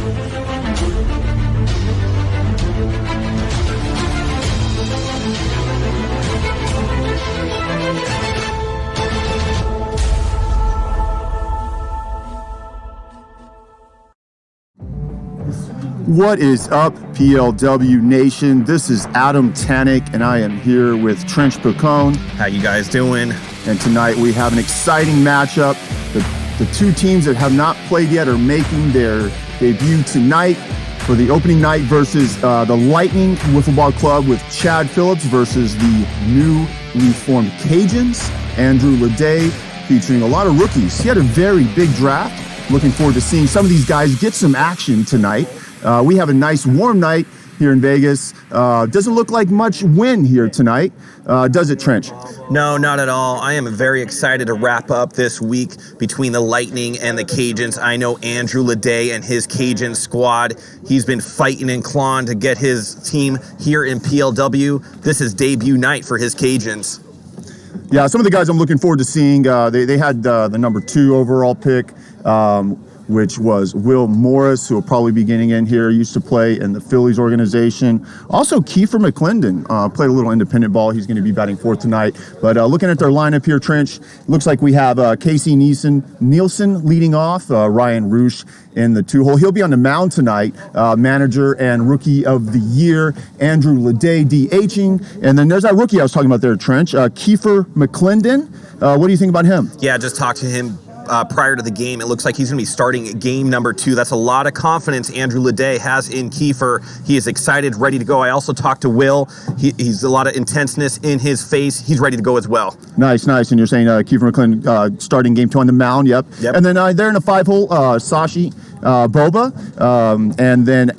What is up, PLW Nation? This is Adam Tannick, and I am here with Trench Picone. How you guys doing? And tonight we have an exciting matchup. The two teams that have not played yet are making their debut tonight for the opening night versus the Lightning Wiffle Ball Club with Chad Phillips versus the newly formed Cajuns, Andrew Leday, featuring a lot of rookies. He had a very big draft. Looking forward to seeing some of these guys get some action tonight. We have a nice warm night here in Vegas. Doesn't look like much wind here tonight, does it, Trench? No, not at all. I am very excited to wrap up this week between the Lightning and the Cajuns. I know Andrew Leday and his Cajun squad. He's been fighting and clawing to get his team here in PLW. This is debut night for his Cajuns. Yeah, some of the guys I'm looking forward to seeing, they had the number 2 overall pick, which was Will Morris, who will probably be getting in here. Used to play in the Phillies organization. Also, Kiefer Mclinden played a little independent ball. He's going to be batting fourth tonight. But looking at their lineup here, Trench, looks like we have Casey Nielsen leading off, Ryan Roosh in the 2-hole. He'll be on the mound tonight. Manager and Rookie of the Year, Andrew Leday DHing. And then there's that rookie I was talking about there, Trench, Kiefer Mclinden. What do you think about him? Yeah, just talked to him prior to the game. It looks like he's going to be starting game number 2. That's a lot of confidence Andrew Leday has in Kiefer. He is excited, ready to go. I also talked to Will. He's a lot of intenseness in his face. He's ready to go as well. Nice. And you're saying Kiefer Mclennan starting game 2 on the mound. Yep. And then they're in a 5-hole, Sashi Boba, and then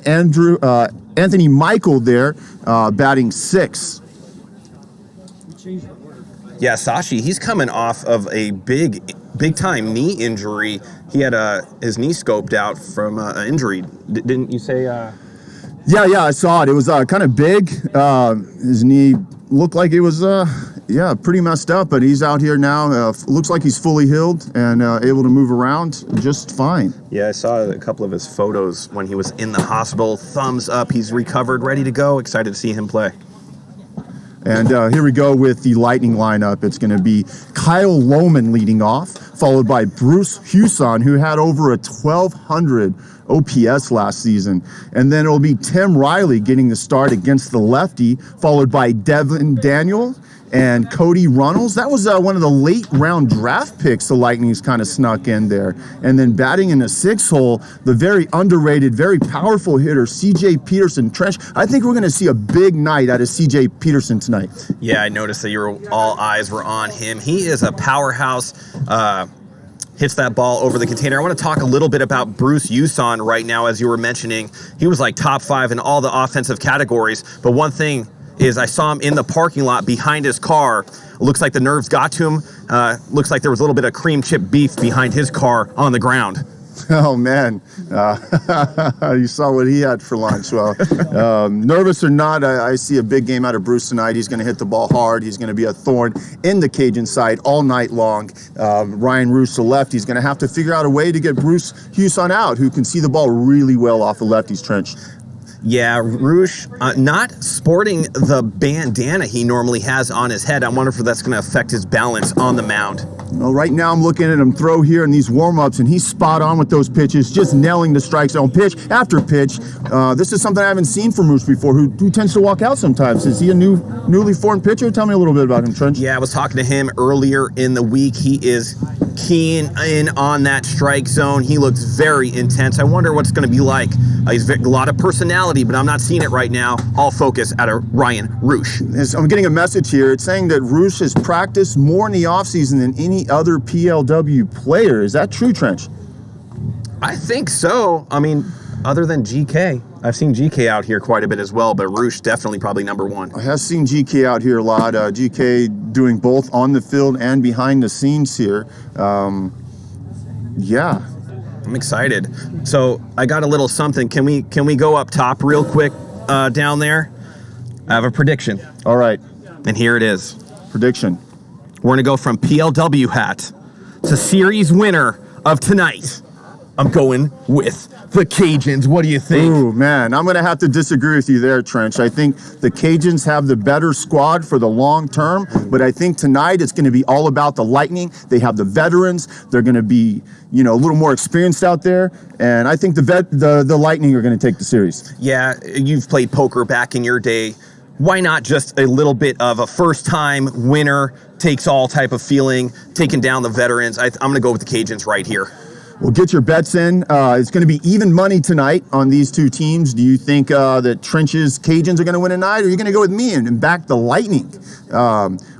Anthony Michael there batting 6. Yeah, Sashi, he's coming off of a big-time knee injury. He had his knee scoped out from an injury. Didn't you say? Yeah, I saw it. It was kind of big. His knee looked like it was, pretty messed up, but he's out here now. Looks like he's fully healed and able to move around just fine. Yeah, I saw a couple of his photos when he was in the hospital. Thumbs up. He's recovered, ready to go. Excited to see him play. And here we go with the Lightning lineup. It's going to be Kyle Loman leading off, followed by Bruce Huson, who had over a 1,200 OPS last season. And then it'll be Tim Riley getting the start against the lefty, followed by Devin Daniel and Cody Reynolds. That was one of the late round draft picks the Lightning's kind of snuck in there. And then batting in the 6-hole, the very underrated, very powerful hitter, C.J. Peterson. Trench, I think we're going to see a big night out of C.J. Peterson tonight. Yeah, I noticed that all eyes were on him. He is a powerhouse. Hits that ball over the container. I want to talk a little bit about Bruce Huson right now, as you were mentioning. He was like top 5 in all the offensive categories. But one thing is I saw him in the parking lot behind his car. Looks like the nerves got to him. Looks like there was a little bit of cream chip beef behind his car on the ground. Oh, man. You saw what he had for lunch. Well, nervous or not, I see a big game out of Bruce tonight. He's going to hit the ball hard. He's going to be a thorn in the Cajun side all night long. Ryan Roosh, the left, he's going to have to figure out a way to get Bruce Huson out, who can see the ball really well off the lefty's Trench. Yeah, Roosh not sporting the bandana he normally has on his head. I wonder if that's going to affect his balance on the mound. Well, right now I'm looking at him throw here in these warm-ups, and he's spot on with those pitches, just nailing the strike zone pitch after pitch. This is something I haven't seen from Roosh before, who tends to walk out sometimes. Is he a newly formed pitcher? Tell me a little bit about him, Trench. Yeah, I was talking to him earlier in the week. He is keen in on that strike zone. He looks very intense. I wonder what it's going to be like. He's a lot of personality, but I'm not seeing it right now. All focus out of Ryan Roosh. I'm getting a message here. It's saying that Roosh has practiced more in the offseason than any other PLW player. Is that true, Trench? I think so. I mean, other than GK. I've seen GK out here quite a bit as well, but Roosh definitely probably number 1. I have seen GK out here a lot. GK doing both on the field and behind the scenes here. Yeah. I'm excited. So I got a little something. Can we go up top real quick down there? I have a prediction. All right. And here it is. Prediction. We're going to go from PLW hat to series winner of tonight. I'm going with the Cajuns. What do you think? Ooh, man, I'm going to have to disagree with you there, Trench. I think the Cajuns have the better squad for the long term, but I think tonight it's going to be all about the Lightning. They have the veterans. They're going to be, you know, a little more experienced out there, and I think the Lightning are going to take the series. Yeah, you've played poker back in your day. Why not just a little bit of a first-time winner takes all type of feeling, taking down the veterans? I'm going to go with the Cajuns right here. Well, get your bets in. It's going to be even money tonight on these two teams. Do you think that Trench's Cajuns are going to win tonight, or are you going to go with me and back the Lightning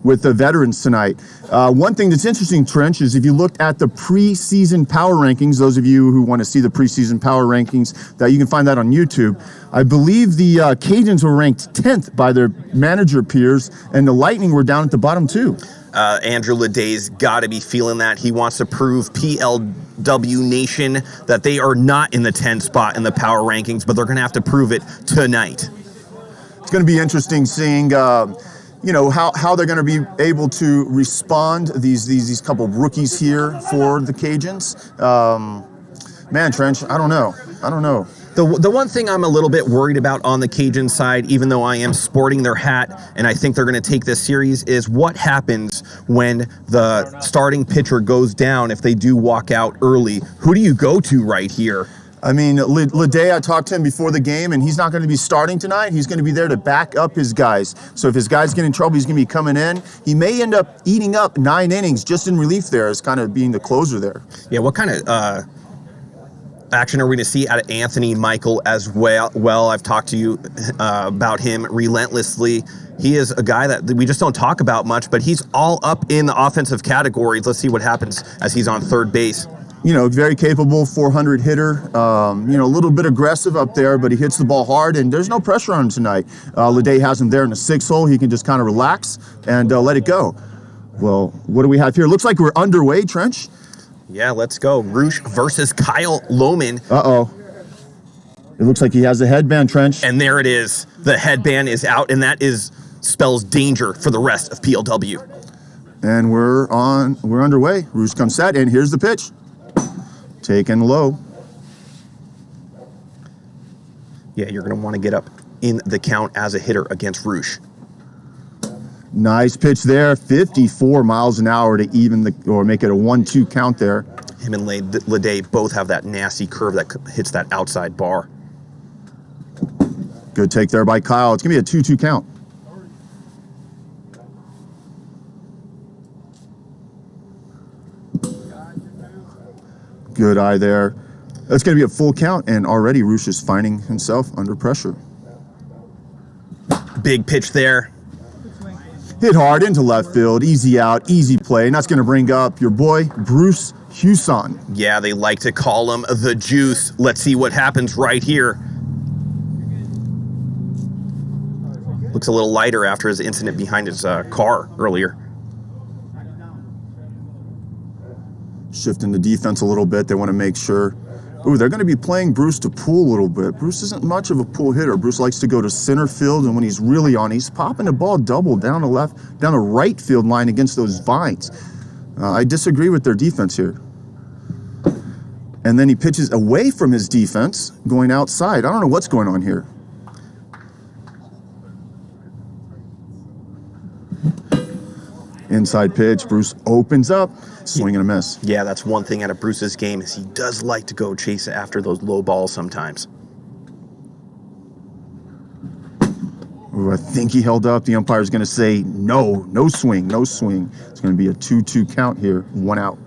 with the veterans tonight? One thing that's interesting, Trench, is if you looked at the preseason power rankings, those of you who want to see the preseason power rankings, that you can find that on YouTube. I believe the Cajuns were ranked 10th by their manager peers, and the Lightning were down at the bottom too. Andrew Leday's got to be feeling that. He wants to prove PLW Nation that they are not in the 10th spot in the power rankings, but they're going to have to prove it tonight. It's going to be interesting seeing, you know, how they're going to be able to respond, these couple of rookies here for the Cajuns. Man, Trench, I don't know. The one thing I'm a little bit worried about on the Cajun side, even though I am sporting their hat and I think they're going to take this series, is what happens when the starting pitcher goes down if they do walk out early. Who do you go to right here? I mean, Leday, I talked to him before the game, and he's not going to be starting tonight. He's going to be there to back up his guys. So if his guys get in trouble, he's going to be coming in. He may end up eating up 9 innings just in relief there as kind of being the closer there. Yeah, what kind of action are we going to see out of Anthony Michael as well? I've talked to you about him relentlessly. He is a guy that we just don't talk about much, but he's all up in the offensive categories. Let's see what happens as he's on third base. You know, very capable 400 hitter, you know, a little bit aggressive up there, but he hits the ball hard, and there's no pressure on him tonight. Leday has him there in the 6th hole. He can just kind of relax and let it go. Well, what do we have here? Looks like we're underway, Trench. Yeah, let's go. Roosh versus Kyle Loman. Uh-oh. It looks like he has the headband, Trench. And there it is. The headband is out, and that spells danger for the rest of PLW. And we're underway. Roosh comes set, and here's the pitch. Taken low. Yeah, you're going to want to get up in the count as a hitter against Roosh. Nice pitch there, 54 miles an hour to even or make it a 1-2 count there. Him and Leday both have that nasty curve that hits that outside bar. Good take there by Kyle. It's going to be a 2-2 count. Good eye there. That's going to be a full count, and already Roosh is finding himself under pressure. Big pitch there. Hit hard into left field, easy out, easy play, and that's going to bring up your boy, Bruce Huson. Yeah, they like to call him the Juice. Let's see what happens right here. Looks a little lighter after his incident behind his car earlier. Shifting the defense a little bit. They want to make sure. Ooh, they're going to be playing Bruce to pull a little bit. Bruce isn't much of a pull hitter. Bruce likes to go to center field, and when he's really on, he's popping the ball double down the right field line against those vines. I disagree with their defense here. And then he pitches away from his defense, going outside. I don't know what's going on here. Inside pitch, Bruce opens up, swing and a miss. Yeah, that's one thing out of Bruce's game is he does like to go chase after those low balls sometimes. Ooh, I think he held up. The umpire's going to say no swing, no swing. It's going to be a 2-2 count here, 1 out.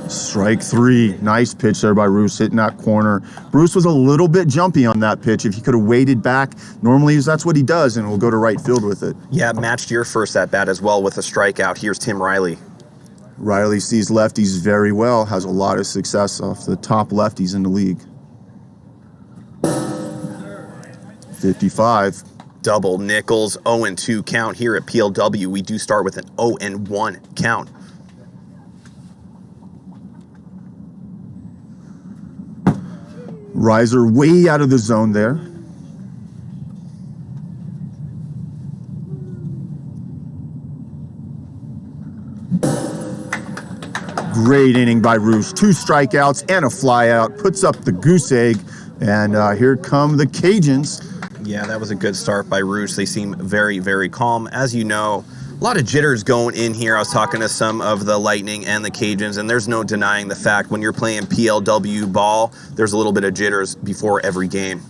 Strike 3. Nice pitch there by Roosh, hitting that corner. Bruce was a little bit jumpy on that pitch. If he could have waited back, normally that's what he does, and we'll go to right field with it. Yeah, matched your first at bat as well with a strikeout. Here's Tim Riley. Riley sees lefties very well, has a lot of success off the top lefties in the league. 55. Double nickels, 0-2 count here at PLW. We do start with an 0-1 count. Riser way out of the zone there. Great inning by Roosh. 2 strikeouts and a flyout. Puts up the goose egg. And here come the Cajuns. Yeah, that was a good start by Roosh. They seem very, very calm. As you know, a lot of jitters going in here. I was talking to some of the Lightning and the Cajuns, and there's no denying the fact when you're playing PLW ball, there's a little bit of jitters before every game.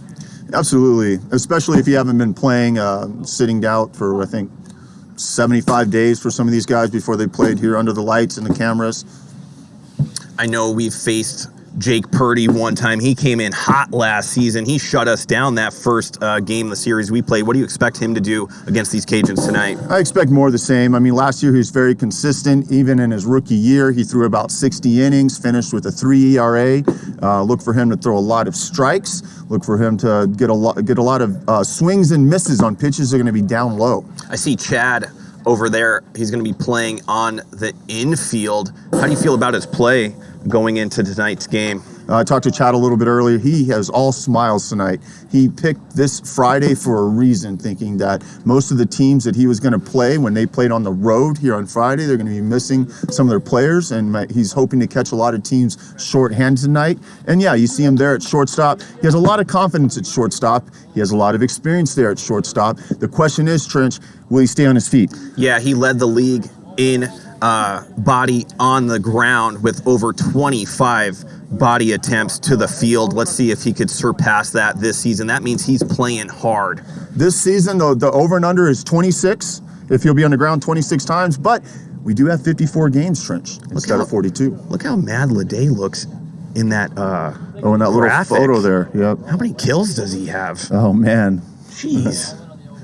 Absolutely, especially if you haven't been playing, sitting out for, I think, 75 days for some of these guys before they played here under the lights and the cameras. I know we've faced Jake Purdy one time. He came in hot last season. He shut us down that first game of the series we played. What do you expect him to do against these Cajuns tonight? I expect more of the same. I mean, last year he was very consistent. Even in his rookie year, he threw about 60 innings, finished with a 3 ERA. Look for him to throw a lot of strikes. Look for him to get a lot of swings and misses on pitches that are going to be down low. I see Chad over there. He's going to be playing on the infield. How do you feel about his play going into tonight's game? I talked to Chad a little bit earlier. He has all smiles tonight. He picked this Friday for a reason, thinking that most of the teams that he was going to play when they played on the road here on Friday, they're going to be missing some of their players, and he's hoping to catch a lot of teams shorthanded tonight. And yeah, you see him there at shortstop. He has a lot of confidence at shortstop. He has a lot of experience there at shortstop. The question is, Trench, will he stay on his feet? Yeah, he led the league in body on the ground with over 25 body attempts to the field. Let's see if he could surpass that this season. That means he's playing hard. This season, the over and under is 26, if he'll be on the ground 26 times, but we do have 54 games, Trench, instead of 42. Look how mad Leday looks in that in that graphic. Little photo there. Yep. How many kills does he have? Oh, man. Jeez.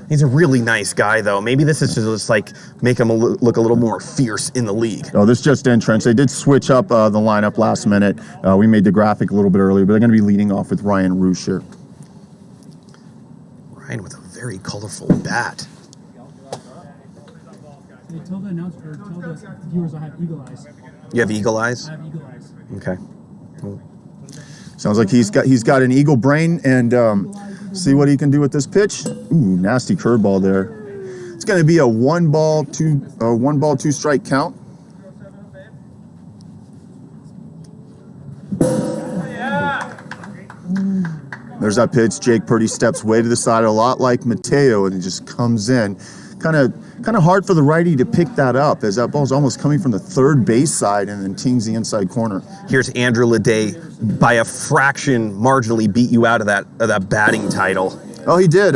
He's a really nice guy, though. Maybe this is just like make him look a little more fierce in the league. Oh, this just in, Trench. They did switch up the lineup last minute. We made the graphic a little bit earlier, but they're going to be leading off with Ryan Roosh here. Ryan with a very colorful bat. Tell the announcer, tell the viewers I have eagle eyes. You have eagle eyes? I have eagle eyes. Okay. Cool. Sounds like he's got an eagle brain, and see what he can do with this pitch. Ooh, nasty curveball there. It's going to be a one ball, two strike count. There's that pitch. Jake Purdy steps way to the side, a lot like Mateo, and he just comes in. Kind of hard for the righty to pick that up, as that ball's almost coming from the third base side and then tings the inside corner. Here's Andrew Leday, by a fraction, marginally beat you out of that batting title. Oh, he did.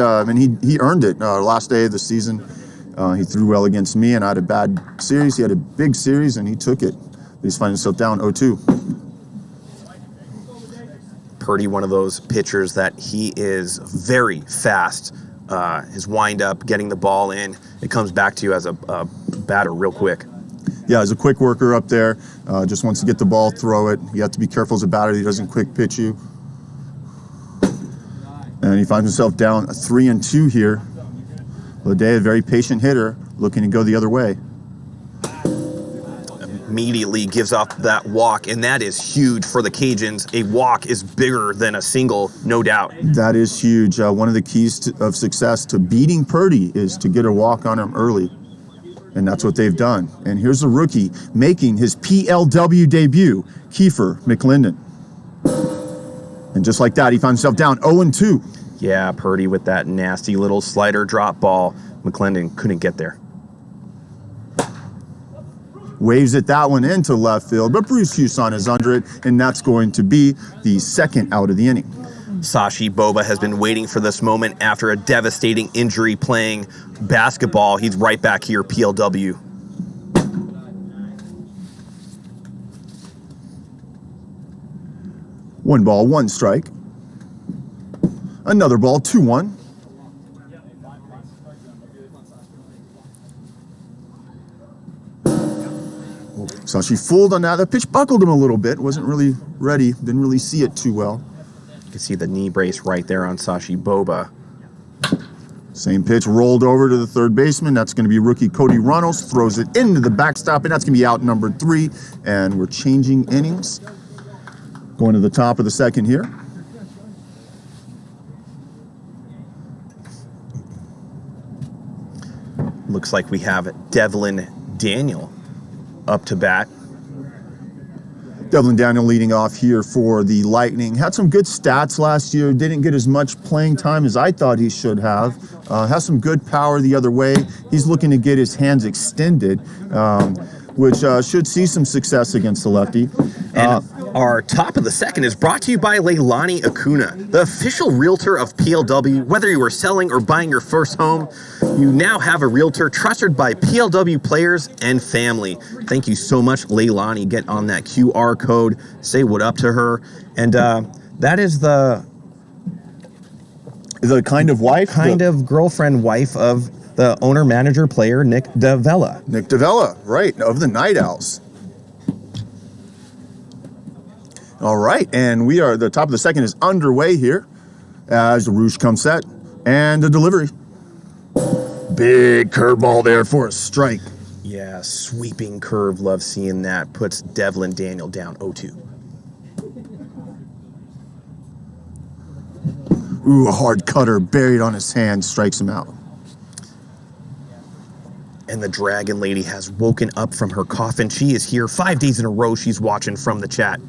He earned it. Last day of the season, he threw well against me, and I had a bad series. He had a big series, and he took it. He's finding himself down 0-2. Purdy, one of those pitchers that he is very fast. His wind-up, getting the ball in, it comes back to you as a batter real quick. Yeah, he's a quick worker up there. Just wants to get the ball, throw it. You have to be careful as a batter. He doesn't quick pitch you. And he finds himself down 3-2 here. Leday, a very patient hitter, looking to go the other way. Immediately gives up that walk, and that is huge for the Cajuns. A walk is bigger than a single, no doubt. That is huge. One of the keys of success to beating Purdy is to get a walk on him early. And that's what they've done. And here's a rookie making his PLW debut, Kiefer Mclinden. And just like that, he finds himself down 0-2. Yeah, Purdy with that nasty little slider drop ball. Mclinden couldn't get there. Waves it that one into left field, but Bruce Huson is under it, and that's going to be the second out of the inning. Sashi Boba has been waiting for this moment after a devastating injury playing basketball. He's right back here, PLW. One ball, one strike. Another ball, 2-1. So she fooled on that. The pitch buckled him a little bit. Wasn't really ready. Didn't really see it too well. You can see the knee brace right there on Sashi Boba. Same pitch rolled over to the third baseman. That's going to be rookie Cody Reynolds. Throws it into the backstop, and that's going to be out number 3. And we're changing innings. Going to the top of the second here. Looks like we have Devin Daniel up to bat. Devin Daniel leading off here for the Lightning. Had some good stats last year. Didn't get as much playing time as I thought he should have. Has some good power the other way. He's looking to get his hands extended, which should see some success against the lefty. And our top of the second is brought to you by Leilani Acuna, the official realtor of PLW. Whether you are selling or buying your first home, you now have a realtor trusted by PLW players and family. Thank you so much, Leilani. Get on that QR code, say what up to her. And that is the kind of wife? Kind of girlfriend wife of the owner-manager player, Nick Davella. Nick Davella, right, of the Night Owls. All right, and we are, the top of the second is underway here as the Roosh comes set, and the delivery. Big curveball there for a strike. Yeah, sweeping curve, love seeing that. Puts Devin Daniel down 0-2. Ooh, a hard cutter buried on his hand, strikes him out. And the Dragon Lady has woken up from her coffin. She is here 5 days in a row. She's watching from the chat.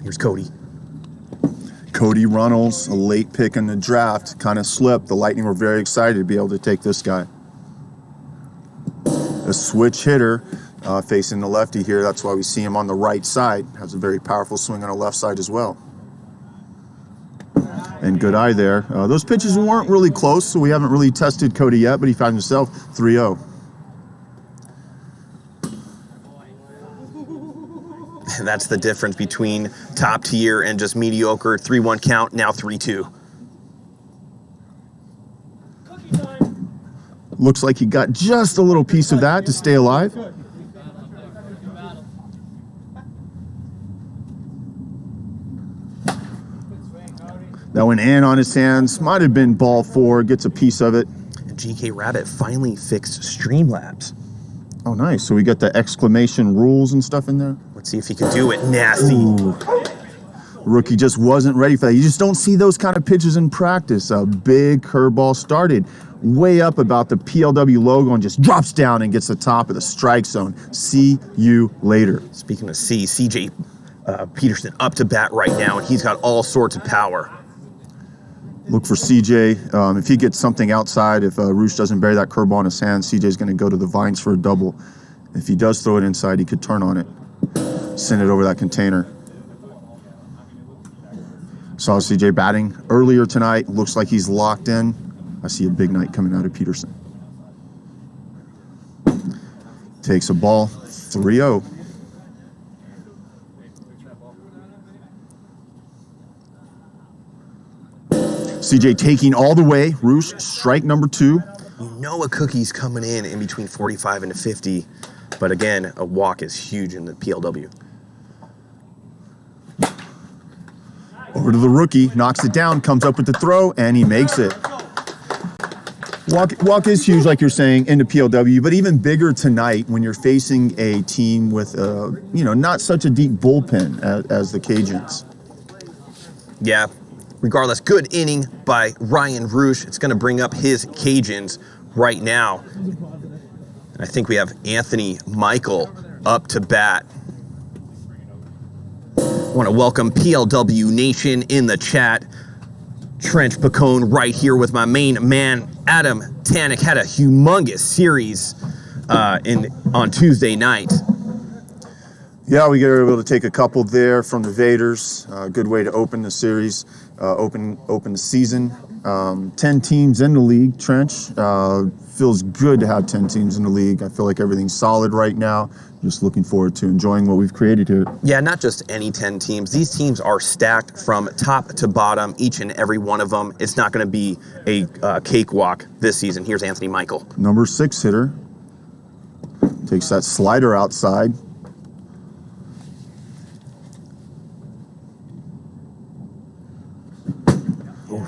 Here's Cody. Cody Reynolds, a late pick in the draft, kind of slipped. The Lightning were very excited to be able to take this guy. A switch hitter facing the lefty here. That's why we see him on the right side. Has a very powerful swing on the left side as well. And good eye there. Those pitches weren't really close, so we haven't really tested Cody yet, but he found himself 3-0. And that's the difference between top tier and just mediocre. 3-1 count, now 3-2. Looks like he got just a little piece of that to stay alive. That went in on his hands. Might have been ball 4. Gets a piece of it. And GK Rabbit finally fixed Streamlabs. Oh, nice. So we got the exclamation rules and stuff in there. Let's see if he can do it. Nasty. Ooh. Rookie just wasn't ready for that. You just don't see those kind of pitches in practice. A big curveball started way up about the PLW logo and just drops down and gets the top of the strike zone. See you later. Speaking of C, CJ Peterson up to bat right now, and he's got all sorts of power. Look for CJ. If he gets something outside, if Roosh doesn't bury that curveball in his hand, CJ's going to go to the vines for a double. If he does throw it inside, he could turn on it. Send it over that container. Saw CJ batting earlier tonight. Looks like he's locked in. I see a big night coming out of Peterson. Takes a ball, 3-0. CJ taking all the way. Roosh, strike number 2. You know a cookie's coming in between 45 and 50. But again, a walk is huge in the PLW. Over to the rookie, knocks it down, comes up with the throw, and he makes it. Walk is huge, like you're saying, into PLW, but even bigger tonight when you're facing a team with, not such a deep bullpen as the Cajuns. Yeah, regardless, good inning by Ryan Roosh. It's going to bring up his Cajuns right now. And I think we have Anthony Michael up to bat. I want to welcome PLW Nation in the chat. Trench Pacone right here with my main man, Adam Tanik. Had a humongous series on Tuesday night. Yeah, we were able to take a couple there from the Vaders. Good way to open the series, open the season. 10 teams in the league, Trench. Feels good to have 10 teams in the league. I feel like everything's solid right now. Just looking forward to enjoying what we've created here. Yeah, not just any 10 teams. These teams are stacked from top to bottom, each and every one of them. It's not going to be a cakewalk this season. Here's Anthony Michael. Number 6 hitter. Takes that slider outside.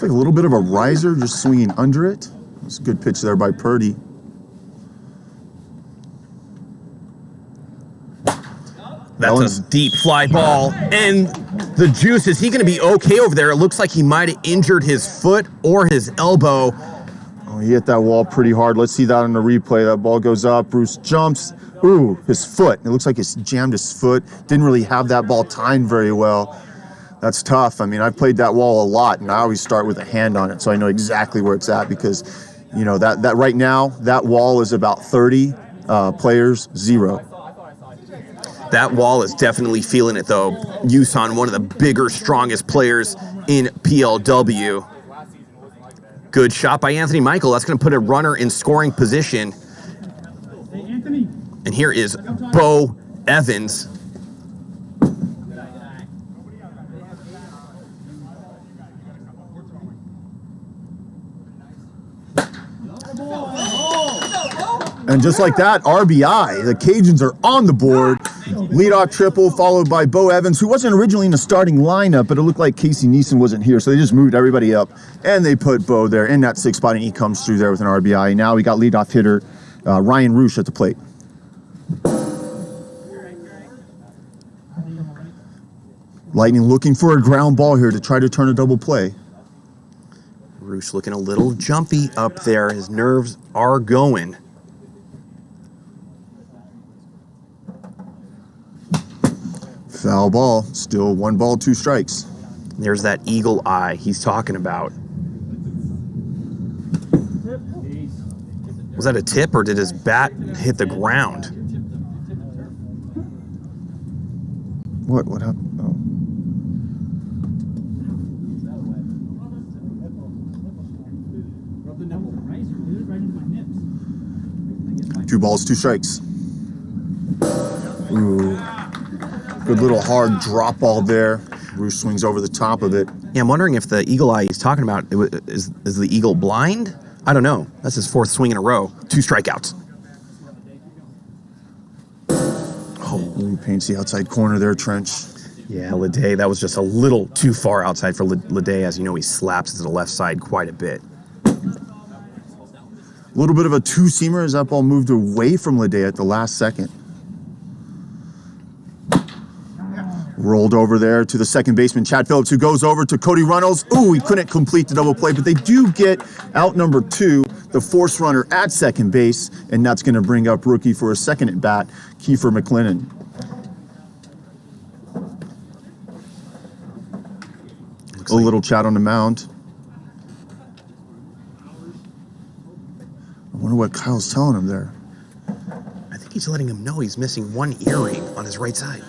Like a little bit of a riser, just swinging under it. It's a good pitch there by Purdy. That's a deep fly ball. And the juice, is he going to be okay over there? It looks like he might have injured his foot or his elbow. Oh, he hit that wall pretty hard. Let's see that on the replay. That ball goes up. Bruce jumps, Ooh, his foot. It looks like he's jammed his foot. Didn't really have that ball timed very well. That's tough. I mean, I've played that wall a lot, and I always start with a hand on it, so I know exactly where it's at because, you know, that right now, that wall is about 30 players, 0. That wall is definitely feeling it, though. Yuson, one of the bigger, strongest players in PLW. Good shot by Anthony Michael. That's going to put a runner in scoring position. And here is Bo Evans. And just like that, RBI. The Cajuns are on the board. Leadoff triple followed by Bo Evans, who wasn't originally in the starting lineup, but it looked like Casey Neeson wasn't here, so they just moved everybody up, and they put Bo there in that 6th spot, and he comes through there with an RBI. Now we got leadoff hitter Ryan Roosh at the plate. Lightning looking for a ground ball here to try to turn a double play. Roosh looking a little jumpy up there. His nerves are going. Foul ball. Still 1 ball, 2 strikes. There's that eagle eye he's talking about. Was that a tip or did his bat hit the ground? What happened? Oh. 2 balls, 2 strikes. Ooh. Good little hard drop ball there. Roosh swings over the top of it. Yeah, I'm wondering if the eagle eye he's talking about, is the eagle blind? I don't know. That's his 4th swing in a row. 2 strikeouts. Oh, he paints the outside corner there, Trench. Yeah, Leday, that was just a little too far outside for Leday. As you know, he slaps to the left side quite a bit. A little bit of a 2-seamer as that ball moved away from Leday at the last second. Rolled over there to the second baseman, Chad Phillips, who goes over to Cody Reynolds. Ooh, he couldn't complete the double play, but they do get out number 2, the force runner at second base, and that's going to bring up rookie for a second at bat, Kiefer Mclinden. A little chat on the mound. I wonder what Kyle's telling him there. I think he's letting him know he's missing 1 earring on his right side.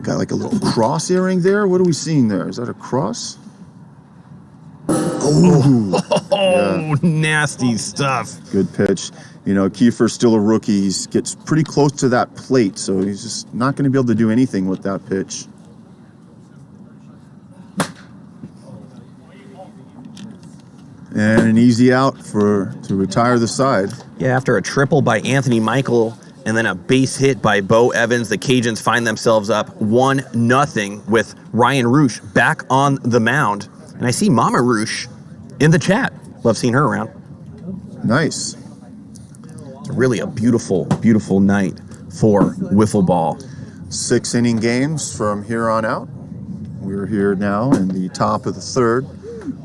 Got like a little cross earring there. What are we seeing there? Is that a cross? Oh, yeah. Nasty stuff. Good pitch. You know, Kiefer's still a rookie. He gets pretty close to that plate, so he's just not going to be able to do anything with that pitch. And an easy out to retire the side. Yeah, after a triple by Anthony Michael and then a base hit by Bo Evans, the Cajuns find themselves up 1-0 with Ryan Roosh back on the mound. And I see Mama Roosh in the chat. Love seeing her around. Nice. It's really a beautiful, beautiful night for wiffle ball. 6-inning games from here on out. We're here now in the top of the 3rd.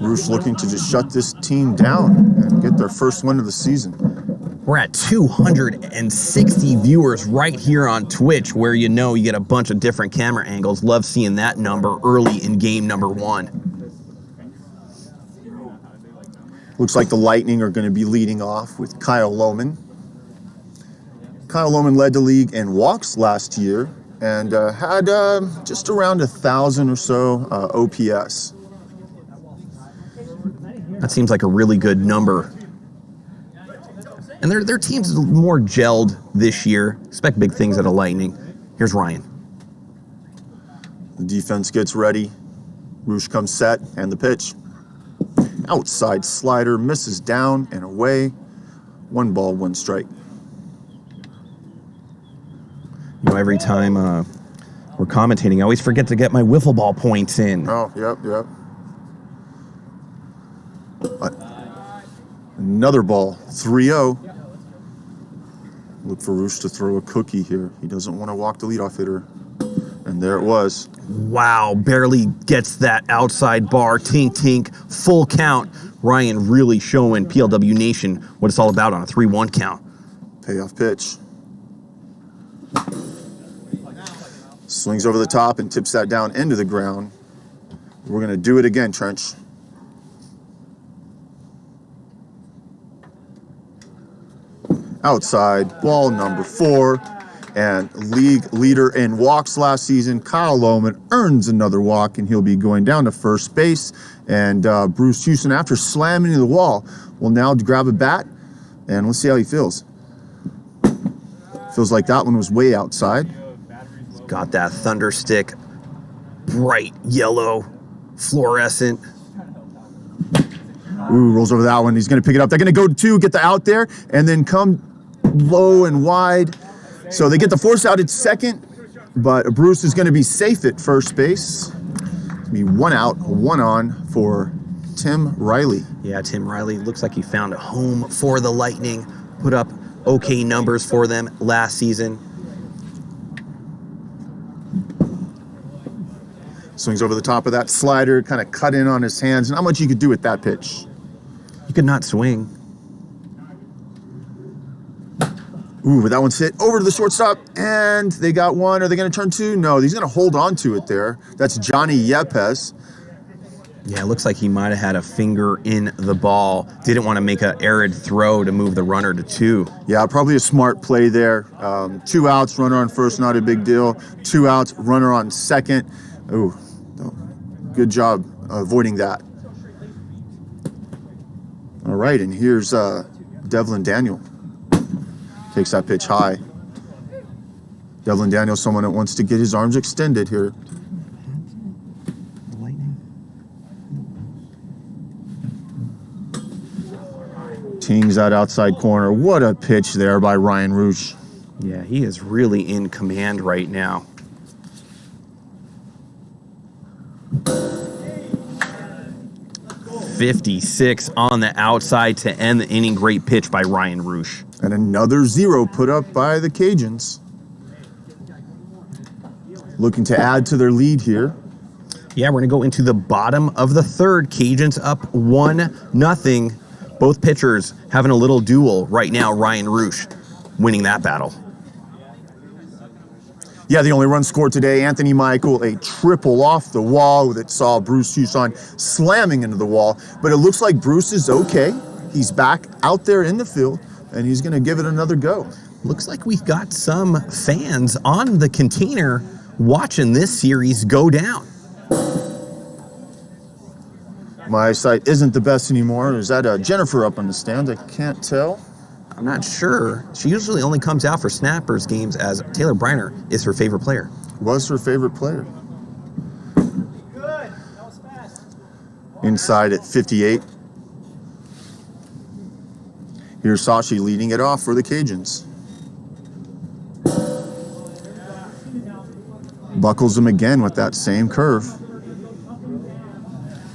Roosh looking to just shut this team down and get their first win of the season. We're at 260 viewers right here on Twitch, where you know you get a bunch of different camera angles. Love seeing that number early in game number 1. Looks like the Lightning are going to be leading off with Kyle Loman. Kyle Loman led the league in walks last year and had just around 1,000 or so OPS. That seems like a really good number. And their team's more gelled this year. Expect big things out of Lightning. Here's Ryan. The defense gets ready. Roosh comes set, and the pitch. Outside slider, misses down and away. 1 ball, 1 strike. You know, every time we're commentating, I always forget to get my wiffle ball points in. Oh, yep. Another ball, 3-0. Look for Roosh to throw a cookie here. He doesn't want to walk the leadoff hitter. And there it was. Wow, barely gets that outside bar. Tink, tink, full count. Ryan really showing PLW Nation what it's all about on a 3-1 count. Payoff pitch. Swings over the top and tips that down into the ground. We're going to do it again, Trench. Outside, ball number 4. And league leader in walks last season, Kyle Loman, earns another walk, and he'll be going down to first base. And Bruce Houston, after slamming into the wall, will now grab a bat, and let's see how he feels. Feels like that one was way outside. Got that thunder stick, bright yellow, fluorescent. Ooh, rolls over that one. He's going to pick it up. They're going to go to 2, get the out there, and then come low and wide. So they get the force out at second, but Bruce is going to be safe at first base. It'll be 1 out, 1 on for Tim Riley. Yeah, Tim Riley looks like he found a home for the Lightning, put up okay numbers for them last season. Swings over the top of that slider, kind of cut in on his hands. Not much you could do with that pitch. He could not swing. Ooh, but that one's hit over to the shortstop, and they got 1. Are they going to turn 2? No, he's going to hold on to it there. That's Johnny Yepes. Yeah, it looks like he might have had a finger in the ball. Didn't want to make an arid throw to move the runner to 2. Yeah, probably a smart play there. 2 outs, runner on first, not a big deal. 2 outs, runner on second. Ooh, good job avoiding that. All right, and here's Devin Daniel. Takes that pitch high. Devin Daniel, someone that wants to get his arms extended here. Tings that outside corner. What a pitch there by Ryan Roosh. Yeah, he is really in command right now. .56 on the outside to end the inning. Great pitch by Ryan Roosh. And another 0 put up by the Cajuns. Looking to add to their lead here. Yeah, we're going to go into the bottom of the 3rd. Cajuns up 1-0. Both pitchers having a little duel right now. Ryan Roosh winning that battle. Yeah, the only run scored today, Anthony Michael, a triple off the wall that saw Bruce Houston slamming into the wall. But it looks like Bruce is okay. He's back out there in the field, and he's going to give it another go. Looks like we've got some fans on the container watching this series go down. My eyesight isn't the best anymore. Is that Jennifer up on the stand? I can't tell. I'm not sure. She usually only comes out for Snappers games, as Taylor Briner is her favorite player. Was her favorite player. Inside at 58. Here's Sashi leading it off for the Cajuns. Buckles him again with that same curve.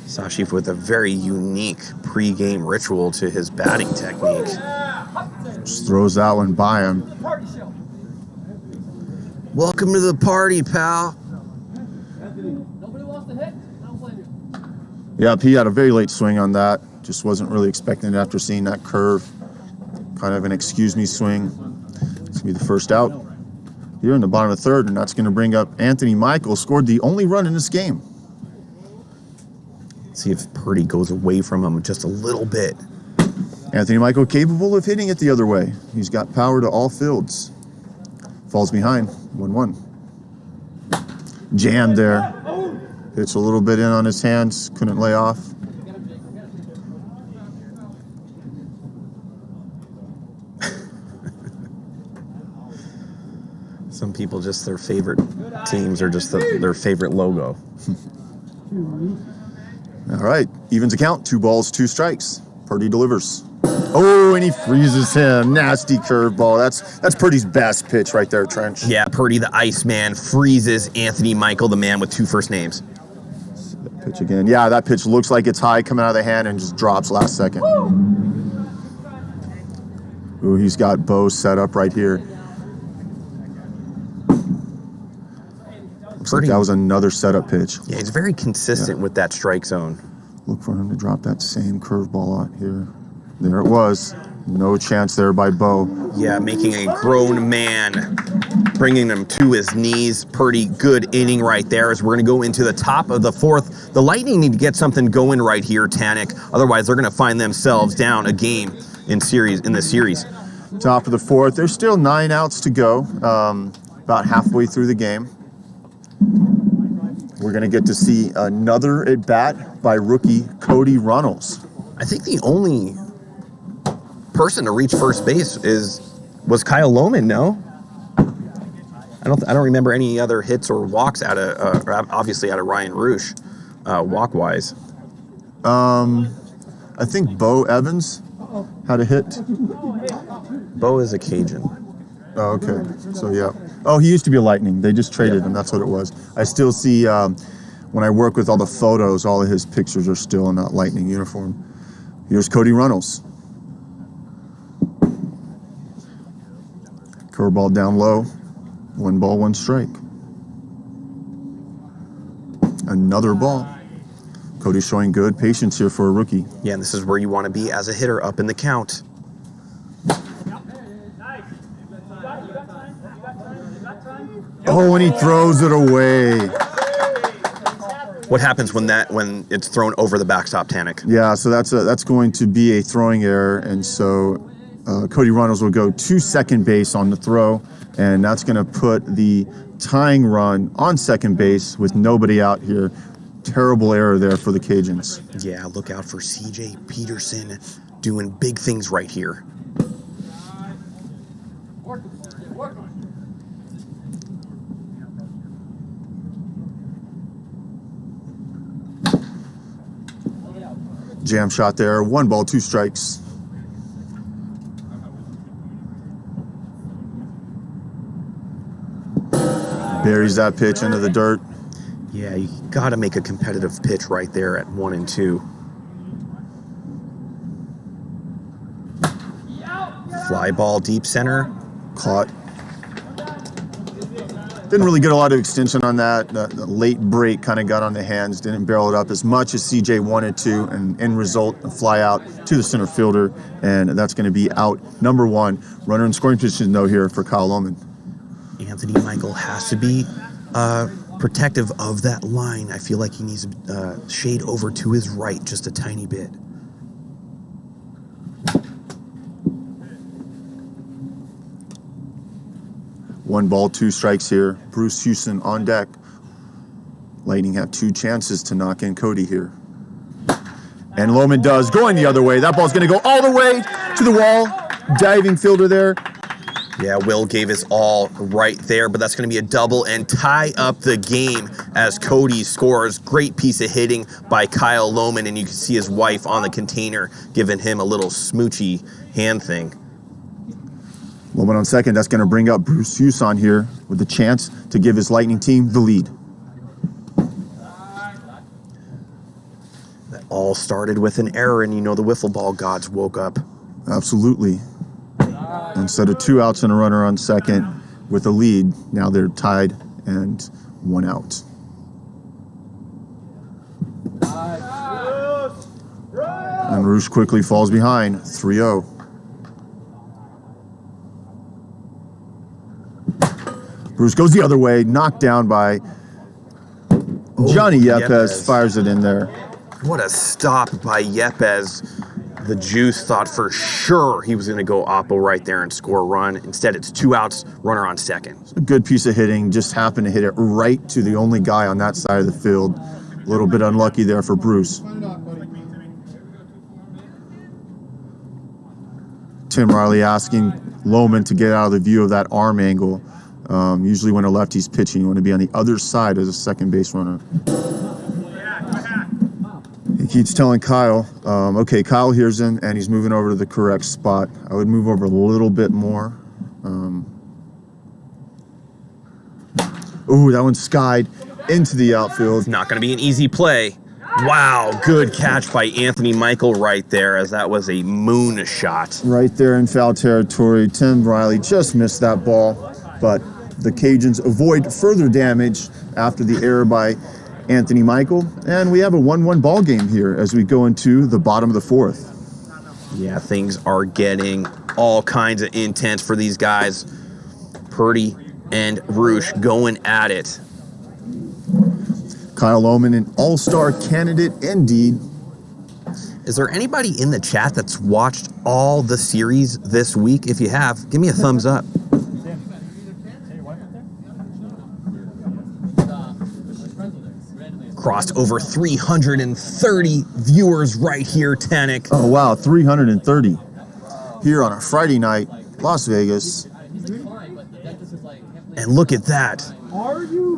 Sashi with a very unique pre-game ritual to his batting technique. Just throws that one by him. Welcome to the party, pal. Yep, he had a very late swing on that. Just wasn't really expecting it after seeing that curve. Kind of an excuse me swing. It's going to be the first out here in the bottom of the 3rd, and that's going to bring up Anthony Michael, scored the only run in this game. See if Purdy goes away from him just a little bit. Anthony Michael capable of hitting it the other way. He's got power to all fields. Falls behind, 1-1. Jammed there. Hits a little bit in on his hands, couldn't lay off. Some people, just their favorite teams are just their favorite logo. All right, evens account, 2 balls, 2 strikes. Purdy delivers. Oh, and he freezes him. Nasty curveball. That's Purdy's best pitch right there, Trench. Yeah, Purdy, the Iceman, freezes Anthony Michael, the man with 2 first names. Pitch again. Yeah, that pitch looks like it's high coming out of the hand and just drops last second. Ooh, he's got Bo set up right here. Looks like that was another setup pitch. Yeah, he's very consistent with that strike zone. Look for him to drop that same curveball out here. There it was. No chance there by Bo. Yeah, making a grown man, bringing him to his knees. Purdy, good inning right there as we're going to go into the top of the fourth. The Lightning need to get something going right here, Tanik. Otherwise, they're going to find themselves down a game in the series. Top of the fourth. There's still 9 outs to go, about halfway through the game. We're going to get to see another at-bat by rookie Cody Reynolds. I think the only person to reach first base was Kyle Loman, no? I don't remember any other hits or walks out of obviously out of Ryan Roosh, walk wise. I think Bo Evans had a hit. Bo is a Cajun. Oh, okay. So yeah. Oh, he used to be a Lightning. They just traded him. That's what it was. I still see when I work with all the photos, all of his pictures are still in that Lightning uniform. Here's Cody Reynolds. Curveball down low. 1 ball, 1 strike. Another ball. Cody's showing good patience here for a rookie. Yeah, and this is where you want to be as a hitter, up in the count. Oh, and he throws it away. What happens when it's thrown over the backstop, Tanik? Yeah, so that's going to be a throwing error, and so Cody Reynolds will go to second base on the throw, and that's going to put the tying run on second base with nobody out here. Terrible error there for the Cajuns. Yeah, look out for C.J. Peterson doing big things right here. Jam shot there. 1 ball, 2 strikes. Buries that pitch into the dirt. Yeah, you got to make a competitive pitch right there at 1 and 2. Fly ball deep center. Caught. Didn't really get a lot of extension on that. The late break kind of got on the hands. Didn't barrel it up as much as CJ wanted to. And end result, a fly out to the center fielder. And that's going to be out number 1. Runner in scoring position, though, here for Kyle Loman. Anthony Michael has to be protective of that line. I feel like he needs to shade over to his right just a tiny bit. One ball, 2 strikes here. Bruce Houston on deck. Lightning have 2 chances to knock in Cody here. And Loman does, going the other way. That ball's going to go all the way to the wall. Diving fielder there. Yeah, Will gave his all right there, but that's going to be a double and tie up the game as Cody scores. Great piece of hitting by Kyle Loman, and you can see his wife on the container giving him a little smoochy hand thing. Loman on second. That's going to bring up Bruce Houston here with the chance to give his Lightning team the lead. That all started with an error, and you know the wiffle ball gods woke up. Absolutely. Instead of 2 outs and a runner on second with a lead, now they're tied and 1 out. And Roosh quickly falls behind, 3-0. Bruce goes the other way, knocked down by Johnny Yepes, fires it in there. What a stop by Yepes. The Juice thought for sure he was going to go oppo right there and score a run. Instead, it's 2 outs, runner on second. A good piece of hitting, just happened to hit it right to the only guy on that side of the field. A little bit unlucky there for Bruce. Tim Riley asking Loman to get out of the view of that arm angle. Usually when a lefty's pitching, you want to be on the other side as a second base runner. He keeps telling Kyle, okay, Kyle hears him, and he's moving over to the correct spot. I would move over a little bit more. Ooh, that one skied into the outfield. It's not going to be an easy play. Wow, good catch by Anthony Michael right there, as that was a moon shot. Right there in foul territory. Tim Riley just missed that ball, but the Cajuns avoid further damage after the error by Anthony Michael, and we have a 1-1 ball game here as we go into the bottom of the fourth. Yeah, things are getting all kinds of intense for these guys. Purdy and Roosh going at it. Kyle Loman, an all-star candidate indeed. Is there anybody in the chat that's watched all the series this week? If you have, give me a thumbs up. Crossed over 330 viewers right here, Tanik. Oh, wow, 330 here on a Friday night, Las Vegas. And look at that.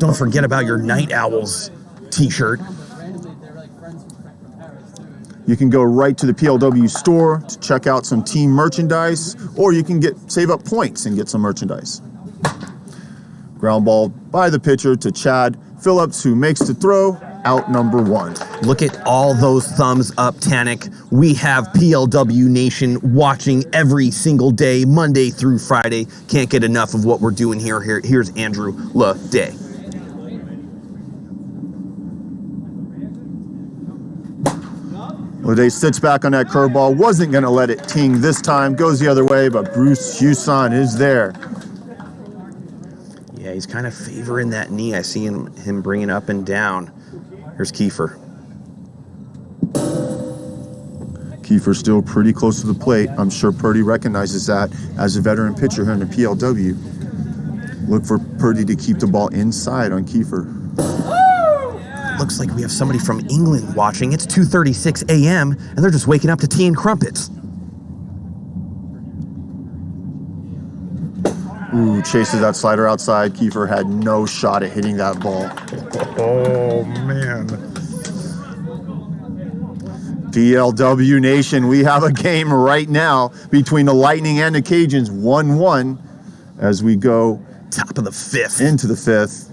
Don't forget about your Night Owls t-shirt. You can go right to the PLW store to check out some team merchandise, or you can save up points and get some merchandise. Ground ball by the pitcher to Chad Phillips, who makes the throw, out number 1. Look at all those thumbs up, Tanik. We have PLW Nation watching every single day, Monday through Friday. Can't get enough of what we're doing here. Here's Andrew Leday. Leday sits back on that curveball, wasn't going to let it ting this time, goes the other way, but Bruce Huson is there. Yeah, he's kind of favoring that knee. I see him bringing up and down. Here's Kiefer. Kiefer still pretty close to the plate. I'm sure Purdy recognizes that as a veteran pitcher here in the PLW. Look for Purdy to keep the ball inside on Kiefer. Looks like we have somebody from England watching. It's 2:36 a.m. and they're just waking up to tea and crumpets. Ooh, chases that slider outside. Kiefer had no shot at hitting that ball. Oh, man. PLW Nation, we have a game right now between the Lightning and the Cajuns, 1-1, as we go Top of the fifth. into the fifth.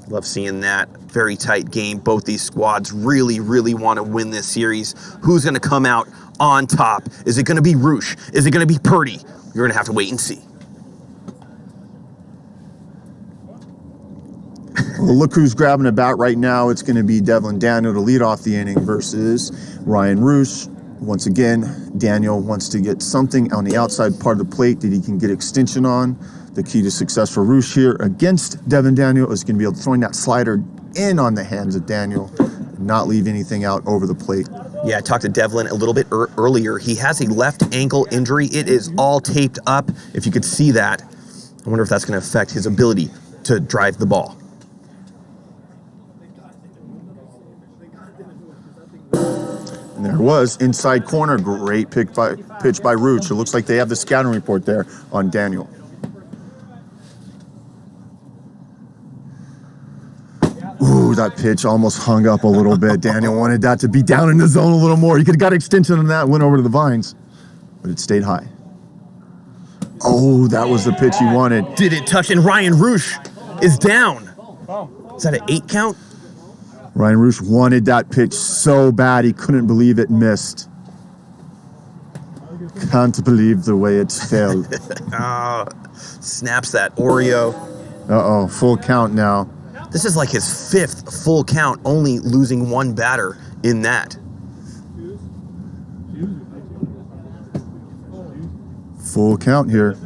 Love seeing that. Very tight game. Both these squads really, really want to win this series. Who's going to come out on top? Is it going to be Roosh? Is it going to be Purdy? You're going to have to wait and see. Well, look who's grabbing a bat right now. It's going to be Devin Daniel to lead off the inning versus Ryan Roosh. Once again, Daniel wants to get something on the outside part of the plate that he can get extension on. The key to success for Roosh here against Devin Daniel is going to be able to throwing that slider in on the hands of Daniel, not leave anything out over the plate. Yeah, I talked to Devlin a little bit earlier. He has a left ankle injury. It is all taped up. If you could see that, I wonder if that's going to affect his ability to drive the ball. And there it was, inside corner, great pitch by Roosh. It looks like they have the scouting report there on Daniel. Ooh, that pitch almost hung up a little bit. Daniel wanted that to be down in the zone a little more. He could have got extension on that, went over to the vines, but it stayed high. Oh, that was the pitch he wanted. Did it touch? And Ryan Roosh is down. Is that an 8 count? Ryan Roosh wanted that pitch so bad he couldn't believe it missed. Can't believe the way it fell. Oh, snaps that Oreo. Uh-oh, full count now. This is like his 5th full count, only losing 1 batter in that. Full count here.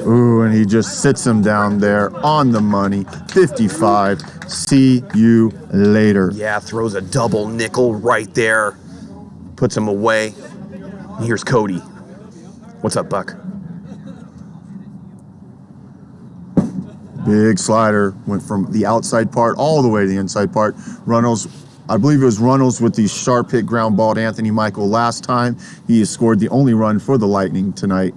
Ooh, and he just sits him down there on the money. 55. See you later. Yeah, throws a double nickel right there. Puts him away. And here's Cody. What's up, Buck? Big slider. Went from the outside part all the way to the inside part. Reynolds, I believe it was Reynolds with the sharp hit ground ball to Anthony Michael last time. He has scored the only run for the Lightning tonight.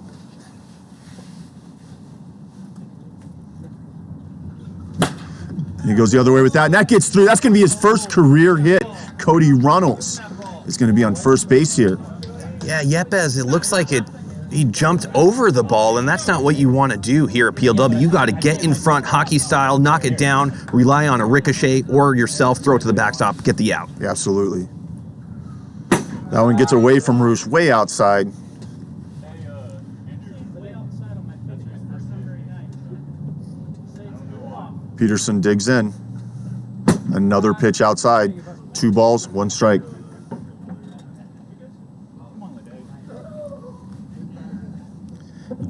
And he goes the other way with that, and that gets through. That's going to be his first career hit. Cody Reynolds is going to be on first base here. Yeah, Yepes, it looks like he jumped over the ball, and that's not what you want to do here at PLW. You got to get in front, hockey style, knock it down, rely on a ricochet, or yourself, throw it to the backstop, get the out. Yeah, absolutely. That one gets away from Roosh, way outside. Peterson digs in. Another pitch outside. 2 balls, 1 strike.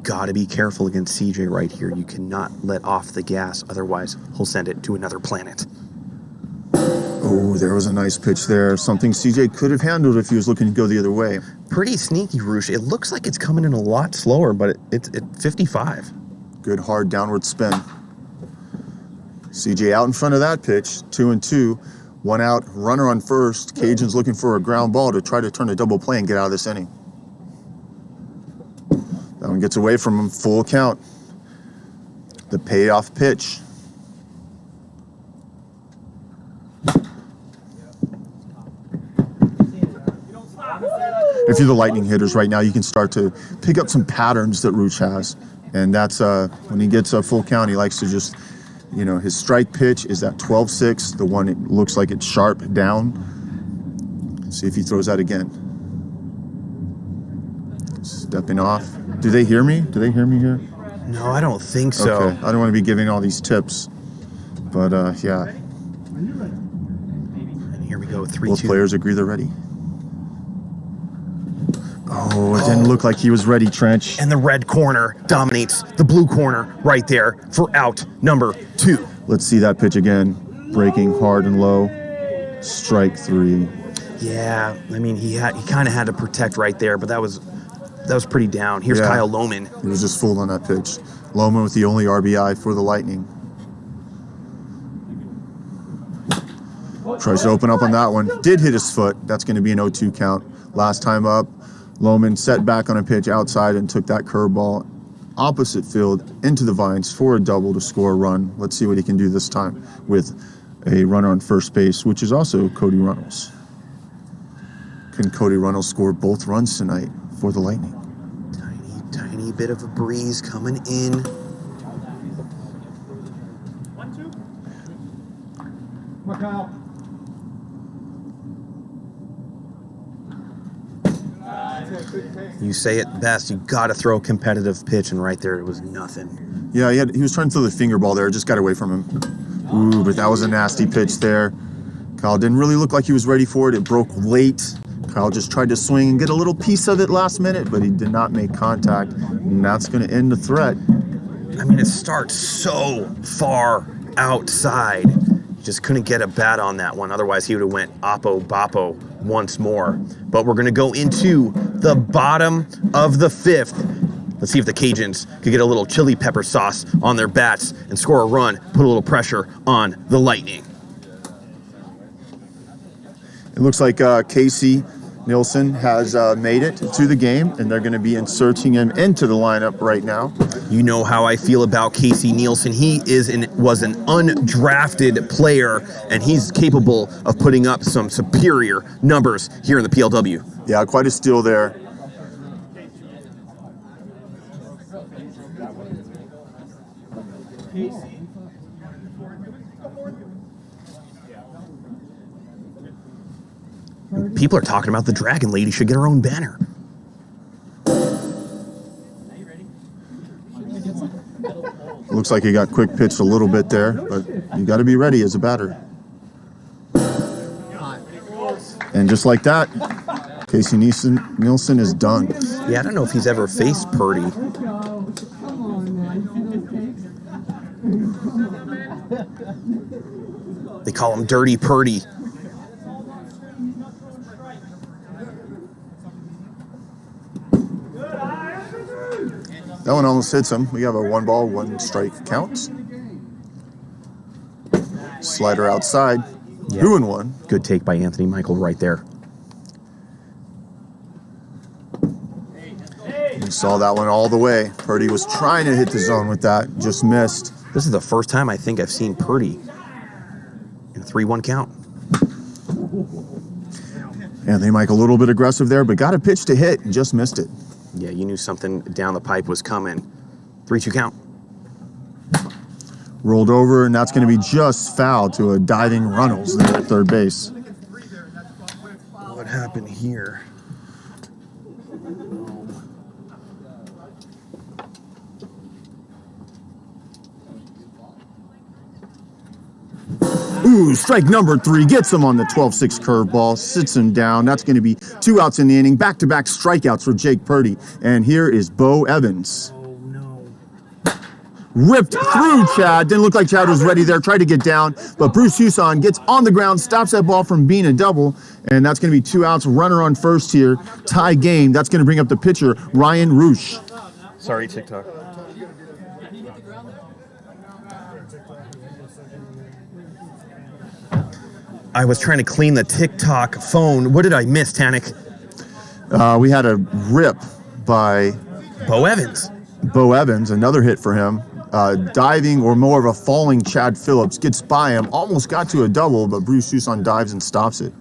Got to be careful against CJ right here. You cannot let off the gas, otherwise he'll send it to another planet. Oh, there was a nice pitch there. Something CJ could have handled if he was looking to go the other way. Pretty sneaky, Roosh. It looks like it's coming in a lot slower, but it's at 55. Good hard downward spin. CJ out in front of that pitch, 2-2. 1 out, runner on first. Cajuns looking for a ground ball to try to turn a double play and get out of this inning. That one gets away from him, full count. The payoff pitch. If you're the Lightning hitters right now, you can start to pick up some patterns that Roosh has. And that's when he gets a full count, he likes to just, you know, his strike pitch is that 12-6, the one it looks like it's sharp down. See if he throws that again. Stepping off. Do they hear me? Do they hear me here? No, I don't think so. Okay, I don't want to be giving all these tips. But, yeah. And here we go, 3-2. Both players agree they're ready. Oh, it didn't look like he was ready, Trench. And the red corner dominates the blue corner right there for out number 2. Let's see that pitch again. Breaking hard and low. Strike 3. Yeah, I mean, he kind of had to protect right there, but that was pretty down. Here's Kyle Loman. He was just fooled on that pitch. Loman with the only RBI for the Lightning. Tries to open up on that one. Did hit his foot. That's going to be an 0-2 count. Last time up, Loman set back on a pitch outside and took that curveball opposite field into the vines for a double to score a run. Let's see what he can do this time with a runner on first base, which is also Cody Reynolds. Can Cody Reynolds score both runs tonight for the Lightning? Tiny bit of a breeze coming in. 1-2. Kyle. You say it best, you got to throw a competitive pitch, and right there it was nothing. Yeah, he was trying to throw the finger ball there. It just got away from him. Ooh, but that was a nasty pitch there. Kyle didn't really look like he was ready for it. It broke late. Kyle just tried to swing and get a little piece of it last minute, but he did not make contact, and that's going to end the threat. I mean, it starts so far outside. He just couldn't get a bat on that one. Otherwise, he would have went oppo-boppo once more. But we're going to go into the bottom of the 5th. Let's see if the Cajuns could get a little chili pepper sauce on their bats and score a run, put a little pressure on the Lightning. It looks like Casey Nielsen has made it to the game, and they're going to be inserting him into the lineup right now. You know how I feel about Casey Nielsen. He was an undrafted player, and he's capable of putting up some superior numbers here in the PLW. Yeah, quite a steal there. People are talking about the Dragon Lady should get her own banner. Looks like he got quick pitched a little bit there, but you got to be ready as a batter. And just like that, Casey Nielsen is done. Yeah, I don't know if he's ever faced Purdy. They call him Dirty Purdy. That one almost hits him. We have a 1-ball, 1-strike count. Slider outside. Yeah. 2-1. Good take by Anthony Michael right there. You saw that one all the way. Purdy was trying to hit the zone with that, just missed. This is the first time I think I've seen Purdy in a 3-1 count. Anthony Michael a little bit aggressive there, but got a pitch to hit and just missed it. Yeah, you knew something down the pipe was coming. 3-2 count. Rolled over, and that's going to be just foul to a diving Reynolds there at third base. What happened here? Ooh, strike number 3 gets him on the 12-6 curveball, sits him down. That's going to be 2 outs in the inning. Back-to-back strikeouts for Jake Purdy. And here is Bo Evans. Oh, no. Ripped through Chad. Didn't look like Chad was ready there. Tried to get down, but Bruce Huson gets on the ground, stops that ball from being a double, and that's going to be 2 outs. Runner on first here. Tie game. That's going to bring up the pitcher, Ryan Roosh. Sorry, TikTok. I was trying to clean the TikTok phone. What did I miss, Tanik? We had a rip by Bo Evans. Bo Evans, another hit for him. Diving, or more of a falling Chad Phillips, gets by him, almost got to a double, but Bruce Huson dives and stops it.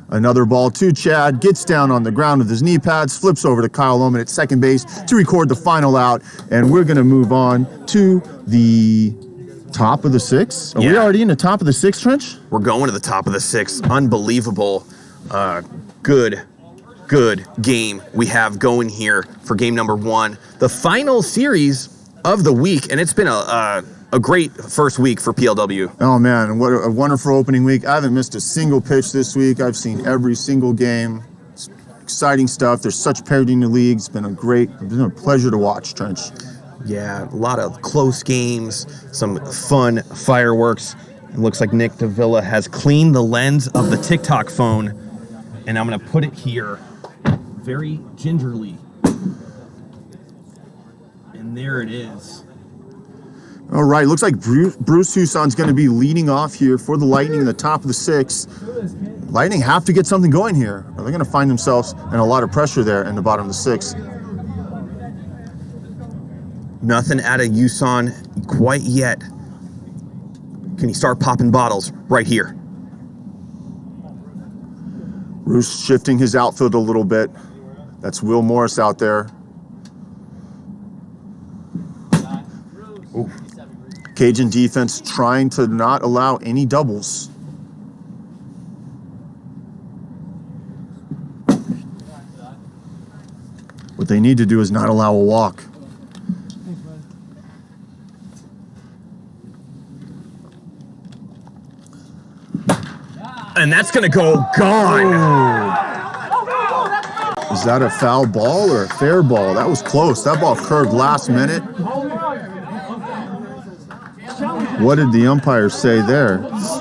Another ball to Chad, gets down on the ground with his knee pads, flips over to Kyle Loman at second base to record the final out, and we're going to move on to the top of the 6th. Are we already in the top of the 6th, Trench? We're going to the top of the 6th. Unbelievable. Good game we have going here for game number 1. The final series of the week, and it's been a great first week for PLW. Oh, man, what a wonderful opening week. I haven't missed a single pitch this week. I've seen every single game. It's exciting stuff. There's such parity in the league. It's been a pleasure to watch, Trench. Yeah, a lot of close games, some fun fireworks. It looks like Nick Davila has cleaned the lens of the TikTok phone, and I'm going to put it here very gingerly. And there it is. All right, looks like Bruce Huson's going to be leading off here for the Lightning in the top of the 6th. Lightning have to get something going here, or they're going to find themselves in a lot of pressure there in the bottom of the 6th. Nothing out of Huson quite yet. Can he start popping bottles right here? Roosh shifting his outfield a little bit. That's Will Morris out there. Ooh. Cajun defense trying to not allow any doubles. What they need to do is not allow a walk. And that's going to go gone. Is that a foul ball or a fair ball? That was close. That ball curved last minute. What did the umpire say there? Bruce,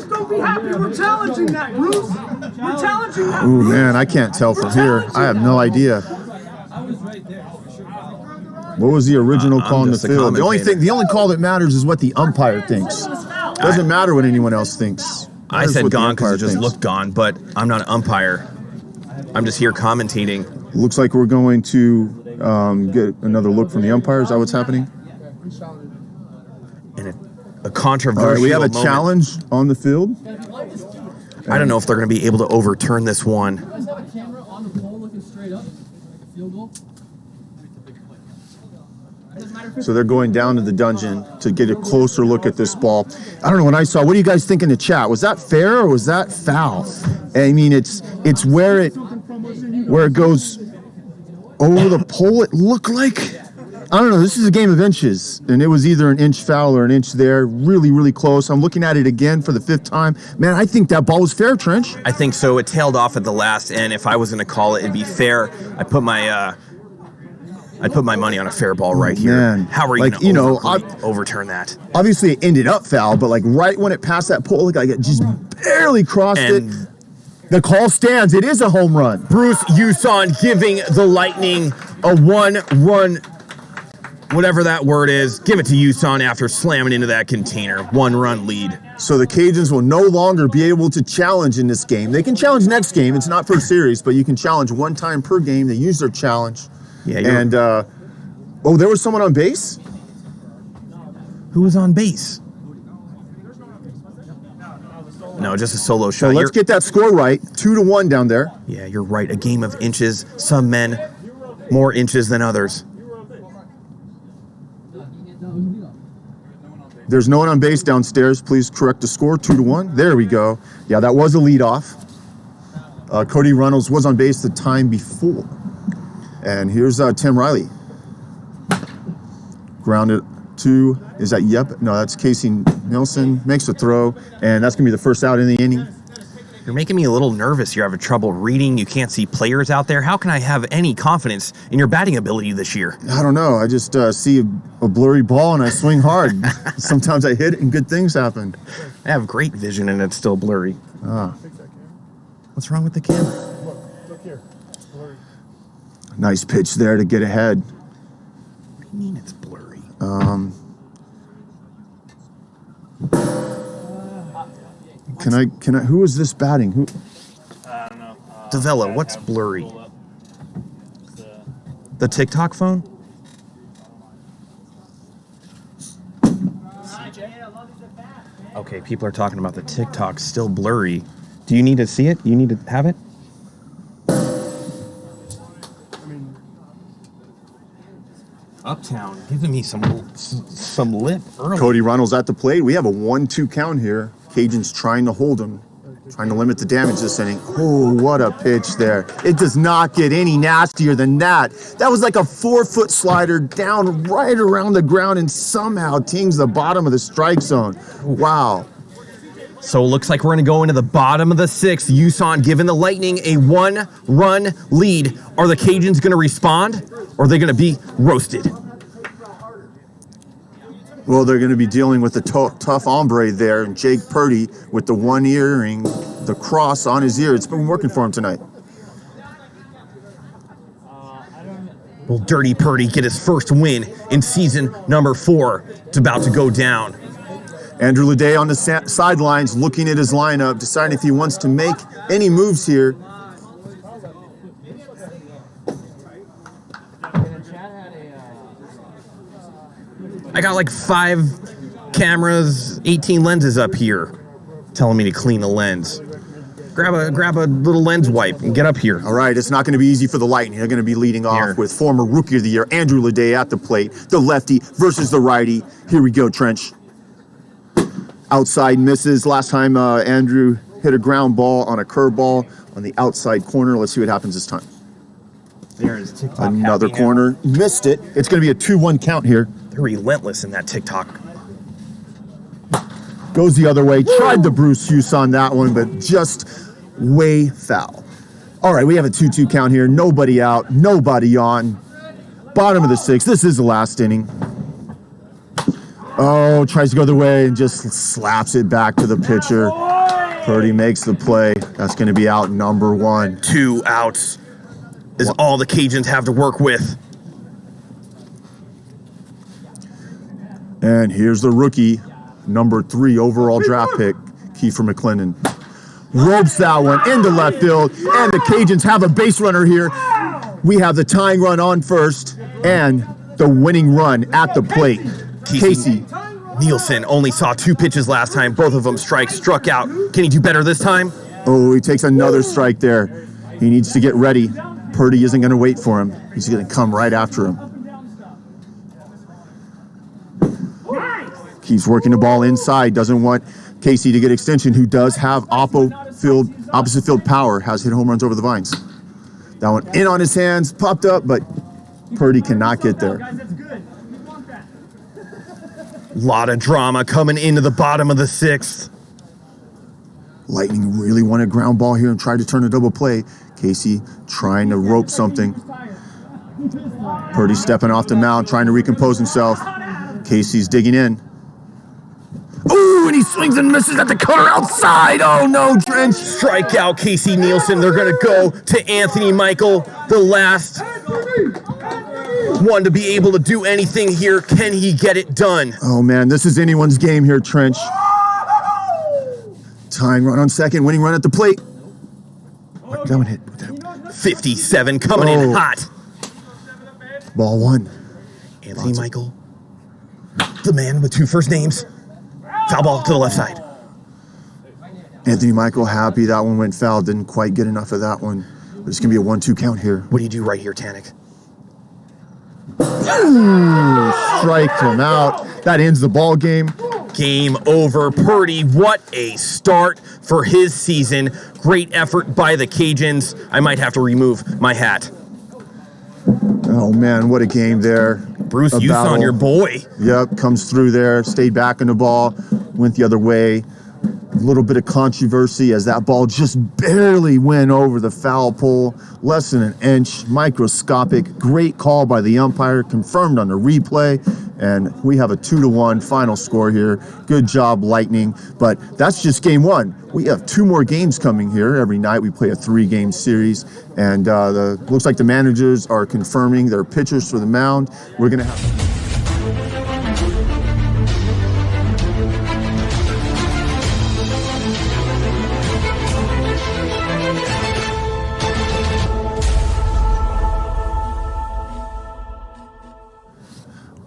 don't be happy. We're challenging that, Bruce. We're challenging that. Ooh, man, I can't tell from here. I have no idea. What was the original call in the field? The only call that matters is what the umpire thinks. Doesn't matter what anyone else thinks. I said gone because it just looked gone, but I'm not an umpire. I'm just here commentating. Looks like we're going to get another look from the umpire. Is that what's happening? And a controversial All right, we have a moment. challenge on the field. I don't know if they're going to be able to overturn this one. You guys have a camera on the pole looking straight up, like a field goal? So they're going down to the dungeon to get a closer look at this ball. I don't know, when I saw, what do you guys think in the chat? Was that fair or was that foul? I mean, it's where it goes over the pole, it looked like. I don't know, this is a game of inches, and it was either an inch foul or an inch there. Really, really close. I'm looking at it again for the 5th time. Man, I think that ball was fair, Trench. I think so. It tailed off at the last, and if I was going to call it, it'd be fair. I'd put my money on a fair ball right here. Man, how are you like, going to overturn that? Obviously, it ended up foul, but like right when it passed that pole, like it just barely crossed it. The call stands. It is a home run. Bruce Huson giving the Lightning a 1-run, whatever that word is. Give it to Huson after slamming into that container. 1-run lead. So the Cajuns will no longer be able to challenge in this game. They can challenge next game. It's not for a series, but you can challenge 1 time per game. They use their challenge. Yeah, and there was someone on base? Who was on base? No, just a solo shot. So let's get that score right. 2-1 down there. Yeah, you're right. A game of inches. Some men more inches than others. There's no one on base downstairs. Please correct the score. 2-1. There we go. Yeah, that was a leadoff. Cody Reynolds was on base the time before. And here's Tim Riley. Grounded 2. Is that Yep? No, that's Casey Nielsen. Makes a throw, and that's going to be the first out in the inning. You're making me a little nervous. You're having trouble reading. You can't see players out there. How can I have any confidence in your batting ability this year? I don't know. I just see a blurry ball and I swing hard. Sometimes I hit it and good things happen. I have great vision and it's still blurry. What's wrong with the camera? Look here. It's blurry. Nice pitch there to get ahead. What do you mean it's blurry? Can I? Who is this batting? Who? I don't know. Davella, what's blurry? The TikTok phone? Okay, people are talking about the TikTok still blurry. Do you need to see it? You need to have it? Uptown giving me some lip early. Cody Reynolds at the plate. We have a 1-2 count here. Cajuns trying to hold him, trying to limit the damage this inning. Oh, what a pitch there. It does not get any nastier than that. That was like a 4-foot slider down right around the ground and somehow tings the bottom of the strike zone. Wow. So it looks like we're going to go into the bottom of the 6th. Uson giving the Lightning a 1-run lead. Are the Cajuns going to respond, or are they going to be roasted? Well, they're going to be dealing with the tough hombre there, and Jake Purdy with the one earring, the cross on his ear. It's been working for him tonight. Will Dirty Purdy get his first win in season number 4? It's about to go down. Andrew Leday on the sidelines looking at his lineup, deciding if he wants to make any moves here. I got like 5 cameras, 18 lenses up here telling me to clean the lens. Grab a little lens wipe and get up here. All right, it's not going to be easy for the Lightning. They're going to be leading off with former Rookie of the Year, Andrew Leday at the plate. The lefty versus the righty. Here we go, Trench. Outside misses. Last time Andrew hit a ground ball on a curveball on the outside corner. Let's see what happens this time. There's TikTok. Another corner. Missed it. It's going to be a 2-1 count here. They're relentless in that TikTok. Goes the other way. Tried the Bruce Hughes on that one, but just way foul. All right, we have a 2-2 count here. Nobody out. Nobody on. Bottom of the 6th. This is the last inning. Oh, tries to go the way and just slaps it back to the pitcher. Purdy makes the play. That's going to be out number 1. 2 outs is all the Cajuns have to work with. And here's the rookie, number 3 overall draft pick, Kiefer Mclinden. Ropes that one into left field, and the Cajuns have a base runner here. We have the tying run on first and the winning run at the plate. Casey Nielsen only saw 2 pitches last time. Both of them strikes, struck out. Can he do better this time? Oh, he takes another strike there. He needs to get ready. Purdy isn't going to wait for him. He's going to come right after him. Keeps working the ball inside. Doesn't want Casey to get extension, who does have opposite field power. Has hit home runs over the vines. That one in on his hands, popped up, but Purdy cannot get there. Lot of drama coming into the bottom of the 6th. Lightning really wanted a ground ball here and tried to turn a double play. Casey trying to rope something. Purdy stepping off the mound, trying to recompose himself. Casey's digging in. Oh, and he swings and misses at the cutter outside. Oh, no, Trench. Strikeout, Casey Nielsen. They're going to go to Anthony Michael, the last one to be able to do anything here. Can he get it done? Oh, man, this is anyone's game here, Trench. Tying run on second, winning run at the plate. That one hit. 57 coming in hot. Ball 1. Anthony Michael, the man with 2 first names. Foul ball to the left side. Anthony Michael happy that one went foul. Didn't quite get enough of that one. But it's going to be a 1-2 count here. What do you do right here, Tanik? Ooh, strike him out. That ends the ball game. Game over. Purdy, what a start for his season. Great effort by the Cajuns. I might have to remove my hat. Oh, man, what a game there. Bruce a Uson, battle. your boy. Yep, comes through there, stayed back in the ball, went the other way. A little bit of controversy as that ball just barely went over the foul pole, less than an inch, microscopic. Great call by the umpire, confirmed on the replay, and we have a 2-1 final score here. Good job, Lightning. But that's just game one. We have 2 more games coming here. Every night we play a 3-game series, and looks like the managers are confirming their pitchers for the mound. We're gonna have.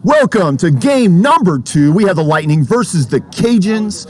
Welcome to game number 2. We have the Lightning versus the Cajuns.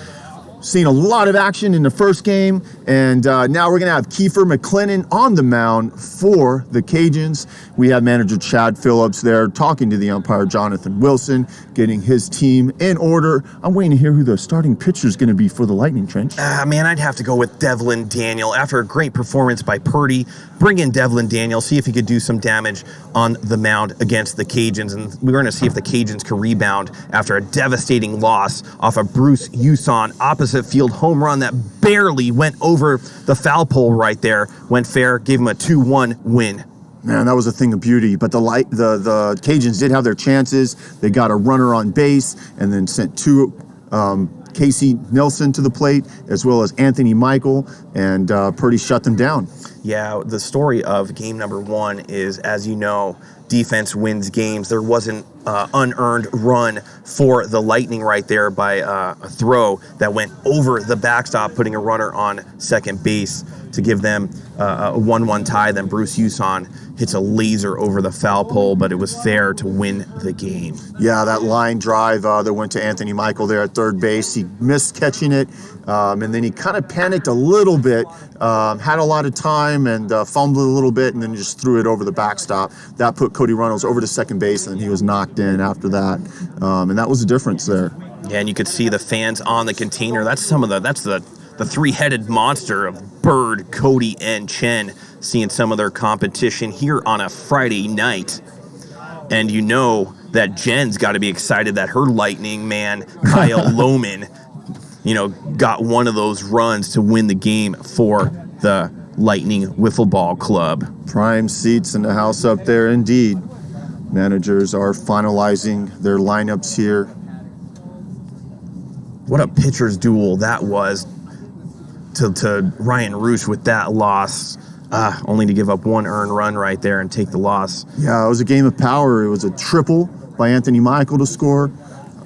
Seen a lot of action in the first game, and now we're going to have Kiefer Mclennan on the mound for the Cajuns. We have manager Chad Phillips there talking to the umpire Jonathan Wilson, getting his team in order. I'm waiting to hear who the starting pitcher is going to be for the Lightning, Trench. Man, I'd have to go with Devin Daniel. After a great performance by Purdy, bring in Devin Daniel, see if he could do some damage on the mound against the Cajuns. And we're going to see if the Cajuns can rebound after a devastating loss off a Bruce Uson opposite field home run that barely went over the foul pole right there. Went fair, gave him a 2-1 win. Man, that was a thing of beauty. But the Cajuns did have their chances. They got a runner on base and then sent 2 Casey Nelson to the plate, as well as Anthony Michael, and Purdy shut them down. Yeah, the story of game number 1 is, as you know, defense wins games. There was an unearned run for the Lightning right there by a throw that went over the backstop, putting a runner on second base to give them a 1-1 tie. Then Bruce Uson hits a laser over the foul pole, but it was fair to win the game. Yeah, that line drive that went to Anthony Michael there at third base. He missed catching it, and then he kind of panicked a little bit, had a lot of time, and fumbled a little bit, and then just threw it over the backstop. That put Cody Reynolds over to second base, and he was knocked in after that, and that was the difference there. Yeah, and you could see the fans on the container. That's the 3-headed monster of Bird, Cody, and Chen, seeing some of their competition here on a Friday night. And you know that Jen's got to be excited that her Lightning man, Kyle Loman, got one of those runs to win the game for the Lightning Wiffle Ball Club. Prime seats in the house up there, indeed. Managers are finalizing their lineups here. What a pitcher's duel that was to Ryan Roosh with that loss. Only to give up 1 earned run right there and take the loss. Yeah, it was a game of power. It was a triple by Anthony Michael to score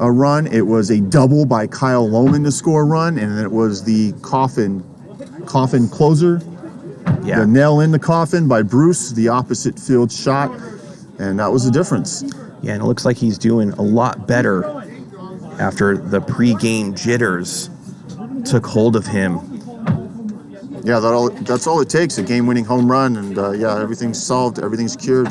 a run. It was a double by Kyle Loman to score a run, and it was the coffin closer. Yeah. The nail in the coffin by Bruce, the opposite field shot, and that was the difference. Yeah, and it looks like he's doing a lot better after the pre-game jitters took hold of him. Yeah, that's all it takes, a game-winning home run, and everything's solved, everything's cured.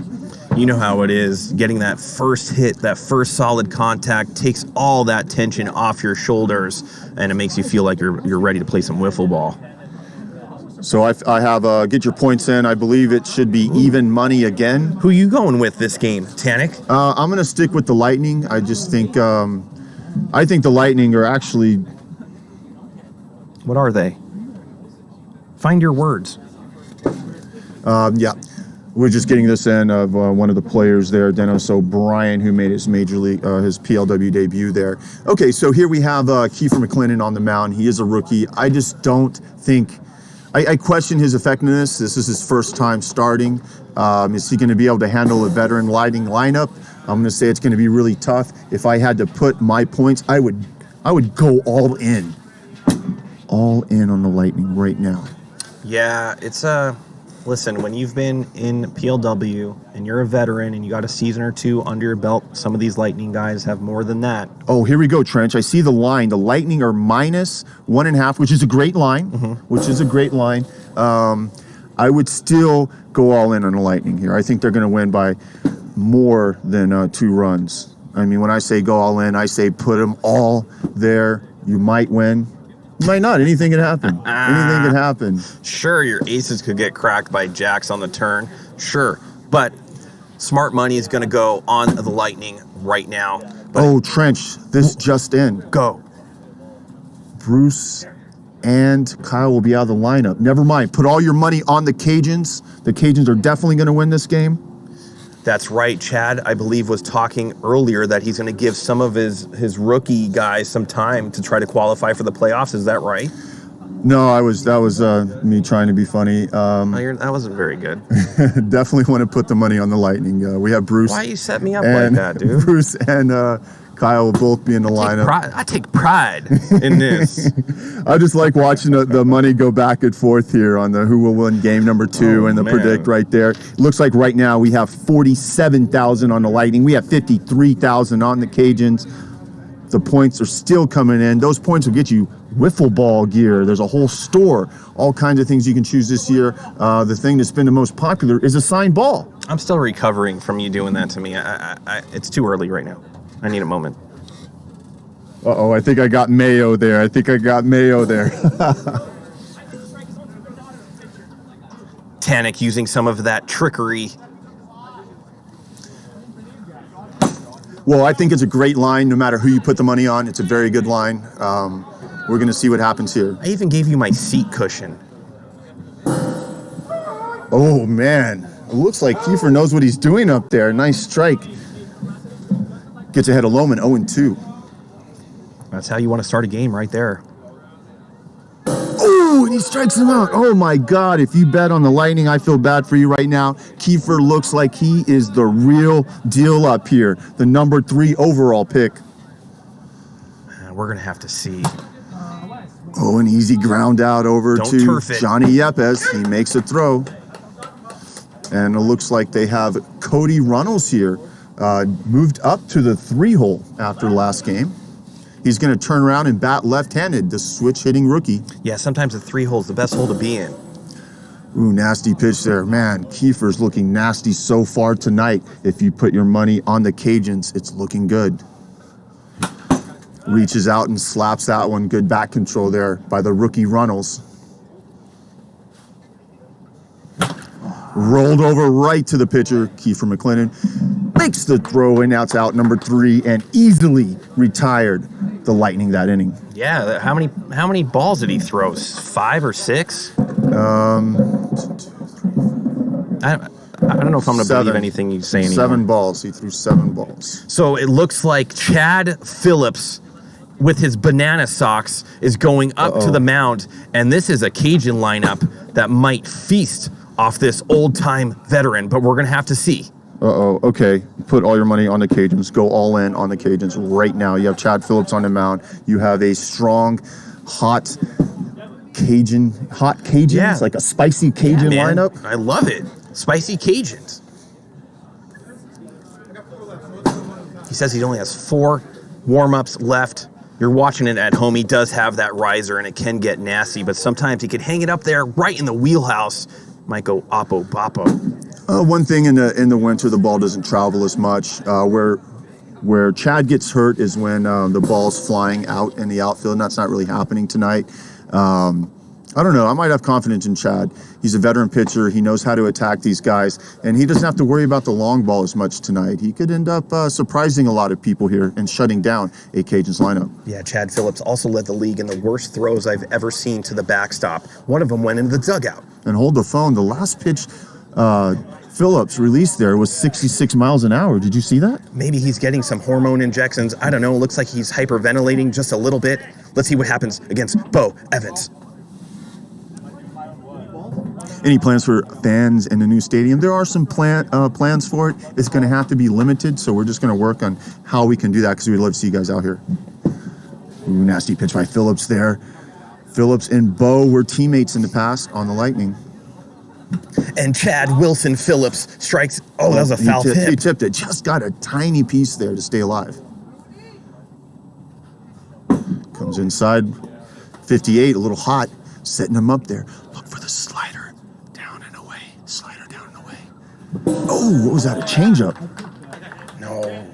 You know how it is. Getting that first hit, that first solid contact takes all that tension off your shoulders, and it makes you feel like you're ready to play some wiffle ball. So I have get your points in. I believe it should be even money again. Who you going with this game, Tanik? I'm going to stick with the Lightning. I just think I think the Lightning are actually. What are they? Find your words. Yeah, we're just getting this in of one of the players there, Dennis O'Brien, who made his major league, his PLW debut there. Okay, so here we have Kiefer Mclinden on the mound. He is a rookie. I just don't think. I question his effectiveness. This is his first time starting. Is he going to be able to handle a veteran Lightning lineup? I'm going to say it's going to be really tough. If I had to put my points, I would go all in on the Lightning right now. Yeah, it's listen, when you've been in PLW and you're a veteran and you got a season or 2 under your belt, some of these Lightning guys have more than that. Oh, here we go, Trench. I see the line. The Lightning are -1.5, which is a great line. Which is a great line. I would still go all in on the Lightning here. I think they're going to win by more than 2 runs. I mean, when I say go all in, I say put them all there. You might win. You might not. Anything can happen. Anything can happen. Sure, your aces could get cracked by jacks on the turn. Sure. But Smart money is going to go on the Lightning right now. But Oh, Trench, this just in. go. Bruce and Kyle will be out of the lineup. Never mind. Put all your money on the Cajuns. The Cajuns are definitely going to win this game. That's right. Chad, I believe, was talking earlier that he's going to give some of his rookie guys some time to try to qualify for the playoffs. Is that right? No, that was me trying to be funny. That wasn't very good. Definitely want to put the money on the Lightning. We have Bruce. Why you set me up like that, dude? Bruce and Kyle will both be in the lineup. I take pride in this. I just like watching the money go back and forth here on the who will win game number 2 and the predict right there. It looks like right now we have 47,000 on the Lightning. We have 53,000 on the Cajuns. The points are still coming in. Those points will get you wiffle ball gear. There's a whole store, all kinds of things you can choose this year. The thing that's been the most popular is a signed ball. I'm still recovering from you doing that to me. It's too early right now. I need a moment. Uh-oh, I think I got mayo there. Tanek using some of that trickery. Well, I think it's a great line no matter who you put the money on. It's a very good line. We're going to see what happens here. I even gave you my seat cushion. Oh, man. It looks like Kiefer knows what he's doing up there. Nice strike. Gets ahead of Loman, 0-2. That's how you want to start a game right there. Oh, and he strikes him out. Oh, my God. If you bet on the Lightning, I feel bad for you right now. Kiefer looks like he is the real deal up here. The number 3 overall pick. We're going to have to see. Oh, an easy ground out over Don't to turf it. Johnny Yepes. He makes a throw. And it looks like they have Cody Reynolds here. Moved up to the 3-hole after last game. He's going to turn around and bat left-handed, the switch-hitting rookie. Yeah, sometimes the 3-hole is the best hole to be in. Ooh, nasty pitch there. Man, Kiefer's looking nasty so far tonight. If you put your money on the Cajuns, it's looking good. Reaches out and slaps that one. Good back control there by the rookie Reynolds. Rolled over right to the pitcher, Kiefer Mclinden. Makes the throw, and that's out number 3, and easily retired the Lightning that inning. Yeah, how many balls did he throw? 5 or 6? I don't know if I'm going to believe anything you say anymore. 7 balls. He threw 7 balls. So it looks like Chad Phillips with his banana socks is going up to the mound, and this is a Cajun lineup that might feast off this old-time veteran, but we're going to have to see. Okay. Put all your money on the Cajuns. Go all in on the Cajuns right now. You have Chad Phillips on the mound. You have a strong, hot Cajuns, Yeah. like a spicy Cajun Man, lineup. I love it. Spicy Cajuns. He says he only has 4 warm-ups left. You're watching it at home. He does have that riser, and it can get nasty, but sometimes he could hang it up there right in the wheelhouse. Might go oppo-boppo. One thing in the winter, the ball doesn't travel as much. Where Chad gets hurt is when the ball's flying out in the outfield, and that's not really happening tonight. I don't know. I might have confidence in Chad. He's a veteran pitcher. He knows how to attack these guys, and he doesn't have to worry about the long ball as much tonight. He could end up surprising a lot of people here and shutting down a Cajuns lineup. Yeah, Chad Phillips also led the league in the worst throws I've ever seen to the backstop. One of them went into the dugout. And hold the phone. The last pitch Phillips released there was 66 miles an hour. Did you see that? Maybe he's getting some hormone injections. I don't know. It looks like he's hyperventilating just a little bit. Let's see what happens against Bo Evans. Any plans for fans in the new stadium? There are some plans for it. It's going to have to be limited, so we're just going to work on how we can do that because we'd love to see you guys out here. Ooh, nasty pitch by Phillips there. Phillips and Bo were teammates in the past on the Lightning. And Chad Wilson Phillips strikes. Oh, that was a foul tip. He tipped it. Just got a tiny piece there to stay alive. Comes inside. 58, a little hot. Setting him up there. Look for the slider. Down and away. Slider down and away. Oh, what was that? A changeup? No.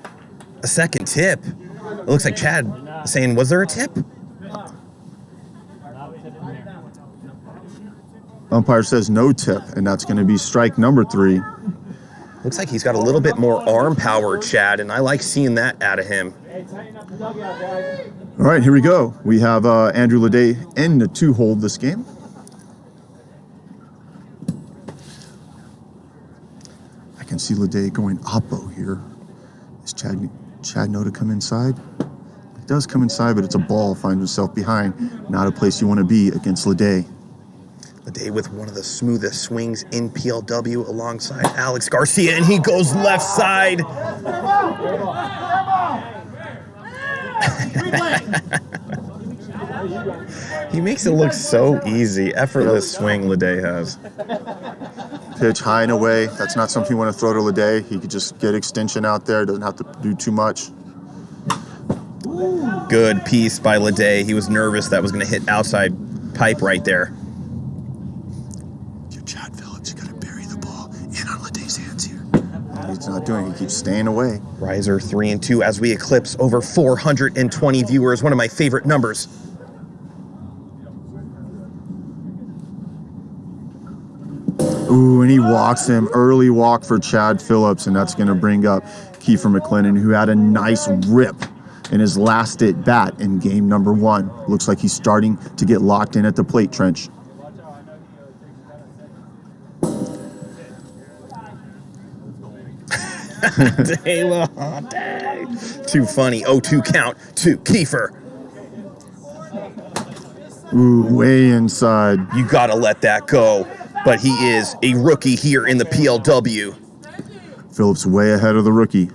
A second tip. It looks like Chad is saying, was there a tip? Umpire says no tip, and that's going to be strike number 3. Looks like he's got a little bit more arm power, Chad, and I like seeing that out of him. All right, here we go. We have Andrew Leday in the 2-hole this game. I can see Leday going oppo here. Is Chad know to come inside? He does come inside, but it's a ball, finds himself behind. Not a place you want to be against Leday. Leday with one of the smoothest swings in PLW alongside Alex Garcia, and he goes left side. He makes it look so easy. Effortless swing Leday has. Pitch high and away. That's not something you want to throw to Leday. He could just get extension out there. Doesn't have to do too much. Good piece by Leday. He was nervous that was going to hit outside pipe right there. Chad Phillips, you got to bury the ball in on Leday's hands here. He's not doing it. He keeps staying away. Riser 3-2 as we eclipse over 420 viewers. One of my favorite numbers. Ooh, and he walks him. Early walk for Chad Phillips, and that's going to bring up Kiefer Mclinden, who had a nice rip in his last at bat in game number 1. Looks like he's starting to get locked in at the plate, Trench. Too funny. 0-2 count to Kiefer. Ooh, way inside. You gotta let that go. But he is a rookie here in the PLW. Phillips way ahead of the rookie.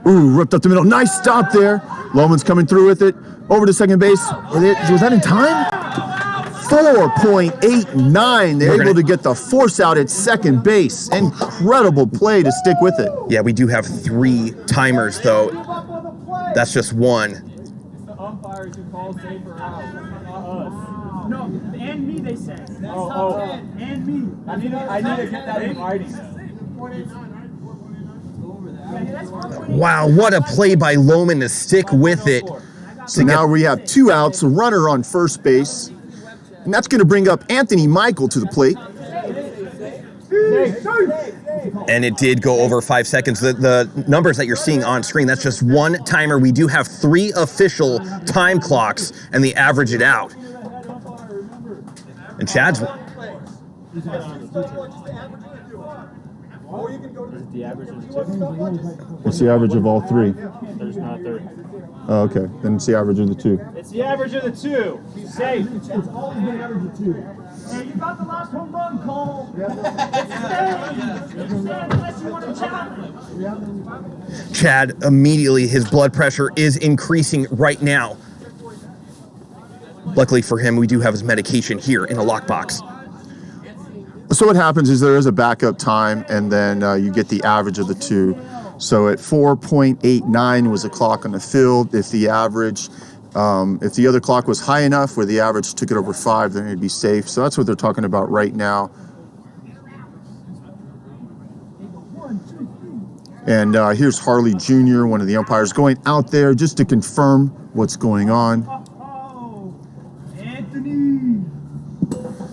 Ooh, ripped up the middle. Nice stop there. Loman's coming through with it. Over to second base. Was that in time? 4.89. They're able to get the force out at second base. Incredible play to stick with it. Yeah, we do have 3 timers, though. That's just one. The umpires who call safer out. No, and me, they said. And me. I need to get that in writing. Wow, what a play by Loman to stick with it. So now we have 2 outs, a runner on first base. And that's going to bring up Anthony Michael to the plate. And it did go over 5 seconds. The numbers that you're seeing on screen, that's just one timer. We do have 3 official time clocks, and they average it out. And Chad's... What's the average of all 3? There's not 30. Oh, okay. Then it's the average of the 2. It's the average of the 2. Safe. It's always been average of 2. Hey, you got the last home run, Cole. Unless you want to challenge. Chad, immediately, his blood pressure is increasing right now. Luckily for him, we do have his medication here in a lockbox. So what happens is there is a backup time, and then you get the average of the 2. So at 4.89 was the clock on the field. If the average, if the other clock was high enough where the average took it over 5, then it'd be safe. So that's what they're talking about right now. And here's Harley Jr., one of the umpires, going out there just to confirm what's going on.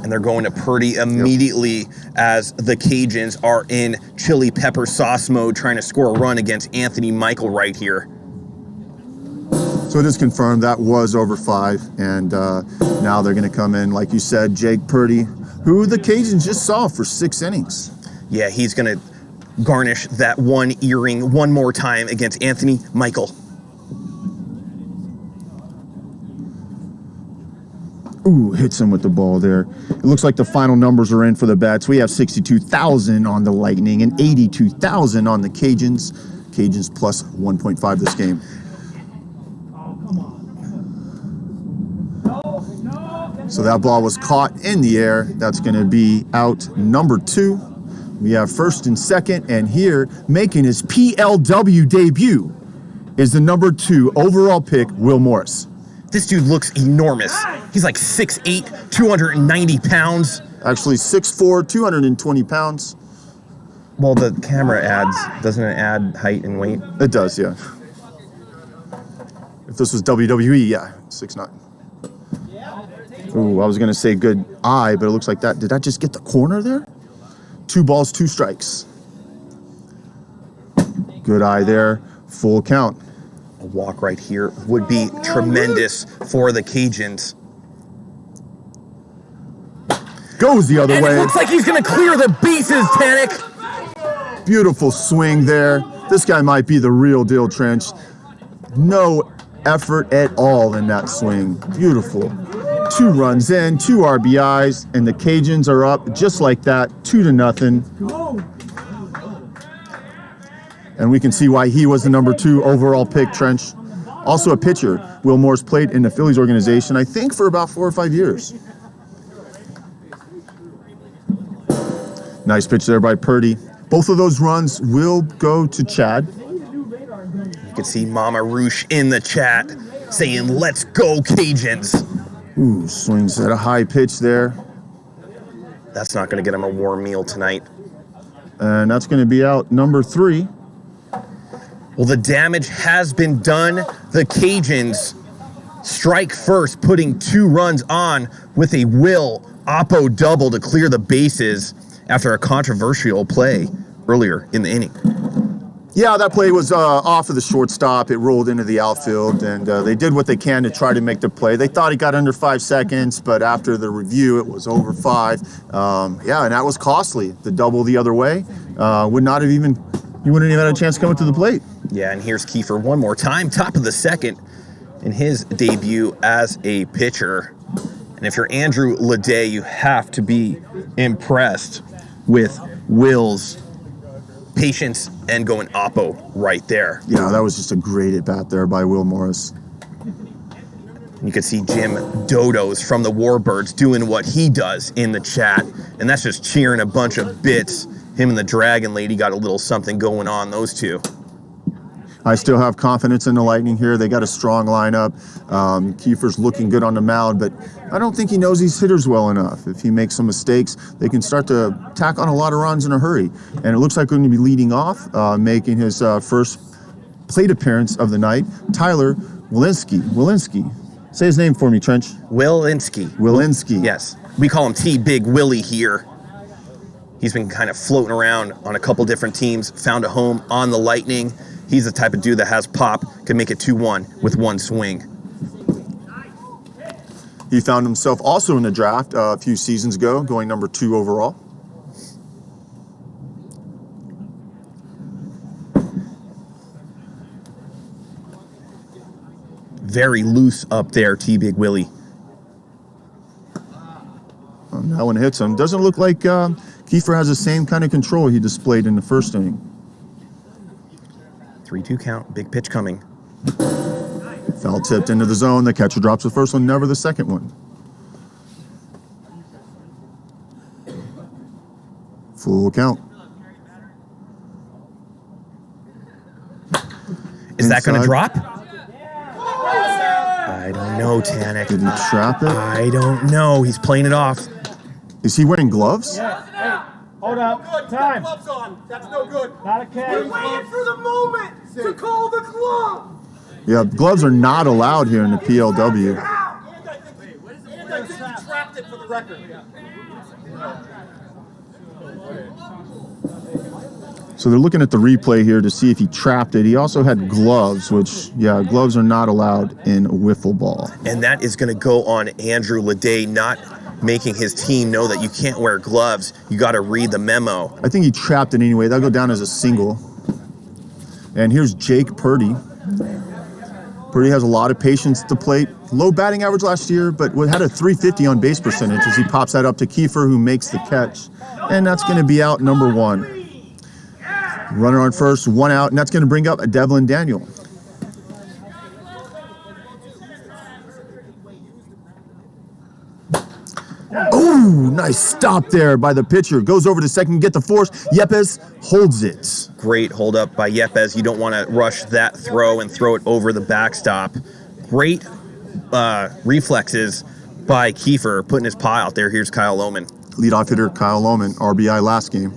And they're going to Purdy immediately as the Cajuns are in chili pepper sauce mode, trying to score a run against Anthony Michael right here. So it is confirmed that was over 5, and now they're going to come in, like you said, Jake Purdy, who the Cajuns just saw for 6 innings. Yeah, he's going to garnish that one earring one more time against Anthony Michael. Ooh, hits him with the ball there. It looks like the final numbers are in for the bets. We have 62,000 on the Lightning and 82,000 on the Cajuns. Cajuns plus 1.5 this game. So that ball was caught in the air. That's going to be out number 2. We have first and second, and here making his PLW debut is the number 2 overall pick, Will Morris. This dude looks enormous. He's like 6'8", 290 pounds. Actually 6'4", 220 pounds. Well, the camera doesn't it add height and weight? It does, yeah. If this was WWE, yeah, 6'9". Ooh, I was going to say good eye, but it looks like that. Did that just get the corner there? 2 balls, 2 strikes. Good eye there. Full count. A walk right here would be tremendous for the Cajuns. Goes the other And way. it looks like he's going to clear the bases, Tanik. Beautiful swing there. This guy might be the real deal, Trench. No effort at all in that swing. Beautiful. 2 runs in, 2 RBIs, and the Cajuns are up just like that, 2-0. And we can see why he was the number 2 overall pick, Trench. Also a pitcher. Will Moore's played in the Phillies organization, I think, for about 4 or 5 years. Nice pitch there by Purdy. Both of those runs will go to Chad. You can see Mama Roosh in the chat saying, "Let's go, Cajuns." Ooh, swings at a high pitch there. That's not going to get him a warm meal tonight. And that's going to be out number 3. Well, the damage has been done. The Cajuns strike first, putting 2 runs on with a Will Oppo double to clear the bases after a controversial play earlier in the inning. Yeah, that play was off of the shortstop. It rolled into the outfield, and they did what they can to try to make the play. They thought he got under 5 seconds, but after the review, it was over 5. Yeah, and that was costly. The double the other way would not have even, you wouldn't even had a chance to come up to the plate. Yeah, and here's Kiefer one more time, top of the second in his debut as a pitcher. And if you're Andrew Leday, you have to be impressed with Will's patience and going oppo right there. Yeah, that was just a great at-bat there by Will Morris. You can see Jim Dodos from the Warbirds doing what he does in the chat, and that's just cheering a bunch of bits. Him and the Dragon Lady got a little something going on, those two. I still have confidence in the Lightning here. They got a strong lineup. Kiefer's looking good on the mound, but I don't think he knows these hitters well enough. If he makes some mistakes, they can start to tack on a lot of runs in a hurry. And it looks like we're going to be leading off, making his first plate appearance of the night, Tyler Wilinski. Say his name for me, Trench. Wilinski. Yes. We call him T Big Willie here. He's been kind of floating around on a couple different teams, found a home on the Lightning. He's the type of dude that has pop, can make it 2-1 with one swing. He found himself also in the draft a few seasons ago, going number 2 overall. Very loose up there, T Big Willie. That one hits him. Doesn't look like Kiefer has the same kind of control he displayed in the first inning. 3-2 count, big pitch coming. Foul tipped into the zone. The catcher drops the first one, never the second one. Full count. Is that going to Inside. drop? I don't know, Tanik. Did he trap it? I don't know. He's playing it off. Is he wearing gloves? Hold up. Good. Time. Gloves on. That's no good. Not a catch. We're waiting for the moment to call the glove. Yeah, gloves are not allowed here in the PLW. And I think he trapped it for the record. So they're looking at the replay here to see if he trapped it. He also had gloves, which, yeah, gloves are not allowed in wiffle ball. And that is going to go on Andrew Leday not making his team know that you can't wear gloves. You got to read the memo. I think he trapped it anyway. That'll go down as a single. And here's Jake Purdy. Purdy has a lot of patience at the plate. Low batting average last year, but had a 350 on base percentage as he pops that up to Kiefer, who makes the catch. And that's going to be out number 1. Runner on first, 1 out, and that's going to bring up Devin Daniel. Oh, nice stop there by the pitcher. Goes over to second, get the force. Yepes holds it. Great hold up by Yepes. You don't want to rush that throw and throw it over the backstop. Great reflexes by Kiefer, putting his paw out there. Here's Kyle Loman. Leadoff hitter Kyle Loman, RBI last game.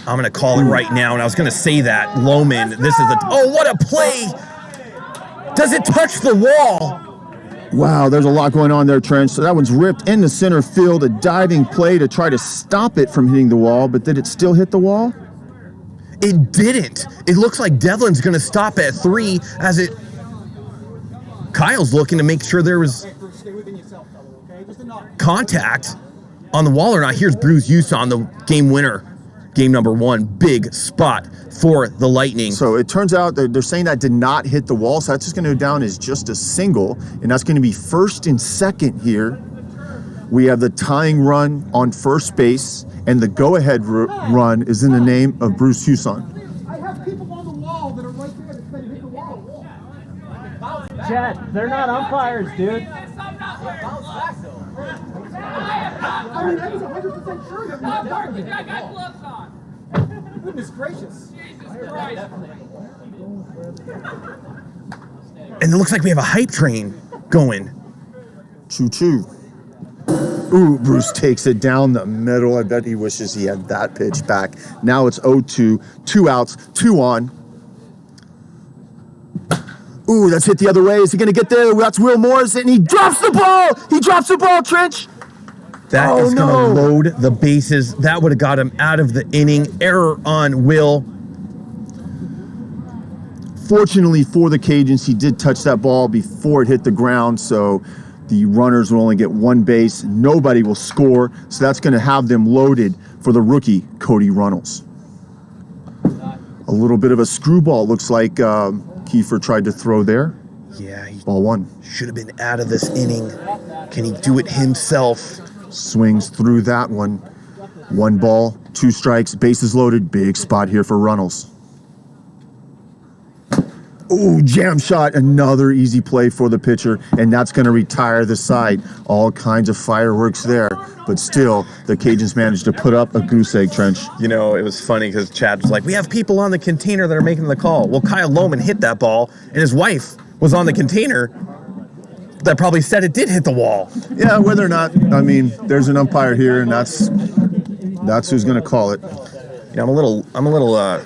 I'm going to call it right now, and I was going to say that. Loman, this is a... Oh, what a play! Does it touch the wall? Wow, there's a lot going on there, Trench. So that one's ripped into center field, a diving play to try to stop it from hitting the wall, but did it still hit the wall? It didn't. It looks like Devlin's going to stop at 3 as it... Kyle's looking to make sure there was contact on the wall or not. Here's Bruce Uson, the game winner. Game number 1, big spot for the Lightning. So it turns out that they're saying that did not hit the wall, so that's just going to go down as just a single, and that's going to be first and second here. We have the tying run on first base, and the go-ahead run is in the name of Bruce Uson. I have people on the wall that are right there that said hit the wall. Chad, they're not umpires, dude. I mean, I was 100% sure that we had done it. I got gloves on. Goodness gracious. Jesus Christ. And it looks like we have a hype train going. Choo-choo. Ooh, Bruce takes it down the middle. I bet he wishes he had that pitch back. Now it's 0-2, 2 outs, 2 on. Ooh, that's hit the other way. Is he going to get there? That's Will Morris, and he drops the ball. He drops the ball, Trench. That is going to load the bases. That would have got him out of the inning. Error on Will. Fortunately for the Cajuns, he did touch that ball before it hit the ground, so the runners will only get 1 base. Nobody will score, so that's going to have them loaded for the rookie, Cody Reynolds. A little bit of a screwball, looks like Kiefer tried to throw there. Yeah, he Ball 1. should have been out of this inning. Can he do it himself? Swings through that one. 1 ball, 2 strikes, bases loaded. Big spot here for Reynolds. Ooh, jam shot, another easy play for the pitcher, and that's going to retire the side. All kinds of fireworks there, but still, the Cajuns managed to put up a goose egg, Trench. You know, it was funny because Chad was like, we have people on the container that are making the call. Well, Kyle Loman hit that ball, and his wife was on the container that probably said it did hit the wall. Yeah, whether or not, I mean, there's an umpire here, and that's who's going to call it. You know, I'm a little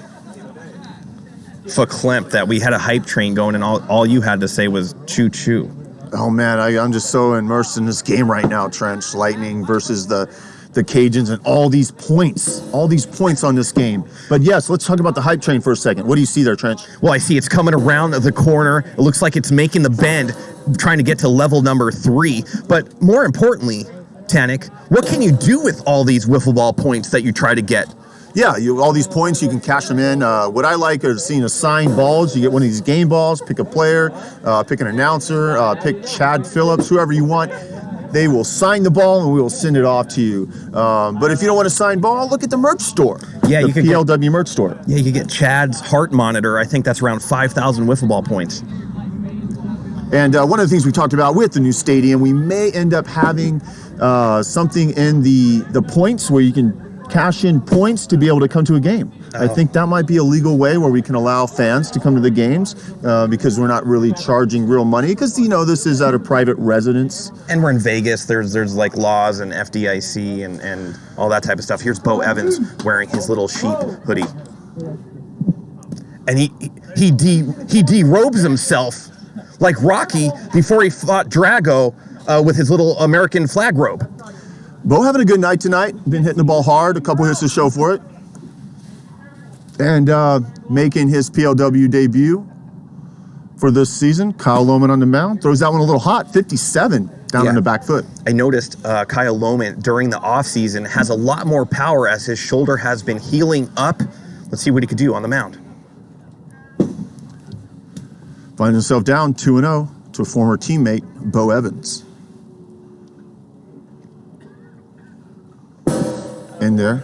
verklempt that we had a hype train going and all you had to say was choo-choo. Oh, man, I'm just so immersed in this game right now, Trench. Lightning versus the Cajuns and all these points on this game. But yes, let's talk about the hype train for a second. What do you see there, Trench? Well, I see it's coming around the corner. It looks like it's making the bend, trying to get to level number 3. But more importantly, Tanik, what can you do with all these wiffle ball points that you try to get? Yeah, all these points, you can cash them in. What I like is seeing assigned balls. You get one of these game balls, pick a player, pick an announcer, pick Chad Phillips, whoever you want. They will sign the ball and we will send it off to you. But if you don't want a signed ball, look at the merch store. Yeah, the you can PLW merch store. Yeah, you get Chad's heart monitor. I think that's around 5,000 wiffle ball points. And one of the things we talked about with the new stadium, we may end up having something in the points where you can cash in points to be able to come to a game. I think that might be a legal way where we can allow fans to come to the games because we're not really charging real money because, you know, this is at a private residence. And we're in Vegas. There's like laws and FDIC and all that type of stuff. Here's Bo Evans wearing his little sheep hoodie. And he derobes himself like Rocky before he fought Drago with his little American flag robe. Bo having a good night tonight. Been hitting the ball hard. A couple hits to show for it. And making his PLW debut for this season, Kyle Loman on the mound. Throws that one a little hot, 57 down on the back foot. I noticed Kyle Loman during the offseason has a lot more power as his shoulder has been healing up. Let's see what he could do on the mound. Finds himself down 2-0 to a former teammate, Bo Evans. In there.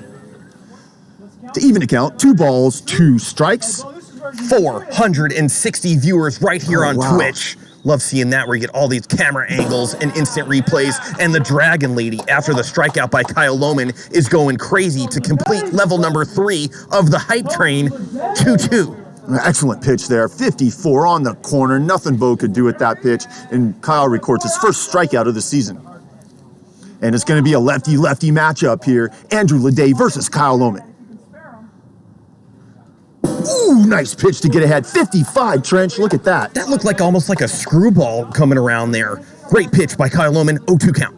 To even account, 2 balls, 2 strikes. 460 viewers right here on Twitch. Love seeing that where you get all these camera angles and instant replays. And the Dragon Lady, after the strikeout by Kyle Loman, is going crazy to complete level number 3 of the hype train, 2-2. Excellent pitch there. 54 on the corner. Nothing Bo could do with that pitch. And Kyle records his first strikeout of the season. And it's going to be a lefty-lefty matchup here. Andrew Leday versus Kyle Loman. Ooh, nice pitch to get ahead. 55, Trench. Look at that. That looked like almost like a screwball coming around there. Great pitch by Kyle Loman, 0-2 count.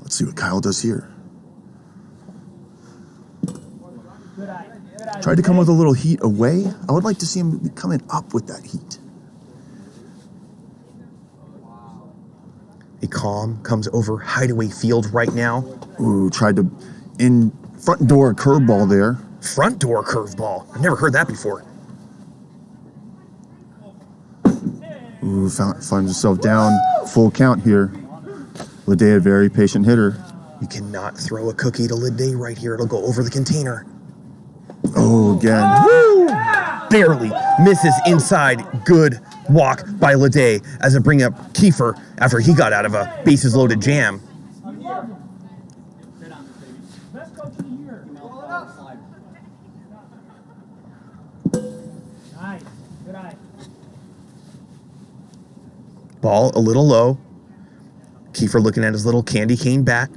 Let's see what Kyle does here. Tried to come with a little heat away. I would like to see him coming up with that heat. A calm comes over Hideaway Field right now. Ooh, tried to in front door curveball there. Front door curveball. I've never heard that before. Ooh, finds himself down. Full count here. Leday, a very patient hitter. You cannot throw a cookie to Leday right here. It'll go over the container. Oh, again. Woo! Barely misses inside. Good walk by Leday as it bring up Kiefer after he got out of a bases loaded jam. Best coach of the year. Nice. Good eye. Ball a little low. Kiefer looking at his little candy cane bat.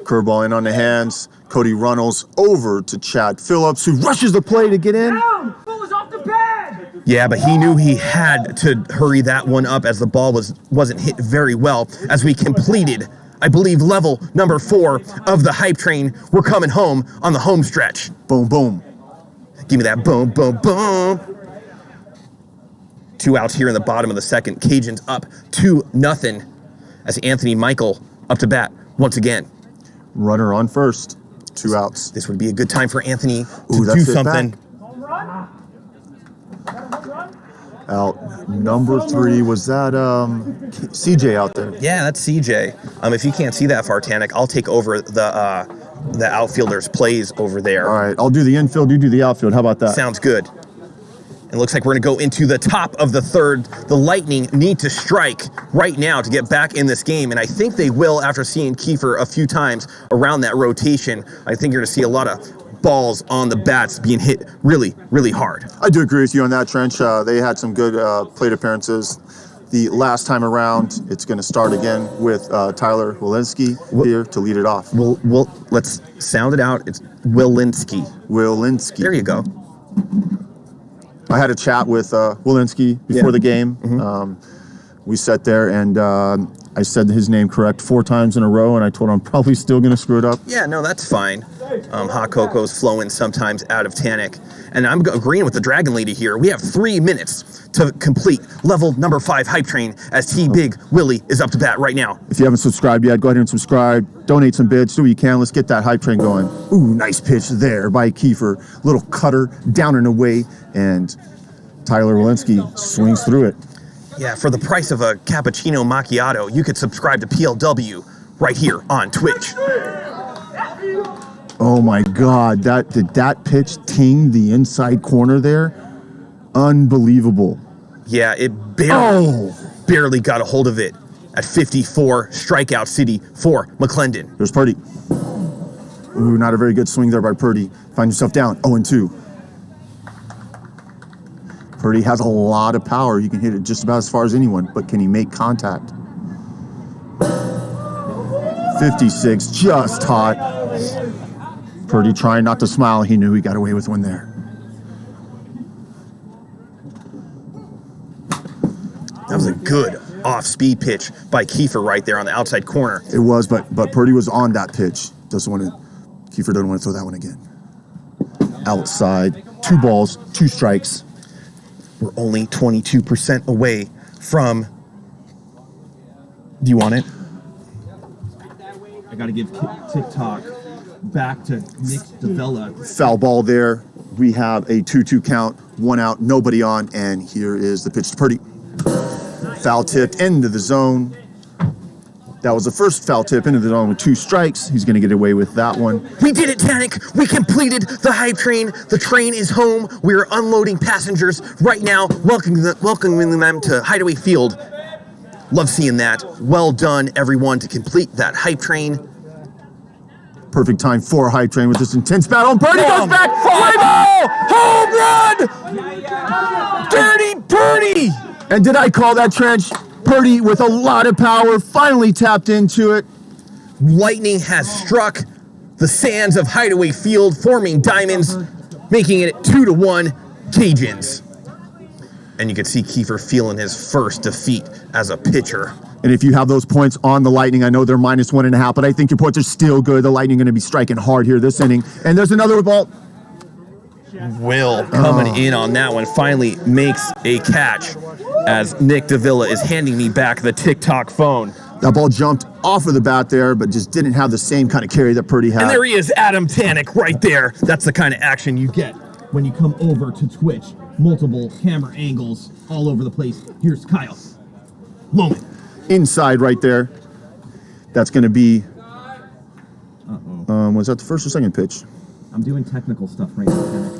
Curveball in on the hands. Cody Reynolds over to Chad Phillips, who rushes the play to get in. Down! Ball is off the bag! Yeah, but he knew he had to hurry that one up as the ball wasn't hit very well as we completed, I believe, level number 4 of the hype train. We're coming home on the home stretch. Boom, boom. Give me that boom, boom, boom. 2 outs here in the bottom of the second. Cajuns up 2-0 as Anthony Michael up to bat once again. Runner on first. 2 outs. This would be a good time for Anthony to Ooh, do that's it something. back. Home run? Is that a home run? Out number 3. Was that CJ out there? Yeah, that's CJ. If you can't see that far, Tanik, I'll take over the outfielder's plays over there. All right, I'll do the infield, you do the outfield. How about that? Sounds good. It looks like we're going to go into the top of the third. The Lightning need to strike right now to get back in this game, and I think they will after seeing Kiefer a few times around that rotation. I think you're going to see a lot of balls on the bats being hit really, really hard. I do agree with you on that, Trench. They had some good plate appearances. The last time around, it's going to start again with Tyler Walensky here to lead it off. Let's sound it out. It's Wilinski. Walensky. There you go. I had a chat with Walensky before the game. We sat there and I said his name correct 4 times in a row, and I told him I'm probably still going to screw it up. Yeah, no, that's fine. Hot cocoa's flowing sometimes out of Tanik. And I'm agreeing with the Dragon Lady here. We have 3 minutes to complete level number 5 hype train as T Big Willie is up to bat right now. If you haven't subscribed yet, go ahead and subscribe. Donate some bits, do what you can. Let's get that hype train going. Ooh, nice pitch there by Kiefer. Little cutter down and away, and Tyler Walensky swings through it. Yeah, for the price of a cappuccino macchiato, you could subscribe to PLW right here on Twitch. Oh my God, did that pitch ting the inside corner there? Unbelievable. Yeah, it barely got a hold of it at 54, strikeout city for Mclinden. There's Purdy. Ooh, not a very good swing there by Purdy. Find yourself down, 0-2. Purdy has a lot of power. He can hit it just about as far as anyone, but can he make contact? 56, just hot. Purdy trying not to smile. He knew he got away with one there. That was a good off-speed pitch by Kiefer right there on the outside corner. It was, but Purdy was on that pitch. Kiefer doesn't want to throw that one again. Outside, 2 balls, 2 strikes. We're only 22% away from... Do you want it? I got to give TikTok back to Nick Davella. Foul ball there. We have a 2-2 count, 1 out, nobody on, and here is the pitch to Purdy. Foul tipped into the zone. That was the first foul tip into the zone with 2 strikes. He's going to get away with that one. We did it, Tanik. We completed the hype train. The train is home. We are unloading passengers right now, welcoming them to Hideaway Field. Love seeing that. Well done, everyone, to complete that hype train. Perfect time for a hype train with this intense battle. And Purdy goes back. Fly ball! Home run! Dirty Purdy! And did I call that, Trench? Purdy with a lot of power finally tapped into it. Lightning has struck the sands of Hideaway Field, forming diamonds, making it 2-1 Cajuns. And you could see Kiefer feeling his first defeat as a pitcher. And if you have those points on the Lightning, I know they're -1.5, but I think your points are still good. The Lightning going to be striking hard here this inning. And there's another ball. Will coming in on that one finally makes a catch as Nick Davila is handing me back the TikTok phone. That ball jumped off of the bat there, but just didn't have the same kind of carry that Purdy had. And there he is, Adam Tanek, right there. That's the kind of action you get when you come over to Twitch. Multiple camera angles all over the place. Here's Kyle. Loman. Inside right there. That's going to be... was that the first or second pitch? I'm doing technical stuff right now, Tanek.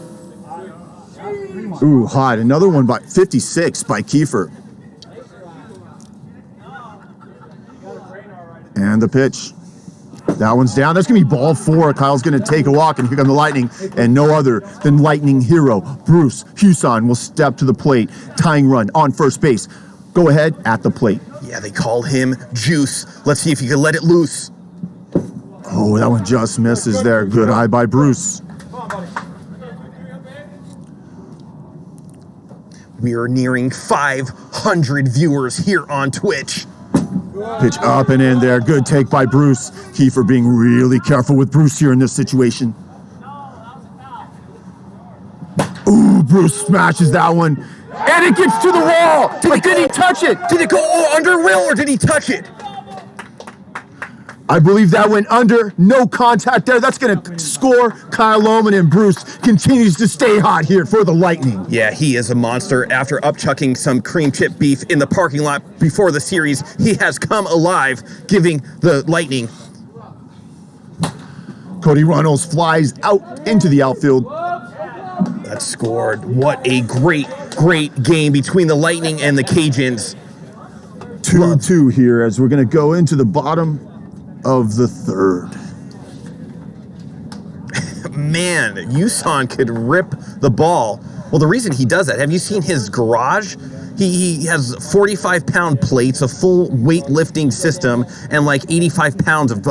Ooh, hot. Another one by 56 by Kiefer. And the pitch. That one's down. That's going to be ball 4. Kyle's going to take a walk, and here come the Lightning. And no other than Lightning hero Bruce Huson will step to the plate. Tying run on first base. Go ahead at the plate. Yeah, they call him Juice. Let's see if you can let it loose. Oh, that one just misses there. Good eye by Bruce. We are nearing 500 viewers here on Twitch. Pitch up and in there. Good take by Bruce. Kiefer being really careful with Bruce here in this situation. Ooh, Bruce smashes that one. And it gets to the wall. Did he touch it? Did it go under Will or did he touch it? I believe that went under. No contact there. That's going to score. Kyle Loman, and Bruce continues to stay hot here for the Lightning. Yeah, he is a monster. After upchucking some cream chip beef in the parking lot before the series, he has come alive, giving the Lightning. Cody Reynolds flies out into the outfield. That scored. What a great game between the Lightning and the Cajuns. 2-2 here as we're going to go into the bottom of the third. Man, Yuson could rip the ball. Well, the reason he does that, have you seen his garage? He has 45-pound plates, a full weightlifting system, and like 85 pounds of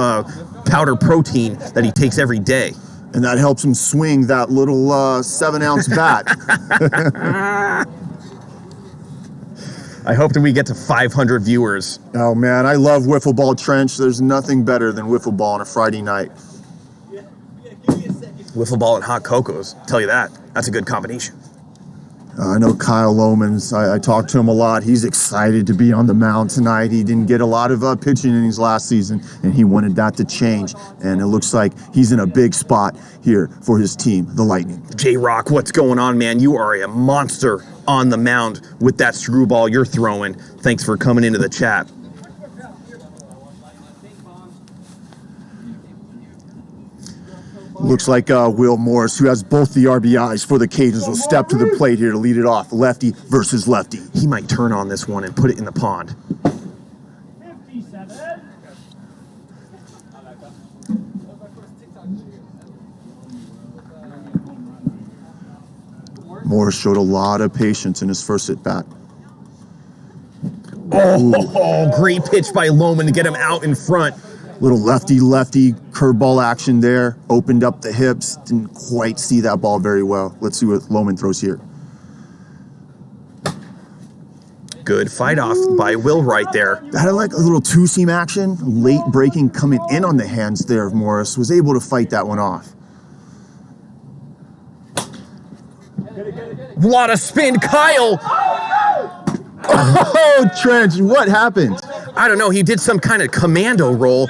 powder protein that he takes every day. And that helps him swing that little 7-ounce bat. I hope that we get to 500 viewers. Oh, man, I love wiffle ball, Trench. There's nothing better than wiffle ball on a Friday night. Wiffle ball and hot cocos, tell you that. That's a good combination. I know Kyle Loman's, I talked to him a lot. He's excited to be on the mound tonight. He didn't get a lot of pitching innings last season, and he wanted that to change. And it looks like he's in a big spot here for his team, the Lightning. J-Rock, what's going on, man? You are a monster on the mound with that screwball you're throwing. Thanks for coming into the chat. Looks like Will Morris, who has both the RBIs for the Cajuns, will step to the plate here to lead it off. Lefty versus lefty. He might turn on this one and put it in the pond. 57. Morris showed a lot of patience in his first at-bat. Oh, great pitch by Loman to get him out in front. Little lefty-lefty curveball action there. Opened up the hips. Didn't quite see that ball very well. Let's see what Loman throws here. Good fight off by Will right there. That had like a little two-seam action. Late breaking coming in on the hands there of Morris. Was able to fight that one off. A lot of spin, Kyle. Oh, Trench, what happened? I don't know. He did some kind of commando role,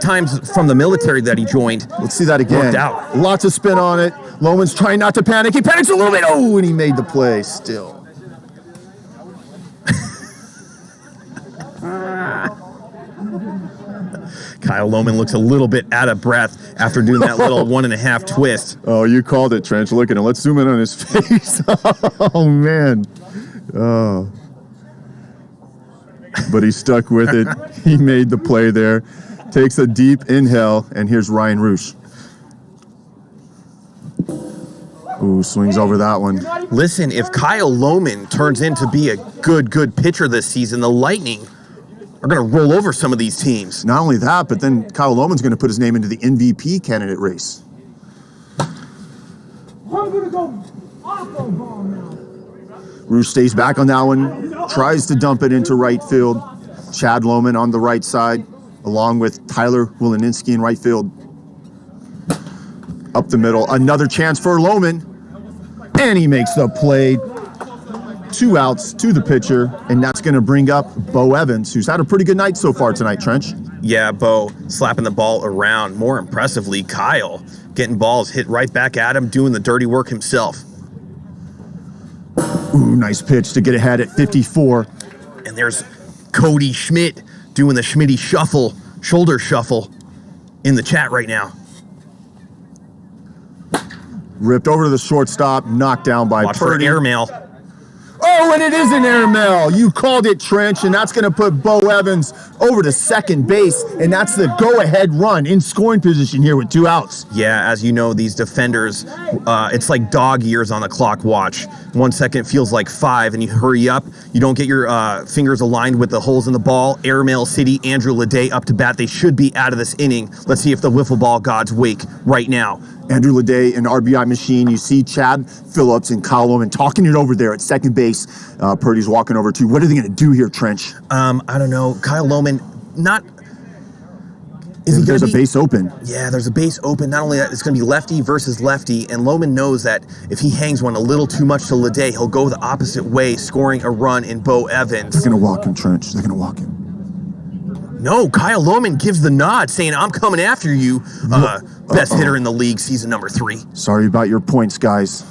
times from the military that he joined. Let's see that again. Worked out. Lots of spin on it. Loman's trying not to panic. He panics a little bit. Oh, and he made the play still. Kyle Loman looks a little bit out of breath after doing that little 1.5 twist. Oh, you called it, Trench. Look at him. Let's zoom in on his face. Oh, man. Oh. But he stuck with it. He made the play there. Takes a deep inhale, and here's Ryan Roosh. Ooh, swings over that one. Listen, if Kyle Loman turns in to be a good pitcher this season, the Lightning are going to roll over some of these teams. Not only that, but then Kyle Loman's going to put his name into the MVP candidate race. I'm gonna go off the ball now. Roosh stays back on that one, tries to dump it into right field. Chad Loman on the right side, along with Tyler Wileninski in right field. Up the middle, another chance for Loman, and he makes the play. 2 outs to the pitcher, and that's going to bring up Bo Evans, who's had a pretty good night so far tonight, Trench. Yeah, Bo slapping the ball around. More impressively, Kyle getting balls hit right back at him, doing the dirty work himself. Ooh, nice pitch to get ahead at 54. And there's Cody Schmidt doing the Schmitty shuffle, shoulder shuffle in the chat right now. Ripped over to the shortstop, knocked down by Watch for Purdy. airmail. Oh, and it is an airmail. You called it, Trench, and that's going to put Bo Evans over to second base, and that's the go-ahead run in scoring position here with 2 outs. Yeah, as you know, these defenders, it's like dog years on the clock watch. 1 second feels like 5, and you hurry up. You don't get your fingers aligned with the holes in the ball. Airmail City, Andrew Leday up to bat. They should be out of this inning. Let's see if the wiffle ball gods wake right now. Andrew Leday, an RBI machine. You see Chad Phillips and Kyle Loman talking it over there at second base. Purdy's walking over too. What are they going to do here, Trench? I don't know. Kyle Loman, not... There's a base open. Yeah, there's a base open. Not only that, it's going to be lefty versus lefty, and Loman knows that if he hangs one a little too much to Leday, he'll go the opposite way, scoring a run in Bo Evans. They're going to walk him, Trench. They're going to walk him. No, Kyle Loman gives the nod, saying, I'm coming after you. Best hitter in the league, season number 3. Sorry about your points, guys.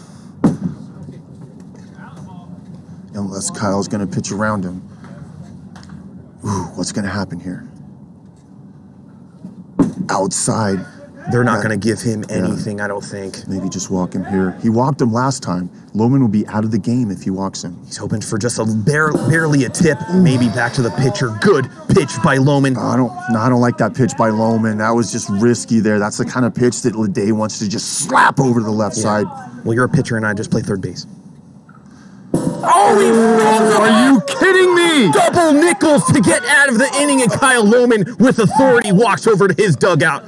Unless Kyle's going to pitch around him. Ooh, what's going to happen here? Outside. They're not going to give him anything, I don't think. Maybe just walk him here. He walked him last time. Loman will be out of the game if he walks him. He's hoping for just a barely a tip, maybe back to the pitcher. Good pitch by Loman. I don't like that pitch by Loman. That was just risky there. That's the kind of pitch that Leday wants to just slap over to the left side. Well, you're a pitcher and I just play third base. Oh, are you kidding me? Double nickels to get out of the inning, and Kyle Loman with authority walks over to his dugout.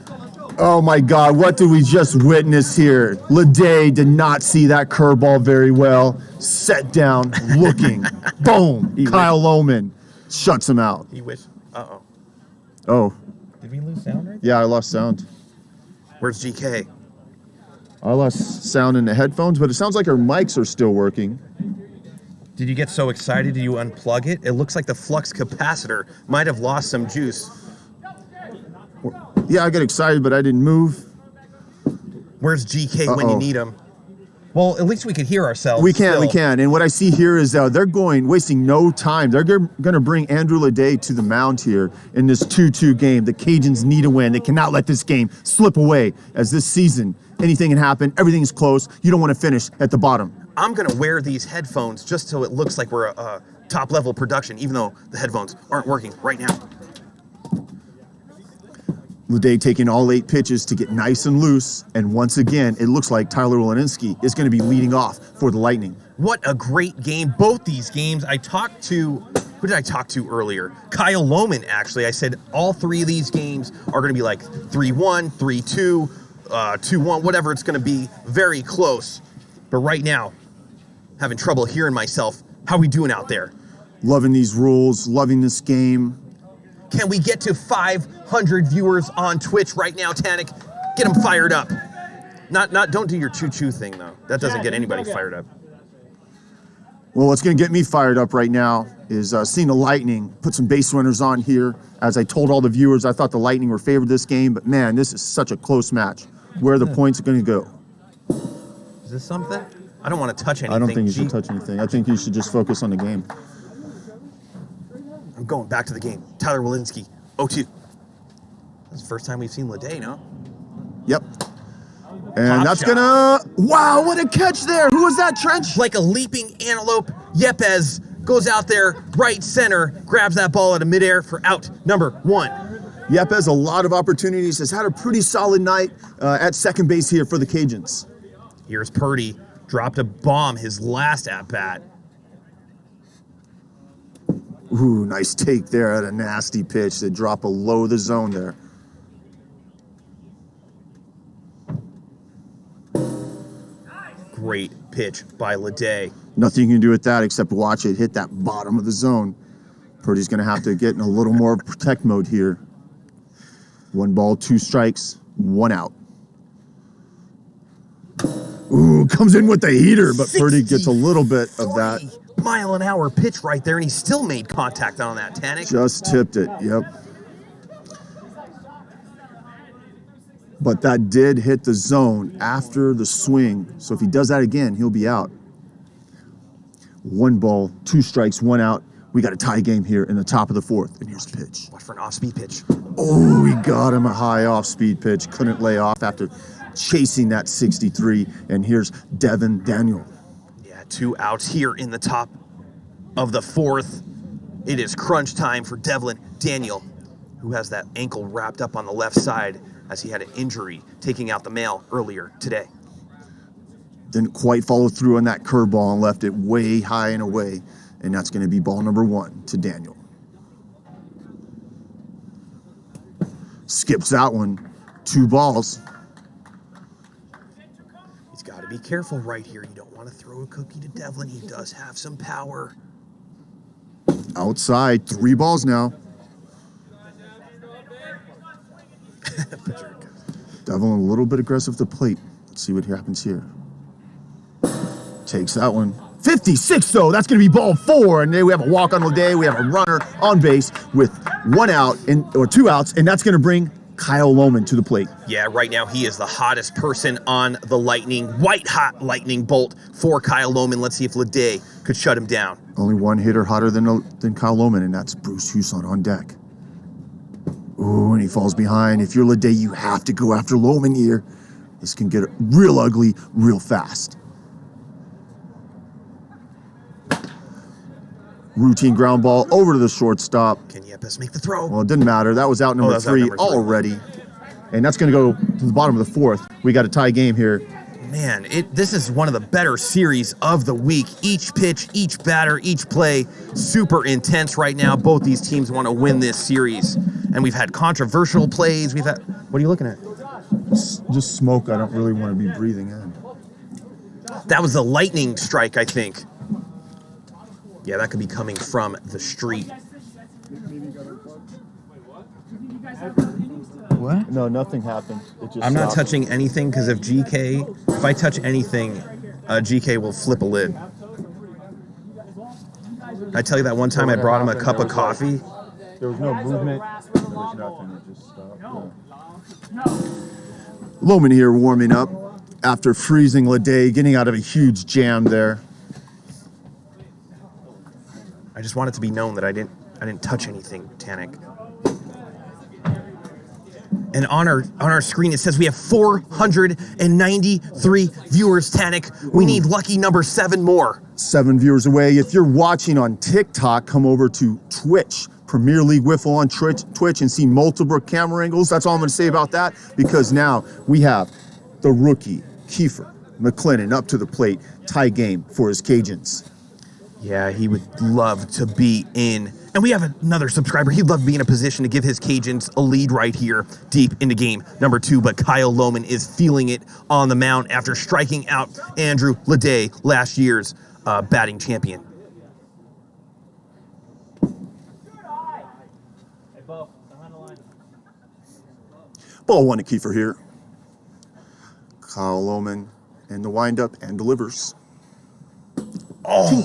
Oh my God, what did we just witness here? Leday did not see that curveball very well. Set down, looking. Boom. Kyle Loman shuts him out. He wished. Oh. Did we lose sound right? Yeah, I lost sound. Where's GK? I lost sound in the headphones, but it sounds like our mics are still working. Did you get so excited? Did you unplug it? It looks like the flux capacitor might have lost some juice. Yeah, I got excited, but I didn't move. Where's GK when you need him? Well, at least we could hear ourselves. We can. And what I see here is they're wasting no time. They're going to bring Andrew Leday to the mound here in this 2-2 game. The Cajuns need a win. They cannot let this game slip away, as this season, anything can happen. Everything's close. You don't want to finish at the bottom. I'm going to wear these headphones just so it looks like we're a top-level production, even though the headphones aren't working right now. Leday taking all 8 pitches to get nice and loose, and once again, it looks like Tyler Wileninski is going to be leading off for the Lightning. What a great game. Both these games, who did I talk to earlier? Kyle Loman, actually. I said all 3 of these games are going to be like 3-1, 3-2, 2-1, whatever it's going to be. Very close. But right now, having trouble hearing myself. How we doing out there? Loving these rules, loving this game. Can we get to 500 viewers on Twitch right now, Tanik? Get them fired up. Don't do your choo-choo thing, though. That doesn't get anybody fired up. Well, what's going to get me fired up right now is seeing the Lightning put some base runners on here. As I told all the viewers, I thought the Lightning were favored this game, but man, this is such a close match. Where are the points going to go? Is this something? I don't want to touch anything. I don't think you should touch anything. I think you should just focus on the game. I'm going back to the game. Tyler Wileninski, 0-2. That's the first time we've seen Leday, no? Yep. And that's going to... Wow, what a catch there. Who was that, Trench? Like a leaping antelope, Yepes goes out there, right center, grabs that ball out of midair for out number 1. Yepes, a lot of opportunities, has had a pretty solid night at second base here for the Cajuns. Here's Purdy, dropped a bomb his last at-bat. Ooh, nice take there at a nasty pitch to drop below the zone there. Great pitch by Leday. Nothing you can do with that except watch it hit that bottom of the zone. Purdy's going to have to get in a little more protect mode here. 1 ball, 2 strikes, 1 out. Ooh, comes in with the heater, but Purdy gets a little bit of that. 60-mile-an-hour pitch right there, and he still made contact on that, Tanik. Just tipped it, yep. But that did hit the zone after the swing. So if he does that again, he'll be out. 1 ball, 2 strikes, 1 out. We got a tie game here in the top of the 4th. And here's the pitch. Watch for an off-speed pitch. Oh, he got him a high off-speed pitch. Couldn't lay off after chasing that 63. And here's Devin Daniel. Yeah, 2 outs here in the top of the 4th. It is crunch time for Devin Daniel, who has that ankle wrapped up on the left side as he had an injury taking out the mail earlier today. Didn't quite follow through on that curveball and left it way high and away. And that's going to be ball number 1 to Daniel. Skips that one. 2 balls. He's got to be careful right here. You don't want to throw a cookie to Devlin. He does have some power. Outside. 3 balls now. Devlin a little bit aggressive at the plate. Let's see what happens here. Takes that one. 56 though, that's gonna be ball 4, and then we have a walk on Leday. We have a runner on base with 1 out or 2 outs, and that's gonna bring Kyle Loman to the plate. Yeah, right now he is the hottest person on the lightning, white hot lightning bolt for Kyle Loman. Let's see if Leday could shut him down. Only 1 hitter hotter than Kyle Loman, and that's Bruce Huson on deck. Ooh, and he falls behind. If you're Leday, you have to go after Loman here. This can get real ugly real fast. Routine ground ball over to the shortstop. Can Yepes make the throw? Well, it didn't matter. That was out number 3 already. And that's going to go to the bottom of the 4th. We got a tie game here. Man, this is one of the better series of the week. Each pitch, each batter, each play, super intense right now. Both these teams want to win this series. And we've had controversial plays. What are you looking at? Just smoke I don't really want to be breathing in. That was the lightning strike, I think. Yeah, that could be coming from the street. What? No, nothing happened. It just I'm not stopped. touching anything because if I touch anything, GK will flip a lid. I tell you that one time I brought him a cup of coffee. There was no movement. There was nothing. It just stopped. Loman here warming up after freezing Leday, getting out of a huge jam there. I just want it to be known that I didn't touch anything, Tanik. And on our screen it says we have 493 viewers, Tanik. We need lucky number 7 more. 7 viewers away. If you're watching on TikTok, come over to Twitch, Premier League WIFFLE on Twitch, and see multiple camera angles. That's all I'm going to say about that, because now we have the rookie, Kiefer Mclennan, up to the plate. Tie game for his Cajuns. Yeah, he would love to be in. And we have another subscriber. He'd love to be in a position to give his Cajuns a lead right here deep into game number 2. But Kyle Loman is feeling it on the mound after striking out Andrew Leday, last year's batting champion. Ball 1 to Kiefer here. Kyle Loman in the windup and delivers. Oh,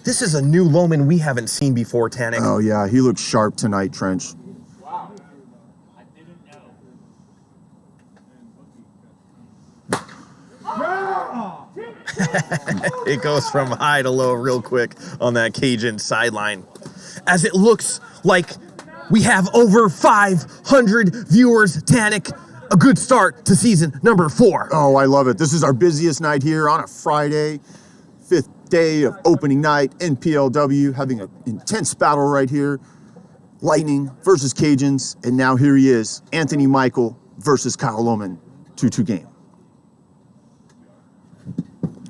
this is a new Loman we haven't seen before, Tanik. Oh yeah, he looks sharp tonight, Trench. Wow. I didn't know. It goes from high to low real quick on that Cajun sideline. As it looks like we have over 500 viewers, Tanik. A good start to season number 4. Oh, I love it. This is our busiest night here on a Friday, 5th day of opening night in PLW, having an intense battle right here. Lightning versus Cajuns, and now here he is, Anthony Michael versus Kyle Loman, 2-2 game.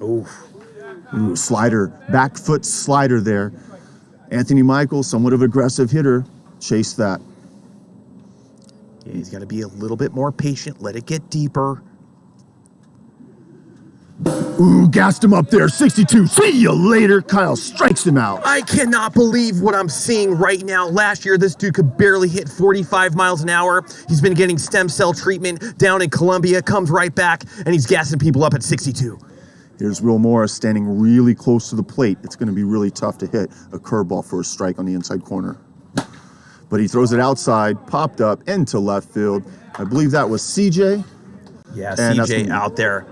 Ooh, slider, back foot slider there. Anthony Michael, somewhat of an aggressive hitter, chased that. Yeah, he's got to be a little bit more patient. Let it get deeper. Ooh, gassed him up there. 62. See you later. Kyle strikes him out. I cannot believe what I'm seeing right now. Last year, this dude could barely hit 45 miles an hour. He's been getting stem cell treatment down in Colombia, comes right back, and he's gassing people up at 62. Here's Will Morris standing really close to the plate. It's going to be really tough to hit a curveball for a strike on the inside corner. But he throws it outside, popped up into left field. I believe that was CJ. Yeah, And CJ out there.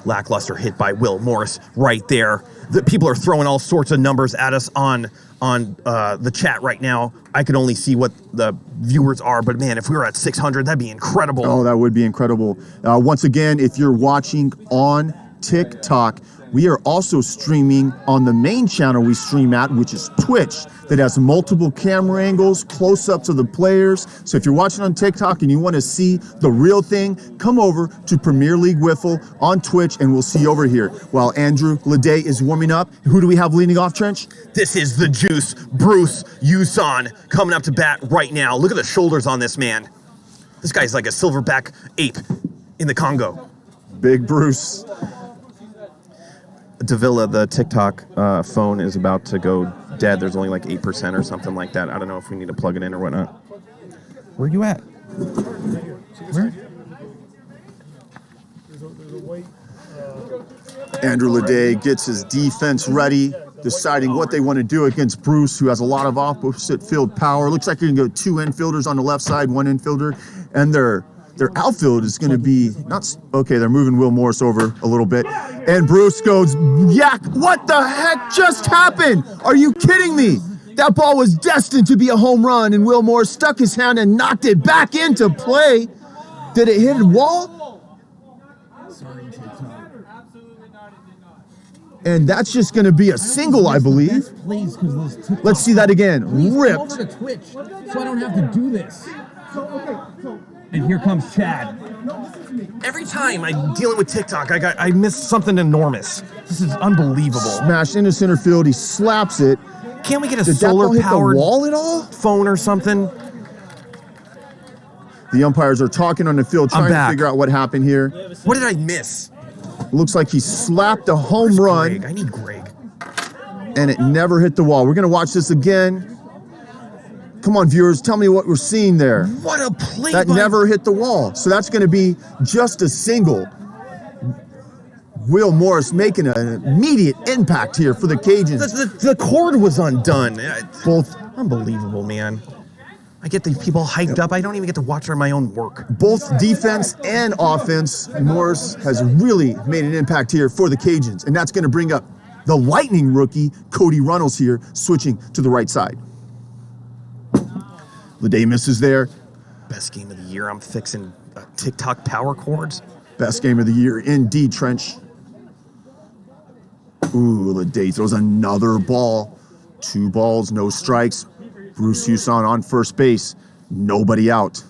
Lackluster hit by Will Morris right there. The people are throwing all sorts of numbers at us on the chat right now. I can only see what the viewers are, but man, if we were at 600, that'd be incredible. Oh, that would be incredible. Once again, if you're watching on TikTok, we are also streaming on the main channel we stream at, which is Twitch, that has multiple camera angles, close-ups of the players. So if you're watching on TikTok and you want to see the real thing, come over to Premier League Wiffle on Twitch and we'll see you over here. While Andrew Leday is warming up, who do we have leading off, Trench? This is the juice, Bruce Uson, coming up to bat right now. Look at the shoulders on this man. This guy's like a silverback ape in the Congo. Big Bruce. Davila, the TikTok phone is about to go dead. There's only like 8% or something like that. I don't know if we need to plug it in or whatnot. Where are you at? Where? Andrew Leday gets his defense ready, deciding what they want to do against Bruce, who has a lot of opposite field power. Looks like you're going to go 2 infielders on the left side, 1 infielder, and their outfield is going to be okay. They're moving Will Morris over a little bit, and Bruce goes yak. What the heck just happened? Are you kidding me? That ball was destined to be a home run, and Will Morris stuck his hand and knocked it back into play. Did it hit a wall? And that's just going to be a single, I believe. Let's see that again. Ripped. Over to Twitch, so I don't have to do this. And here comes Chad. Every time I'm dealing with TikTok, I miss something enormous. This is unbelievable. Smashed into center field. He slaps it. Can't we get a Did that ball hit the solar-powered wall at all? phone or something? The umpires are talking on the field, trying to figure out what happened here. What did I miss? Looks like he slapped a home run, Greg? I need Greg. and it never hit the wall. We're going to watch this again. Come on, viewers, tell me what we're seeing there. What a play That never hit the wall. So that's going to be just a single. Will Morris making an immediate impact here for the Cajuns. The cord was undone. Both Unbelievable, man. I get these people hyped up. I don't even get to watch my own work. both defense and offense, Morris has really made an impact here for the Cajuns. And that's going to bring up the Lightning rookie, Cody Reynolds here, switching to the right side. Leday misses there. Best game of the year. I'm fixing TikTok power cords. Best game of the year, indeed, Trench. Ooh, Leday throws another ball. 2 balls, no strikes. Bruce Uson on first base. Nobody out.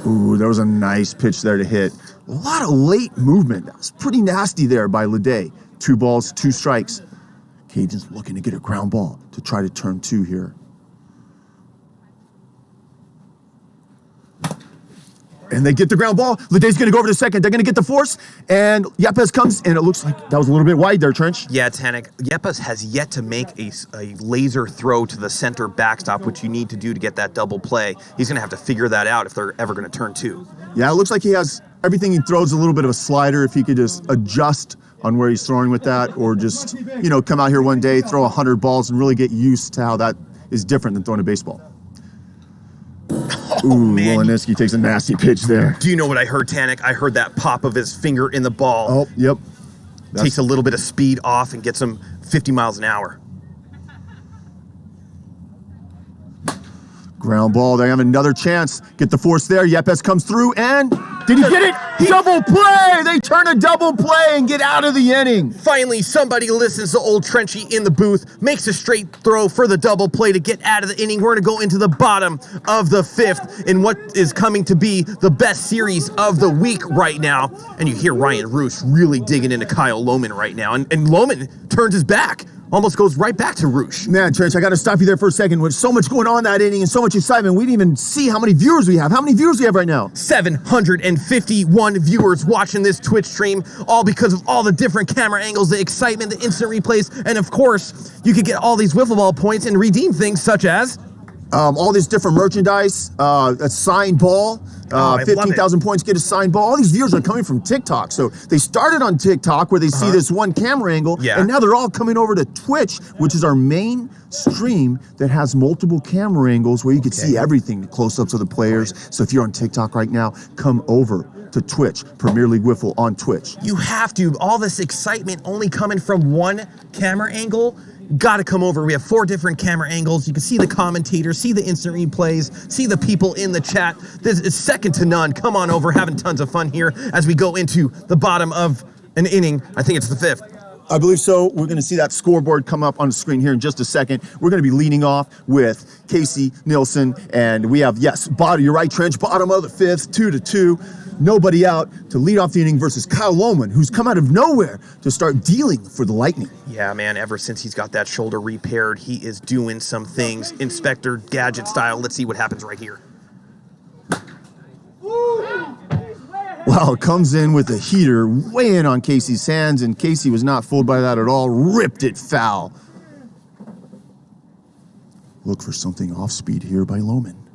Ooh, there was a nice pitch there to hit. A lot of late movement. That was pretty nasty there by Leday. 2 balls, 2 strikes. Cajuns looking to get a ground ball to try to turn 2 here. And they get the ground ball. Leday's going to go over to second. They're going to get the force. And Yepes comes, and it looks like that was a little bit wide there, Trench. Yeah, Tanik. Yepes has yet to make a laser throw to the center backstop, which you need to do to get that double play. He's going to have to figure that out if they're ever going to turn 2. Yeah, it looks like he has everything. He throws a little bit of a slider. If he could just adjust on where he's throwing with that, or just, you know, come out here one day, throw 100 balls, and really get used to how that is different than throwing a baseball. Ooh, Woliniski takes a nasty pitch there. Do you know what I heard, Tanik? I heard that pop of his finger in the ball. Oh, yep. Takes a little bit of speed off and gets him 50 miles an hour. Ground ball. They have another chance. Get the force there. Yepes comes through, and did he get it? Double play! They turn a double play and get out of the inning. Finally, somebody listens to old Trenchy in the booth, makes a straight throw for the double play to get out of the inning. We're going to go into the bottom of the 5th in what is coming to be the best series of the week right now. And you hear Ryan Roosh really digging into Kyle Loman right now. And Loman turns his back. almost goes right back to Roosh. Man, Trench, I got to stop you there for a second. With so much going on that inning and so much excitement, we didn't even see how many viewers we have. How many viewers do we have right now? 751 viewers watching this Twitch stream, all because of all the different camera angles, the excitement, the instant replays, and of course, you could get all these wiffle ball points and redeem things such as all this different merchandise, a signed ball, 15,000 points get a signed ball. All these viewers are coming from TikTok. So they started on TikTok where they see this one camera angle, and now they're all coming over to Twitch, which is our main stream that has multiple camera angles where you can see everything, the close-ups of the players. So if you're on TikTok right now, come over to Twitch, Premier League Wiffle on Twitch. You have to. All this excitement only coming from one camera angle. Got to come over. We have 4 different camera angles. You can see the commentators, see the instant replays, see the people in the chat. This is second to none. Come on over, having tons of fun here as we go into the bottom of an inning. I think it's the 5th. I believe so. We're going to see that scoreboard come up on the screen here in just a second. We're going to be leading off with Casey Nielsen, and we have, yes, bottom, you're right, Trench, bottom of the 5th, 2-2. Nobody out to lead off the inning versus Kyle Loman, who's come out of nowhere to start dealing for the Lightning. Yeah, man, ever since he's got that shoulder repaired, he is doing some things Inspector Gadget style. Let's see what happens right here. Wow, comes in with a heater way in on Casey's hands, and Casey was not fooled by that at all. Ripped it foul. Look for something off speed here by Loman.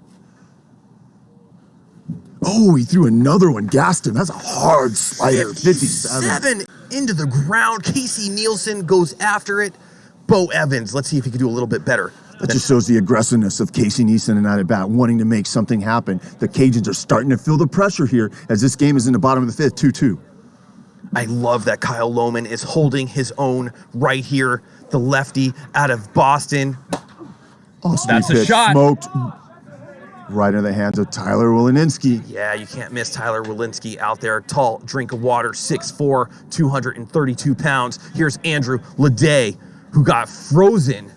Oh, he threw another one, gassed him. That's a hard slider, 57. Into the ground. Casey Nielsen goes after it. Bo Evans, let's see if he can do a little bit better. That just shows the aggressiveness of Casey Nielsen and at bat, wanting to make something happen. The Cajuns are starting to feel the pressure here as this game is in the bottom of the 5th, 2-2. I love that Kyle Loman is holding his own right here. The lefty out of Boston. Awesome. That's a shot. Smoked right into the hands of Tyler Wilinski. Yeah, you can't miss Tyler Wilinski out there. Tall drink of water, 6'4", 232 pounds. Here's Andrew Leday, who got frozen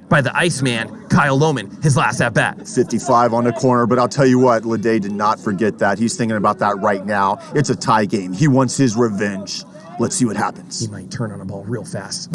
by the Iceman, Kyle Loman, his last at-bat. 55 on the corner, but I'll tell you what, Leday did not forget that. He's thinking about that right now. It's a tie game. He wants his revenge. Let's see what happens. He might turn on a ball real fast.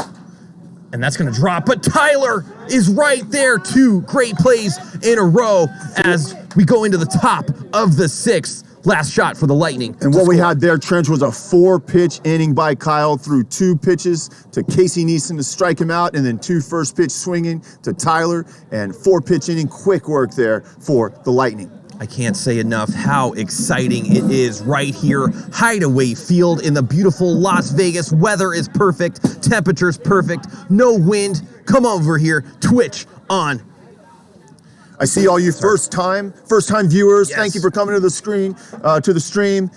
And that's going to drop, but Tyler is right there. 2 great plays in a row as we go into the top of the 6th. Last shot for the Lightning. And what we had there, Trench, was a 4-pitch inning by Kyle, threw 2 pitches to Casey Nielsen to strike him out, and then 2 first-pitch swinging to Tyler, and 4-pitch inning, quick work there for the Lightning. I can't say enough how exciting it is right here. Hideaway Field in the beautiful Las Vegas. Weather is perfect. Temperature's perfect. No wind. Come over here. Twitch on. I see all you first-time viewers. Yes. Thank you for coming to the stream.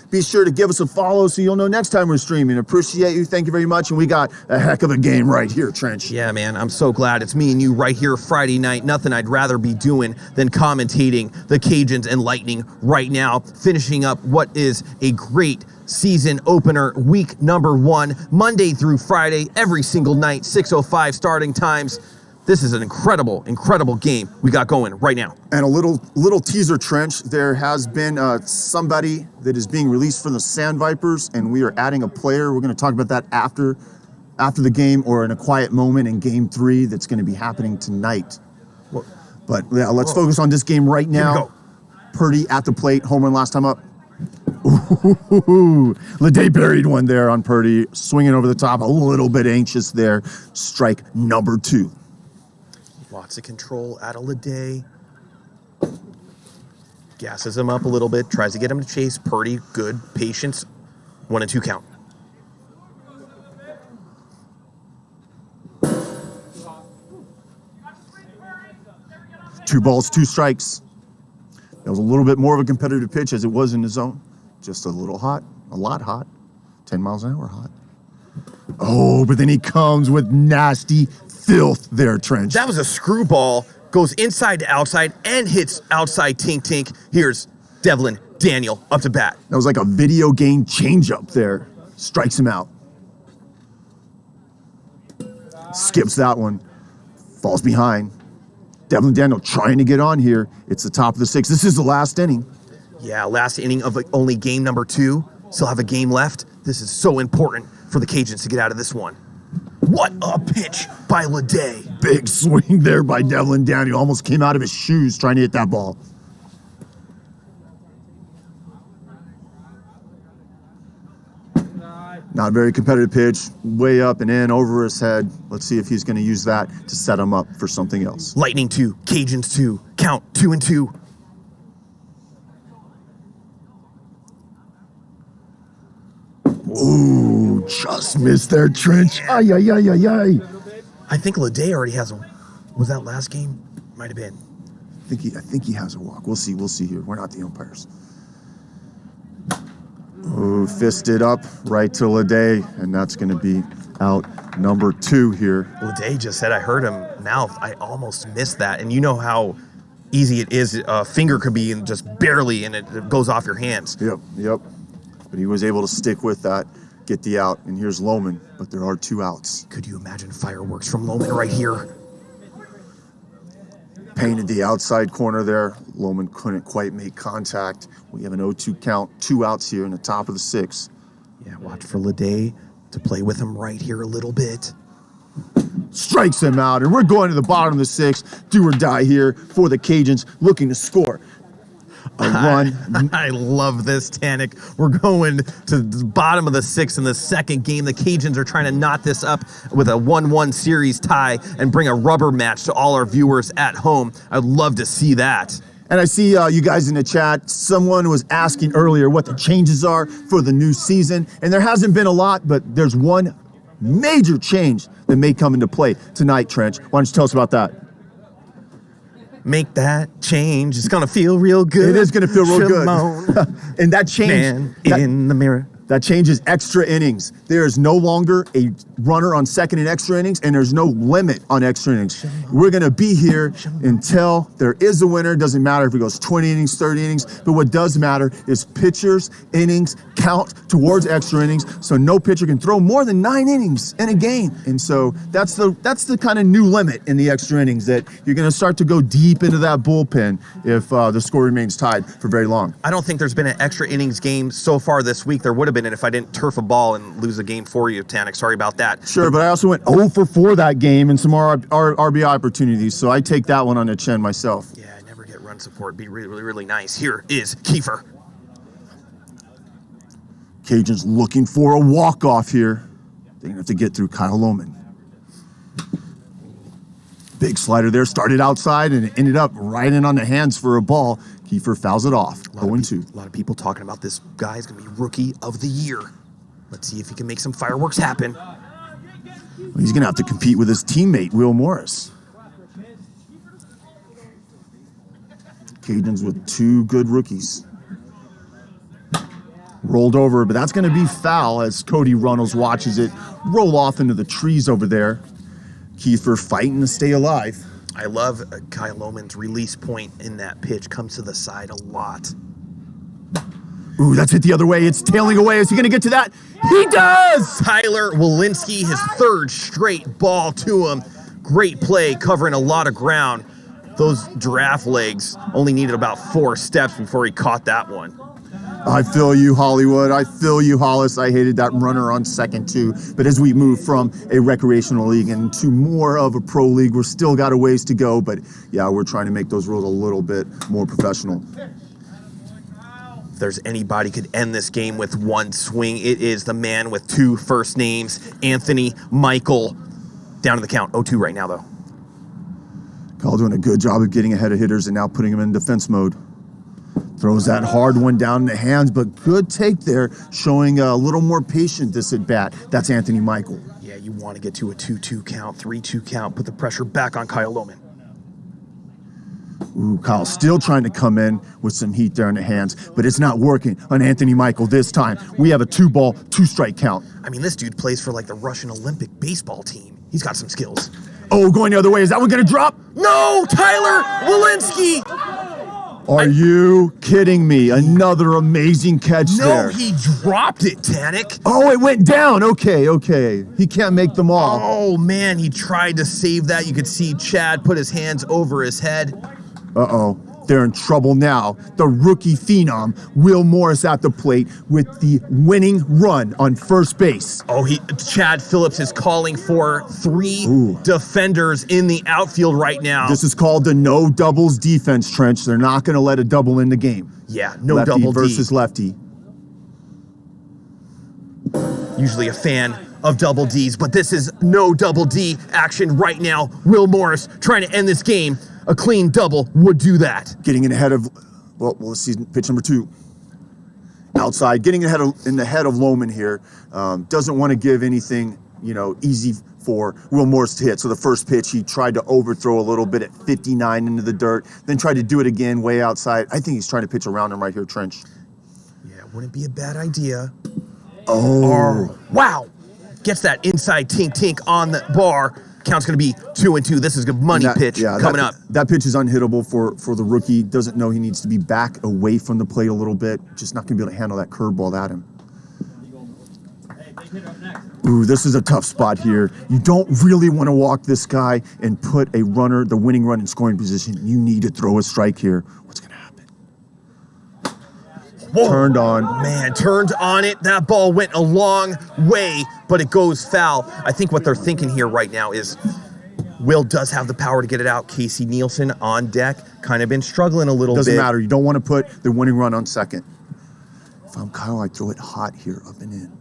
Be sure to give us a follow so you'll know next time we're streaming. Appreciate you. Thank you very much. And we got a heck of a game right here, Trench. Yeah, man, I'm so glad it's me and you right here Friday night. Nothing I'd rather be doing than commentating the Cajuns and Lightning right now, finishing up what is a great season opener, week number 1, Monday through Friday, every single night, 6:05 starting times. This is an incredible, incredible game we got going right now. And a little teaser, Trench. There has been somebody that is being released from the Sand Vipers, and we are adding a player. We're going to talk about that after the game or in a quiet moment in Game 3 that's going to be happening tonight. But yeah, let's focus on this game right now. Here we go. Purdy at the plate, home run last time up. Ooh, Leday buried one there on Purdy, swinging over the top, a little bit anxious there. Strike number 2. Lots of control out of Leday. Gasses him up a little bit, tries to get him to chase. Purdy, good, patience. 1-2 count. Two balls, 2 strikes. That was a little bit more of a competitive pitch as it was in the zone. Just a little hot, a lot hot. 10 miles an hour hot. Oh, but then he comes with nasty filth there, Trench. That was a screwball, goes inside to outside and hits outside tink. Here's Devin Daniel up to bat. That was like a video game changeup there. Strikes him out. Skips that one. Falls behind. Devin Daniel trying to get on here. It's the top of the 6th. This is the last inning. Yeah, last inning of only game number 2. Still have a game left. This is so important for the Cajuns to get out of this one. What a pitch by Leday. Big swing there by Devin Daniel. Almost came out of his shoes trying to hit that ball. Not a very competitive pitch. Way up and in, over his head. Let's see if he's going to use that to set him up for something else. Lightning 2, Cajuns 2. Count 2-2. Ooh, just missed their trench. Ay, ay, ay, ay, ay. I think Leday already has a... Was that last game? Might have been. I think he has a walk. We'll see here. We're not the umpires. Ooh, fisted up right to Leday, and that's going to be out number 2 here. Leday just said, I heard him mouth. I almost missed that. And you know how easy it is. A finger could be in just barely, and it goes off your hands. Yep. But he was able to stick with that, get the out, and here's Loman, but there are 2 outs. Could you imagine fireworks from Loman right here? Painted the outside corner there. Loman couldn't quite make contact. We have an 0-2 count, 2 outs here in the top of the 6th. Yeah, watch for Leday to play with him right here a little bit. Strikes him out, and we're going to the bottom of the 6th. Do or die here for the Cajuns, looking to score a run. I love this, Tanik. We're going to the bottom of the 6th in the second game. The Cajuns are trying to knot this up with a 1-1 series tie and bring a rubber match to all our viewers at home. I'd love to see that. And I see you guys in the chat. Someone was asking earlier what the changes are for the new season. And there hasn't been a lot, but there's one major change that may come into play tonight, Trench. Why don't you tell us about that? Make that change. It's going to feel real good. It is going to feel real good. And that change... Man in the mirror. That changes extra innings. There is no longer a runner on second in extra innings, and there's no limit on extra innings. We're going to be here until there is a winner. Doesn't matter if it goes 20 innings, 30 innings, but what does matter is pitchers' innings count towards extra innings, so no pitcher can throw more than 9 innings in a game. And so that's the kind of new limit in the extra innings, that you're going to start to go deep into that bullpen if the score remains tied for very long. I don't think there's been an extra innings game so far this week. There would have been if I didn't turf a ball and lose a game for you, Tanik. Sorry about that. Sure, but I also went 0 for 4 that game and some RBI opportunities, so I take that one on the chin myself. Yeah, I never get run support. Be really, really, really nice. Here is Kiefer. Cajuns looking for a walk-off here. They're going to have to get through Kyle Loman. Big slider there, started outside and it ended up right in on the hands for a ball. Kiefer fouls it off, 0-2. A lot of people talking about this guy's going to be Rookie of the Year. Let's see if he can make some fireworks happen. Well, he's going to have to compete with his teammate, Will Morris. Cajuns with 2 good rookies. Rolled over, but that's going to be foul as Cody Reynolds watches it roll off into the trees over there. Kiefer fighting to stay alive. I love Kyle Loman's release point in that pitch. Comes to the side a lot. Ooh, that's hit the other way. It's tailing away. Is he going to get to that? He does! Tyler Walensky, his 3rd straight ball to him. Great play, covering a lot of ground. Those giraffe legs only needed about 4 steps before he caught that one. I feel you, Hollywood. I feel you, Hollis. I hated that runner on second, too. But as we move from a recreational league into more of a pro league, we're still got a ways to go. But, yeah, we're trying to make those rules a little bit more professional. If there's anybody could end this game with 1 swing, it is the man with 2 first names, Anthony Michael. Down to the count, 0-2 right now, though. Kyle doing a good job of getting ahead of hitters and now putting them in defense mode. Throws that hard one down in the hands, but good take there, showing a little more patient this at bat. That's Anthony Michael. Yeah, you want to get to a 2-2 count, 3-2 count, put the pressure back on Kyle Loman. Ooh, Kyle still trying to come in with some heat there in the hands, but it's not working on Anthony Michael this time. We have a 2-ball, 2-strike count. I mean, this dude plays for like the Russian Olympic baseball team. He's got some skills. Oh, going the other way. Is that one going to drop? No, Tyler Walensky. Are you kidding me? Another amazing catch there. No, he dropped it, Tanik. Oh, it went down. Okay. He can't make them all. Oh, man, he tried to save that. You could see Chad put his hands over his head. Uh-oh. They're in trouble now. The rookie phenom, Will Morris, at the plate with the winning run on first base. Oh, Chad Phillips is calling for 3 defenders in the outfield right now. This is called the no doubles defense, Trench. They're not going to let a double in the game. Yeah, no lefty double versus D. lefty. Usually a fan of double Ds, but this is no double D action right now. Will Morris trying to end this game. A clean double would do that. Getting in ahead of, well, let's see pitch number 2. Outside, getting in the head of Loman here. Doesn't want to give anything, easy for Will Morris to hit. So the first pitch, he tried to overthrow a little bit at 59 into the dirt, then tried to do it again way outside. I think he's trying to pitch around him right here, Trench. Yeah, wouldn't be a bad idea. Oh. Wow. Gets that inside tink on the bar. Count's going to be 2-2. This is a money pitch coming up. That pitch is unhittable for the rookie. Doesn't know he needs to be back away from the plate a little bit. Just not going to be able to handle that curveball at him. Ooh, this is a tough spot here. You don't really want to walk this guy and put a runner, the winning run, in scoring position. You need to throw a strike here. What's going to happen? Whoa. Turned on. Man, turned on it. That ball went a long way, but it goes foul. I think what they're thinking here right now is Will does have the power to get it out. Casey Nielsen on deck, kind of been struggling a little bit. Doesn't matter. You don't want to put the winning run on second. If I'm Kyle, I throw it hot here, up and in.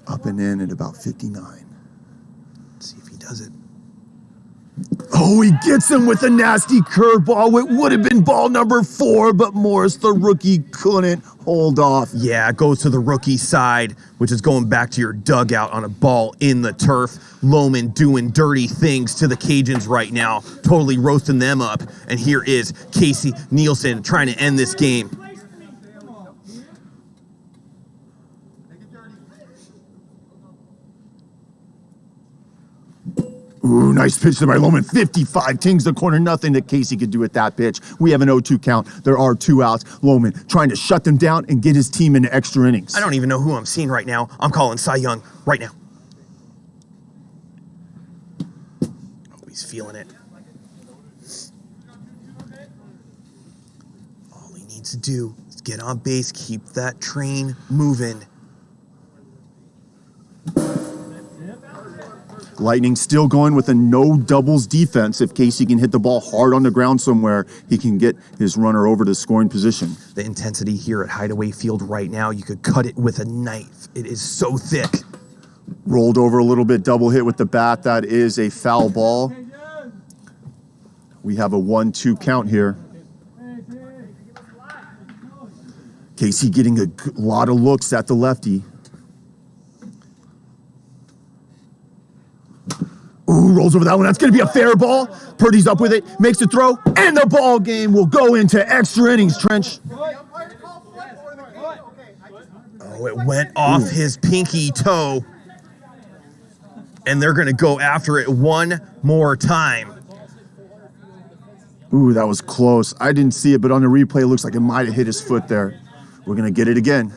Up and in at about 59. Let's see if he does it. Oh, he gets him with a nasty curveball. It would have been ball number 4, but Morris, the rookie, couldn't hold off. Yeah, it goes to the rookie side, which is going back to your dugout on a ball in the turf. Loman doing dirty things to the Cajuns right now, totally roasting them up. And here is Casey Nielsen trying to end this game. Ooh, nice pitch there by Loman. 55, tings the corner. Nothing that Casey could do at that pitch. We have an 0-2 count. There are 2 outs. Loman trying to shut them down and get his team into extra innings. I don't even know who I'm seeing right now. I'm calling Cy Young right now. Oh, he's feeling it. All he needs to do is get on base, keep that train moving. Lightning still going with a no doubles defense. If Casey can hit the ball hard on the ground somewhere, he can get his runner over to scoring position. The intensity here at Hideaway Field right now, you could cut it with a knife. It is so thick. Rolled over a little bit, double hit with the bat. That is a foul ball. We have a 1-2 count here. Casey getting a lot of looks at the lefty. Ooh, rolls over that one. That's going to be a fair ball. Purdy's up with it, makes the throw, and the ball game will go into extra innings, Trench. Oh, it went off his pinky toe. And they're going to go after it one more time. Ooh, that was close. I didn't see it, but on the replay, it looks like it might have hit his foot there. We're going to get it again.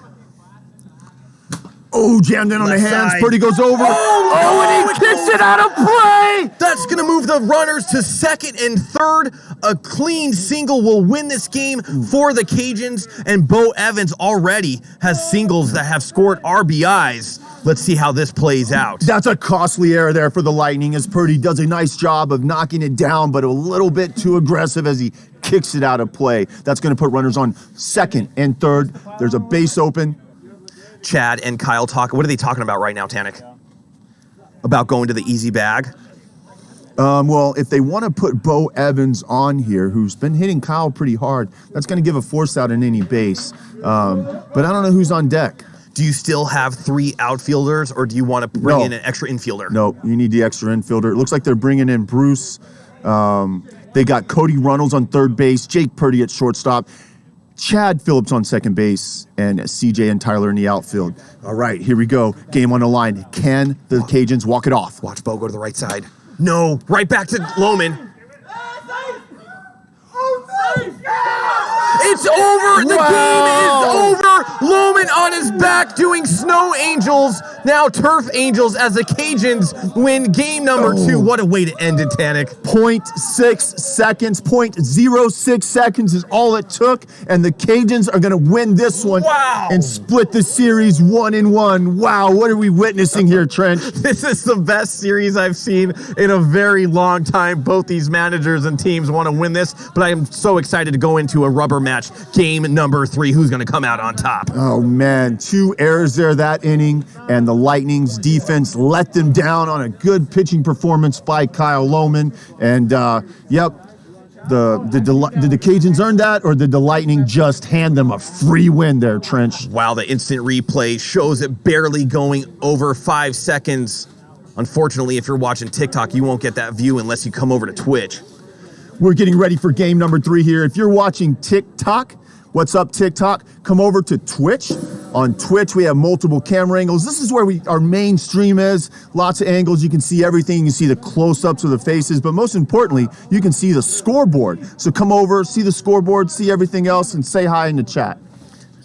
Oh, jammed in on the hands. Side. Purdy goes over. And he kicks it out of play. That's going to move the runners to second and third. A clean single will win this game for the Cajuns. And Bo Evans already has singles that have scored RBIs. Let's see how this plays out. That's a costly error there for the Lightning, as Purdy does a nice job of knocking it down, but a little bit too aggressive as he kicks it out of play. That's going to put runners on second and third. There's a base open. Chad and Kyle talk. What are they talking about right now, Tanik? About going to the easy bag? Well, if they want to put Bo Evans on here, who's been hitting Kyle pretty hard, that's going to give a force out in any base. But I don't know who's on deck. Do you still have 3 outfielders, or do you want to bring in an extra infielder? No, you need the extra infielder. It looks like they're bringing in Bruce. They got Cody Reynolds on third base, Jake Purdy at shortstop, Chad Phillips on second base, and CJ and Tyler in the outfield. All right, here we go. Game on the line. Can the Cajuns walk it off? Watch Bo go to the right side. No, right back to Loman. It's over. The game is over. Loman on his back doing snow angels Now Turf Angels as the Cajuns win game number 2. What a way to end it, Tanik. 0.6 seconds, 0.06 seconds is all it took, and the Cajuns are going to win this one. Wow. And split the series 1-1. Wow, what are we witnessing here, Trench? This is the best series I've seen in a very long time. Both these managers and teams want to win this, but I am so excited to go into a rubber match. Game number 3. Who's going to come out on top? Oh, man, 2 errors there that inning, and the Lightning's defense let them down on a good pitching performance by Kyle Loman. And, yep, did the Cajuns earn that, or did the Lightning just hand them a free win there, Trench? Wow, the instant replay shows it barely going over 5 seconds. Unfortunately, if you're watching TikTok, you won't get that view unless you come over to Twitch. We're getting ready for game number 3 here. If you're watching TikTok, what's up, TikTok? Come over to Twitch. On Twitch, we have multiple camera angles. This is where our main stream is. Lots of angles. You can see everything. You can see the close-ups of the faces, but most importantly, you can see the scoreboard. So come over, see the scoreboard, see everything else, and say hi in the chat.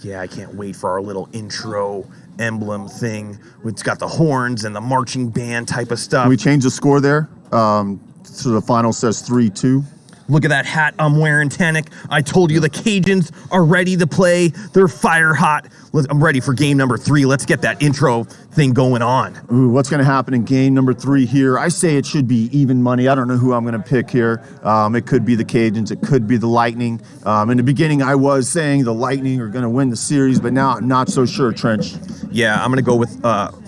Yeah, I can't wait for our little intro emblem thing. It's got the horns and the marching band type of stuff. Can we change the score there? So the final says 3-2. Look at that hat I'm wearing, Tanik. I told you the Cajuns are ready to play. They're fire hot. I'm ready for game number 3. Let's get that intro thing going on. Ooh, what's going to happen in game number 3 here? I say it should be even money. I don't know who I'm going to pick here. It could be the Cajuns. It could be the Lightning. In the beginning, I was saying the Lightning are going to win the series, but now I'm not so sure, Trench. Yeah, I'm going to go with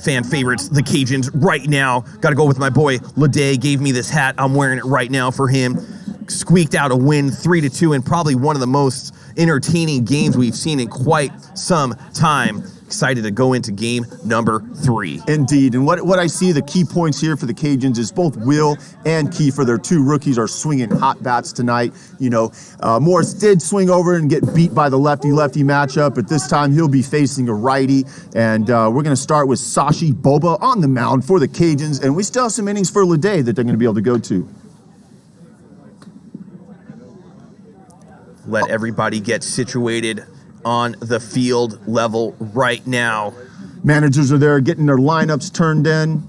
fan favorites, the Cajuns, right now. Got to go with my boy Leday. Gave me this hat. I'm wearing it right now for him. Squeaked out a win 3-2 and probably one of the most entertaining games we've seen in quite some time. Excited to go into game number 3. Indeed, and what I see, the key points here for the Cajuns is both Will and Kiefer, their 2 rookies, are swinging hot bats tonight. You know, Morris did swing over and get beat by the lefty-lefty matchup, but this time he'll be facing a righty, and we're going to start with Sashi Boba on the mound for the Cajuns, and we still have some innings for Leday that they're going to be able to go to. Let everybody get situated on the field level right now. Managers are there getting their lineups turned in.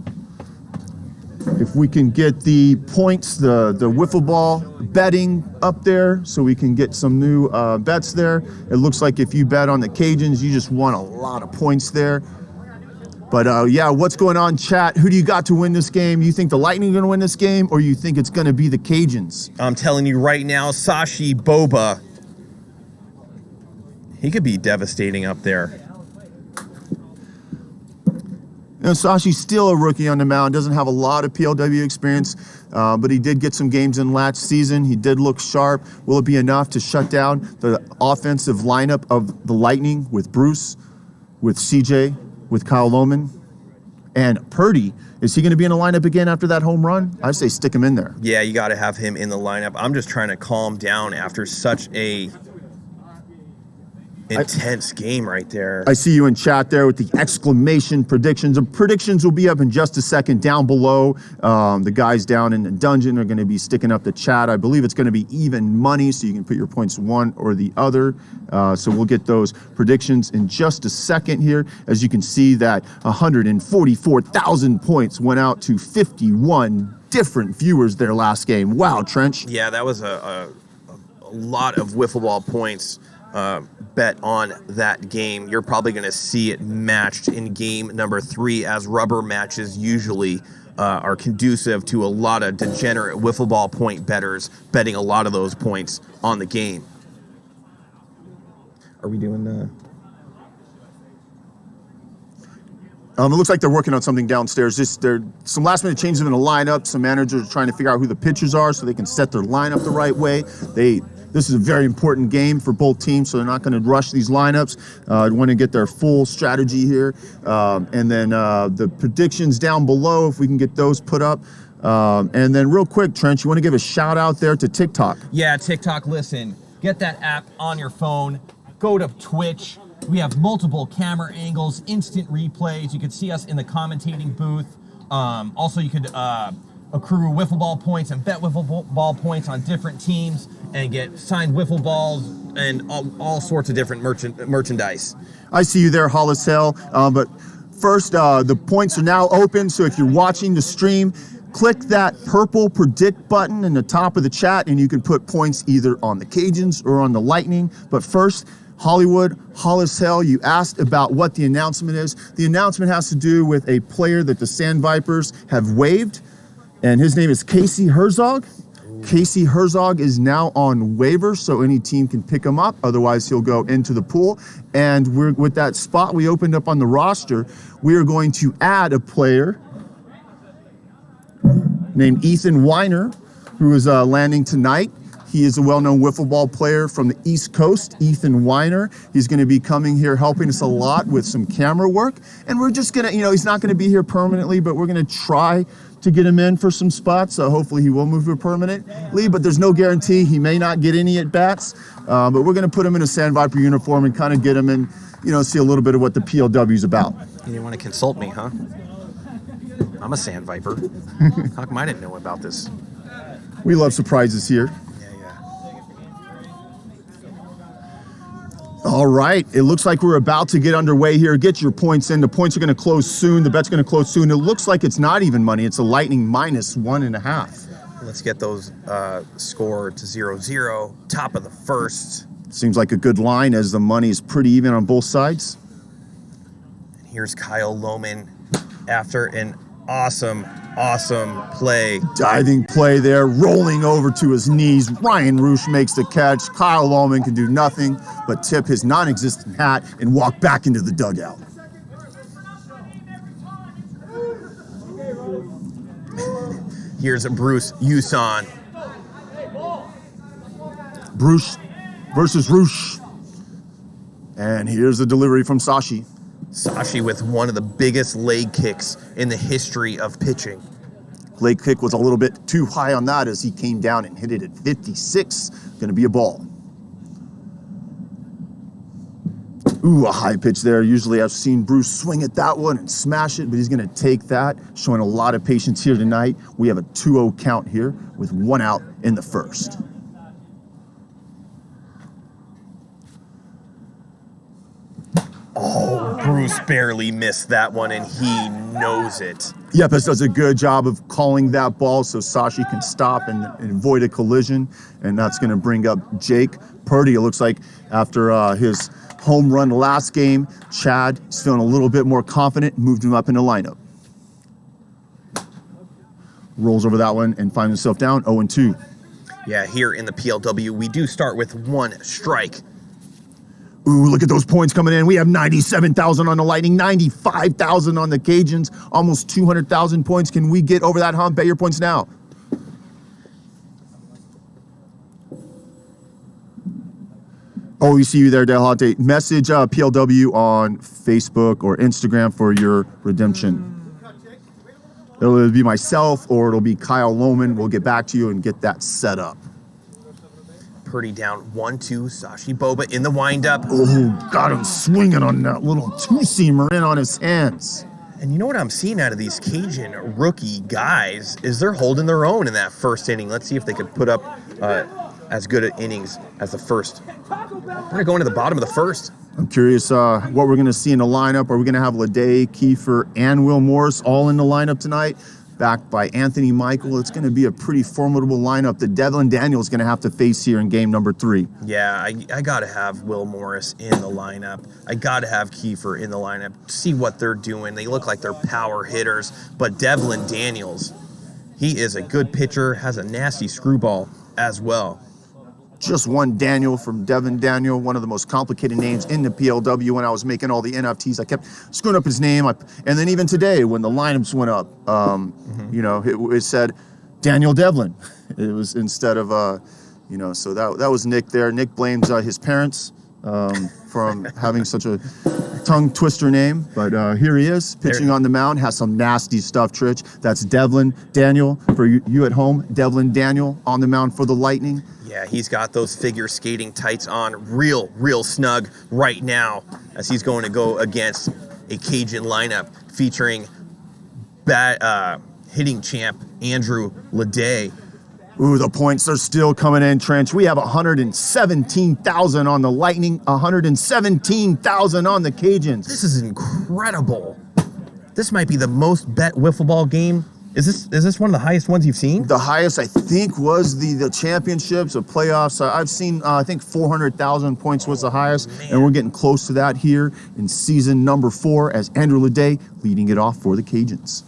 If we can get the points, the wiffle ball betting up there so we can get some new bets there. It looks like if you bet on the Cajuns, you just won a lot of points there. But yeah, what's going on, chat? Who do you got to win this game? You think the Lightning are going to win this game, or you think it's going to be the Cajuns? I'm telling you right now, Sashi Boba, he could be devastating up there. You know, Sashi's still a rookie on the mound, doesn't have a lot of PLW experience, but he did get some games in last season. He did look sharp. Will it be enough to shut down the offensive lineup of the Lightning with Bruce, with CJ, with Kyle Loman, and Purdy? Is he going to be in the lineup again after that home run? I say stick him in there. Yeah, you got to have him in the lineup. I'm just trying to calm down after such a intense game right there. I see you in chat there with the exclamation predictions. The predictions will be up in just a second down below. The guys down in the dungeon are going to be sticking up the chat. I believe it's going to be even money, so you can put your points one or the other. So we'll get those predictions in just a second here. As you can see that 144,000 points went out to 51 different viewers their last game. Wow, Trench. Yeah, that was a lot of wiffle ball points bet on that game. You're probably going to see it matched in game number 3, as rubber matches usually are conducive to a lot of degenerate wiffle ball point bettors betting a lot of those points on the game. Are we doing It looks like they're working on something downstairs. There some last minute changes in the lineup. Some managers are trying to figure out who the pitchers are so they can set their lineup the right way. This is a very important game for both teams, so they're not going to rush these lineups. Want to get their full strategy here. And then the predictions down below, if we can get those put up. And then real quick, Trent, you want to give a shout out there to TikTok? Yeah, TikTok, listen, get that app on your phone. Go to Twitch. We have multiple camera angles, instant replays. You can see us in the commentating booth. Also, you could accrue wiffle ball points and bet wiffle ball points on different teams and get signed wiffle balls and all sorts of different merchandise. I see you there, Hollis Hell. But First, the points are now open, so if you're watching the stream, click that purple predict button in the top of the chat, and you can put points either on the Cajuns or on the Lightning. But first, Hollywood, Hollis Hell, you asked about what the announcement is. The announcement has to do with a player that the Sand Vipers have waived, and his name is Casey Herzog. Casey Herzog is now on waivers, so any team can pick him up. Otherwise, he'll go into the pool. And with that spot we opened up on the roster, we are going to add a player named Ethan Weiner, who is landing tonight. He is a well-known wiffle ball player from the East Coast, Ethan Weiner. He's going to be coming here helping us a lot with some camera work. And we're just going to, he's not going to be here permanently, but we're going to try to get him in for some spots. So hopefully he will move here permanently, but there's no guarantee. He may not get any at bats, but we're going to put him in a Sand Viper uniform and kind of get him in, see a little bit of what the PLW is about. You didn't want to consult me, huh? I'm a Sand Viper. How come I didn't know about this? We love surprises here. All right, it looks like we're about to get underway here. Get your points in. The points are going to close soon. The bet's going to close soon. It looks like it's not even money. It's a Lightning -1.5. Let's get those score to 0-0. Top of the first. Seems like a good line as the money is pretty even on both sides. And here's Kyle Loman after an awesome play. Diving play there, rolling over to his knees. Ryan Roosh makes the catch. Kyle Loman can do nothing but tip his non-existent hat and walk back into the dugout. Here's Bruce Uson. Bruce versus Roosh. And here's the delivery from Sashi. Sashi with one of the biggest leg kicks in the history of pitching. Leg kick was a little bit too high on that as he came down and hit it at 56. Gonna be a ball. Ooh, a high pitch there. Usually I've seen Bruce swing at that one and smash it, but he's gonna take that. Showing a lot of patience here tonight. We have a 2-0 count here with 1 out in the first. Oh, Bruce barely missed that one, and he knows it. Yepes does a good job of calling that ball so Sashi can stop and avoid a collision, and that's going to bring up Jake Purdy. It looks like after his home run last game, Chad is feeling a little bit more confident, moved him up in the lineup. Rolls over that one and finds himself down 0-2. Yeah, here in the PLW, we do start with 1 strike. Ooh, look at those points coming in. We have 97,000 on the Lightning, 95,000 on the Cajuns, almost 200,000 points. Can we get over that hump? Bet your points now. Oh, we see you there, Delhante. Message PLW on Facebook or Instagram for your redemption. It'll either be myself or it'll be Kyle Loman. We'll get back to you and get that set up. Purdy down 1-2. Sashi Boba in the windup. Oh, got him swinging on that little two-seamer in on his hands. And you know what I'm seeing out of these Cajun rookie guys is they're holding their own in that first inning. Let's see if they could put up as good at innings as the first. We're going to go into the bottom of the first. I'm curious what we're going to see in the lineup. Are we going to have Leday, Kiefer, and Will Morris all in the lineup tonight? Backed by Anthony Michael. It's going to be a pretty formidable lineup that Devin Daniel is going to have to face here in game number 3. Yeah, I got to have Will Morris in the lineup. I got to have Kiefer in the lineup. See what they're doing. They look like they're power hitters. But Devin Daniels, he is a good pitcher, has a nasty screwball as well. Just one Daniel from Devin Daniel, one of the most complicated names in the PLW. When I was making all the NFTs, I kept screwing up his name. And then even today, when the lineups went up, it said Daniel Devlin. It was instead of, so that was Nick there. Nick blames his parents from having such a tongue twister name. But here he is, pitching on the mound, has some nasty stuff, Trich. That's Devin Daniel. For you at home, Devin Daniel on the mound for the Lightning. Yeah, he's got those figure skating tights on real snug right now as he's going to go against a Cajun lineup featuring hitting champ Andrew Leday. Ooh, the points are still coming in, Trench. We have 117,000 on the Lightning, 117,000 on the Cajuns. This is incredible. This might be the most bet wiffle ball game. Is this one of the highest ones you've seen? The highest, I think, was the championships, the playoffs. I've seen, I think 400,000 points was the highest, and we're getting close to that here in season number 4 as Andrew Leday leading it off for the Cajuns.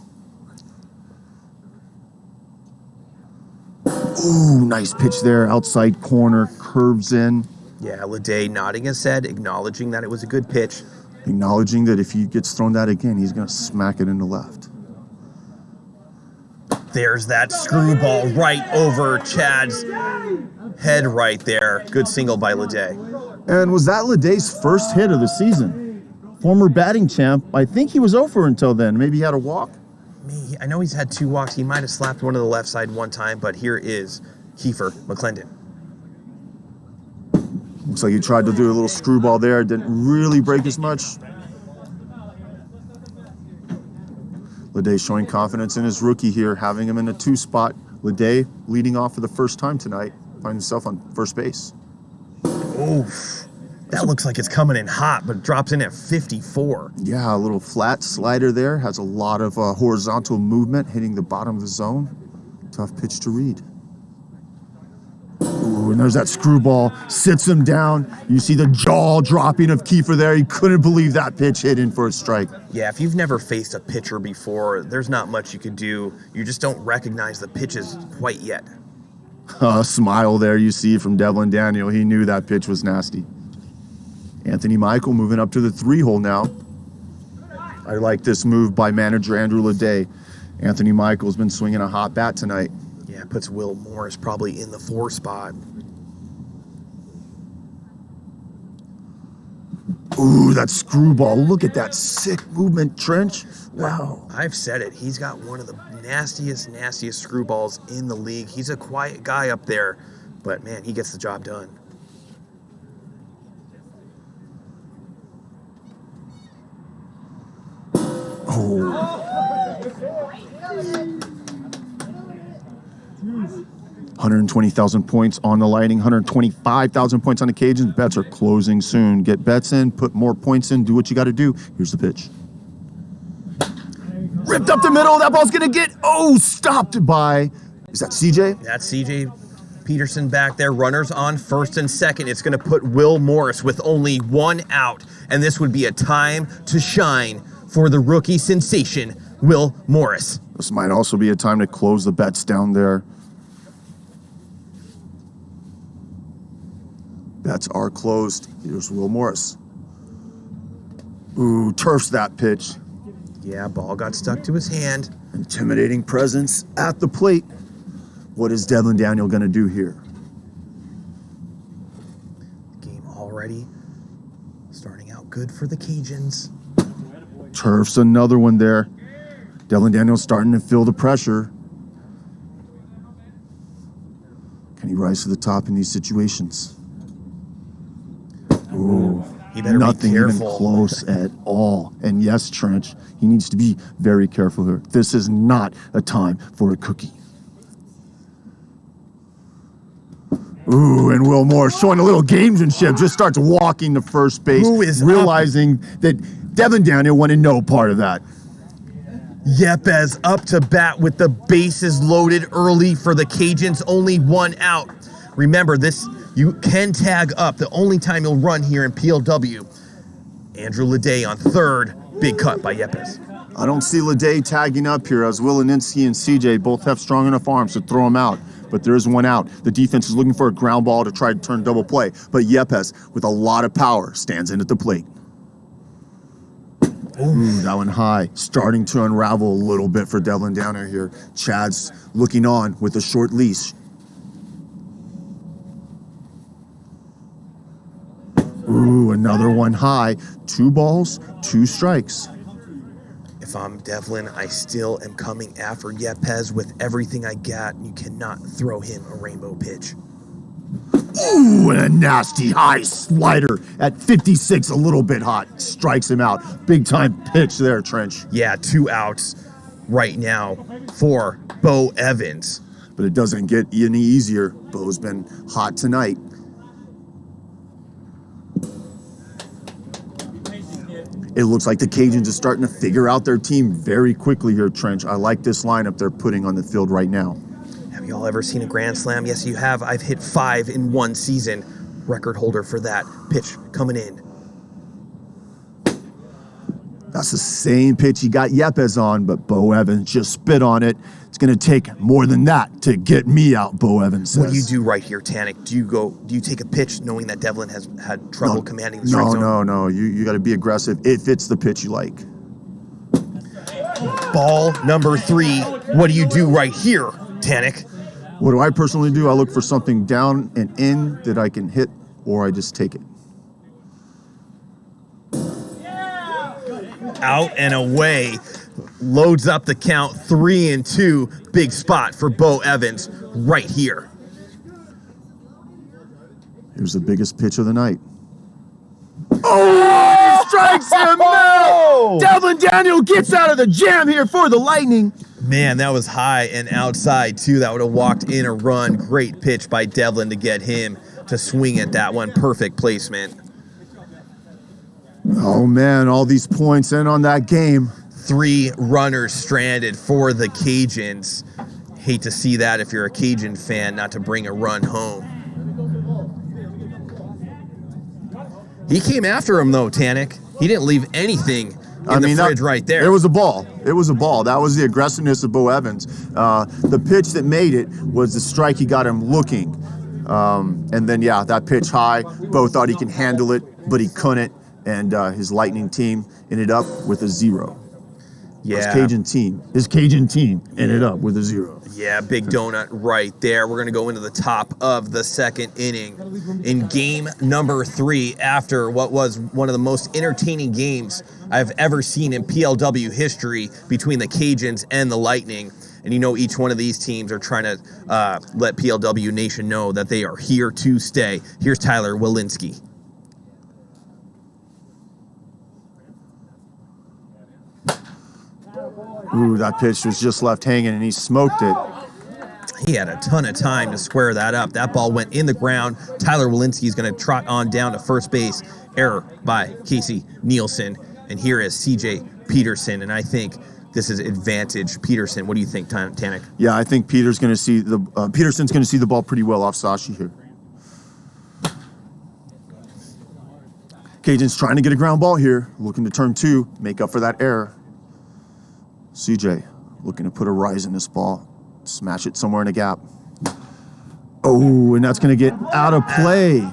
Ooh, nice pitch there, outside corner, curves in. Yeah, Leday nodding his head, acknowledging that it was a good pitch. Acknowledging that if he gets thrown that again, he's going to smack it in the left. There's that screwball right over Chad's head right there. Good single by Leday. And was that Leday's first hit of the season? Former batting champ, I think he was over until then. Maybe he had a walk? I know he's had 2 walks. He might have slapped one to the left side one time, but here is Kiefer Mclinden. Looks like he tried to do a little screwball there. Didn't really break as much. Leday showing confidence in his rookie here, having him in a 2 spot. Leday leading off for the first time tonight, finding himself on first base. Oof. That looks like it's coming in hot, but drops in at 54. Yeah, a little flat slider there. Has a lot of horizontal movement, hitting the bottom of the zone. Tough pitch to read. Ooh, and there's that screwball. Sits him down. You see the jaw dropping of Kiefer there. He couldn't believe that pitch hit in for a strike. Yeah, if you've never faced a pitcher before, there's not much you can do. You just don't recognize the pitches quite yet. Smile there you see from Devin Daniel. He knew that pitch was nasty. Anthony Michael moving up to the 3-hole now. I like this move by manager Andrew Leday. Anthony Michael's been swinging a hot bat tonight. Yeah, puts Will Morris probably in the 4 spot. Ooh, that screwball. Look at that sick movement, Trench. Wow. I've said it. He's got one of the nastiest screwballs in the league. He's a quiet guy up there, but man, he gets the job done. Oh. 120,000 points on the Lightning, 125,000 points on the Cajuns. Bets are closing soon. Get bets in, put more points in, do what you got to do. Here's the pitch. Ripped up the middle. That ball's going to get, stopped by, is that CJ? That's CJ Peterson back there. Runners on first and second. It's going to put Will Morris with only 1 out. And this would be a time to shine for the rookie sensation, Will Morris. This might also be a time to close the bets down there. Bets are closed. Here's Will Morris. Ooh, turfs that pitch. Yeah, ball got stuck to his hand. Intimidating presence at the plate. What is Devin Daniel going to do here? Game already starting out good for the Cajuns. Turfs another one there. Devin Daniel starting to feel the pressure. Can he rise to the top in these situations? Ooh, He better nothing be even careful. close at all. And yes, Trench, he needs to be very careful here. This is not a time for a cookie. Ooh, and Will Morris showing a little gamesmanship, just starts walking to first base, Who is realizing that Devin Daniel wanted no part of that. Yepes up to bat with the bases loaded early for the Cajuns, only 1 out. Remember this, you can tag up. The only time you'll run here in PLW. Andrew Leday on third, big cut by Yepes. I don't see Leday tagging up here as Willininski and CJ both have strong enough arms to throw him out. But there is 1 out. The defense is looking for a ground ball to try to turn double play. But Yepes, with a lot of power, stands in at the plate. Ooh, that one high. Starting to unravel a little bit for Devin Downer here. Chad's looking on with a short leash. Ooh, another one high. 2 balls, 2 strikes. If I'm Devlin, I still am coming after Yepes with everything I got. You cannot throw him a rainbow pitch. Ooh, and a nasty high slider at 56, a little bit hot. Strikes him out. Big time pitch there, Trench. Yeah, 2 outs right now for Bo Evans. But it doesn't get any easier. Bo's been hot tonight. It looks like the Cajuns are starting to figure out their team very quickly here, Trench. I like this lineup they're putting on the field right now. Have y'all ever seen a grand slam? Yes, you have. I've hit 5 in one season. Record holder for that. Pitch coming in. That's the same pitch he got Yepes on, but Bo Evans just spit on it. It's going to take more than that to get me out, Bo Evans says. What do you do right here, Tanik? Do you take a pitch knowing that Devlin has had trouble commanding the strike zone? No. You got to be aggressive if it's the pitch you like. Ball number 3. What do you do right here, Tanik? What do I personally do? I look for something down and in that I can hit, or I just take it. Out and away. Loads up the count. 3-2. Big spot for Bo Evans right here. Here's the biggest pitch of the night. Oh, he strikes him out! Devin Daniel gets out of the jam here for the Lightning. Man, that was high and outside too. That would have walked in a run. Great pitch by Devlin to get him to swing at that one. Perfect placement. Oh man, all these points in on that game. 3 runners stranded for the Cajuns. Hate to see that if you're a Cajun fan, not to bring a run home. He came after him though, Tanik. He didn't leave anything in the fridge right there. It was a ball. It was a ball. That was the aggressiveness of Bo Evans. The pitch that made it was the strike he got him looking. And then, yeah, that pitch high. Bo thought he could handle it, but he couldn't. And his Lightning team ended up with a 0. Yeah. His Cajun team ended up with a 0. Yeah, big donut right there. We're going to go into the top of the second inning. In game number 3, after what was one of the most entertaining games I've ever seen in PLW history between the Cajuns and the Lightning. And you know each one of these teams are trying to let PLW Nation know that they are here to stay. Here's Tyler Walensky. Ooh, that pitch was just left hanging, and he smoked it. He had a ton of time to square that up. That ball went in the ground. Tyler Walensky is going to trot on down to first base. Error by Casey Nielsen. And here is CJ Peterson. And I think this is advantage Peterson. What do you think, Tanik? Yeah, I think Peterson's going to see the ball pretty well off Sashi here. Cajuns trying to get a ground ball here, looking to turn 2, make up for that error. CJ looking to put a rise in this ball, smash it somewhere in a gap. Oh, and that's going to get out of play.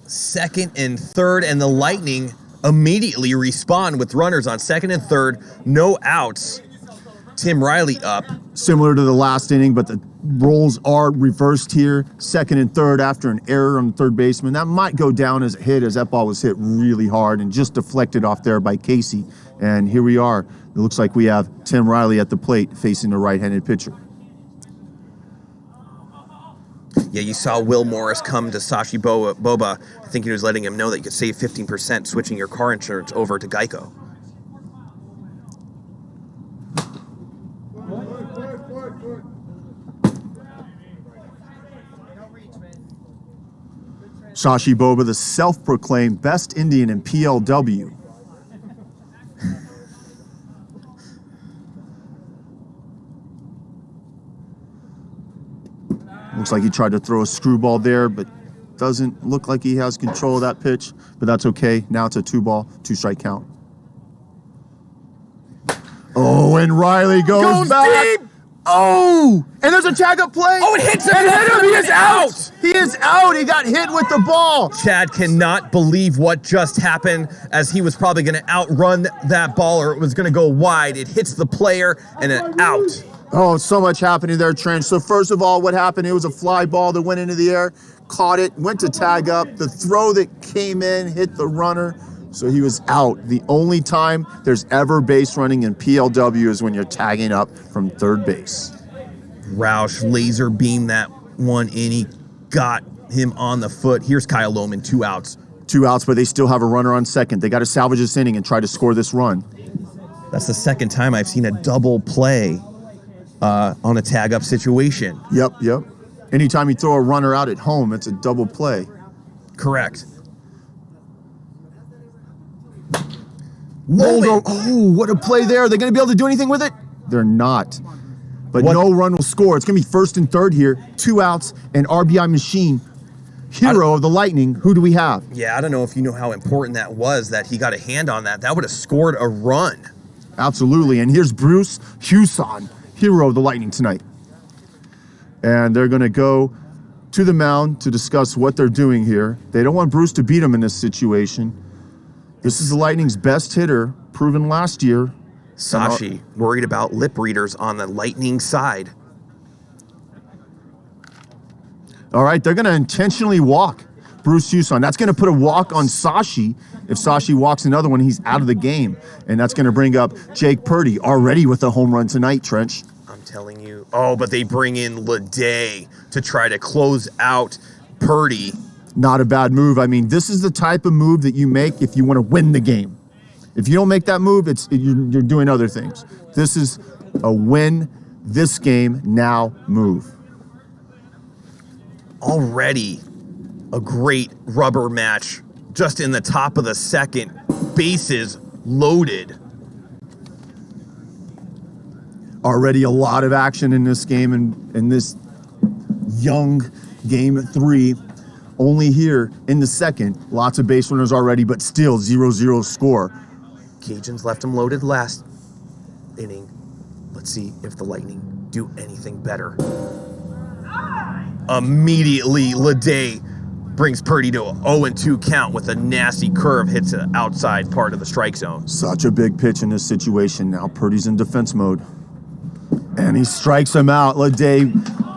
Second and third, and the Lightning immediately respond with runners on second and third, no outs. Tim Riley up. Similar to the last inning, but the roles are reversed here. Second and third after an error on the third baseman. That might go down as a hit, as that ball was hit really hard and just deflected off there by Casey. And here we are. It looks like we have Tim Riley at the plate facing the right-handed pitcher. Yeah, you saw Will Morris come to Sashi Boba. I think he was letting him know that you could save 15% switching your car insurance over to Geico. Sashi Boba, the self-proclaimed best Indian in PLW. Looks like he tried to throw a screwball there, but doesn't look like he has control of that pitch, but that's okay. Now it's a 2-ball, 2-strike count. Oh, and Riley goes back. Deep. Oh, and there's a tag-up play. Oh, it hits him. It hit him. He is out. He is out. He got hit with the ball. Chad cannot believe what just happened, as he was probably going to outrun that ball, or it was going to go wide. It hits the player and an out. Oh, so much happening there, Trench. So first of all, what happened, it was a fly ball that went into the air, caught it, went to tag up. The throw that came in hit the runner, so he was out. The only time there's ever base running in PLW is when you're tagging up from third base. Roosh laser beamed that one in. He got him on the foot. Here's Kyle Loman, 2 outs. 2 outs, but they still have a runner on second. They got to salvage this inning and try to score this run. That's the second time I've seen a double play on a tag-up situation. Yep. Anytime you throw a runner out at home, it's a double play. Correct. Loman. Oh, what a play there. Are they going to be able to do anything with it? They're not. But no run will score. It's going to be 1st and 3rd here. 2 outs, and RBI machine. Hero of the Lightning. Who do we have? Yeah, I don't know if you know how important that was that he got a hand on that. That would have scored a run. Absolutely. And here's Bruce Huson, hero of the Lightning tonight. And they're going to go to the mound to discuss what they're doing here. They don't want Bruce to beat him in this situation. This is the Lightning's best hitter, proven last year. Sashi worried about lip readers on the Lightning side. All right, they're going to intentionally walk Bruce Huson. That's going to put a walk on Sashi. If Sashi walks another one, he's out of the game. And that's going to bring up Jake Purdy, already with a home run tonight, Trench. I'm telling you. Oh, but they bring in Leday to try to close out Purdy. Not a bad move. I mean, this is the type of move that you make if you want to win the game. If you don't make that move, you're doing other things. This is a win this game now move. Already a great rubber match just in the top of the 2nd. Bases loaded. Already a lot of action in this game and in this young game 3. Only here in the 2nd. Lots of base runners already, but still 0-0 score. Cajuns left him loaded last inning. Let's see if the Lightning do anything better. Immediately, Leday brings Purdy to a 0-2 count with a nasty curve, hits the outside part of the strike zone. Such a big pitch in this situation. Now Purdy's in defense mode. And he strikes him out. Leday,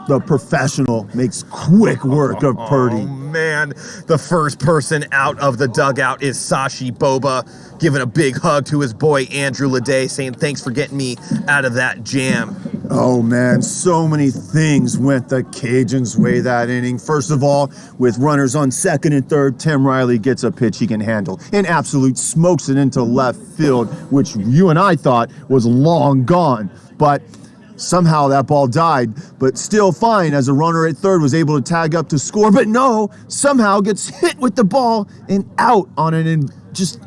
the professional, makes quick work of Purdy. Oh, man. The first person out of the dugout is Sashi Boba, giving a big hug to his boy Andrew Leday, saying thanks for getting me out of that jam. Oh, man, so many things went the Cajuns' way that inning. First of all, with runners on 2nd and 3rd, Tim Riley gets a pitch he can handle and absolute smokes it into left field, which you and I thought was long gone. But somehow that ball died, but still fine as a runner at 3rd was able to tag up to score. But no, somehow gets hit with the ball and out on an just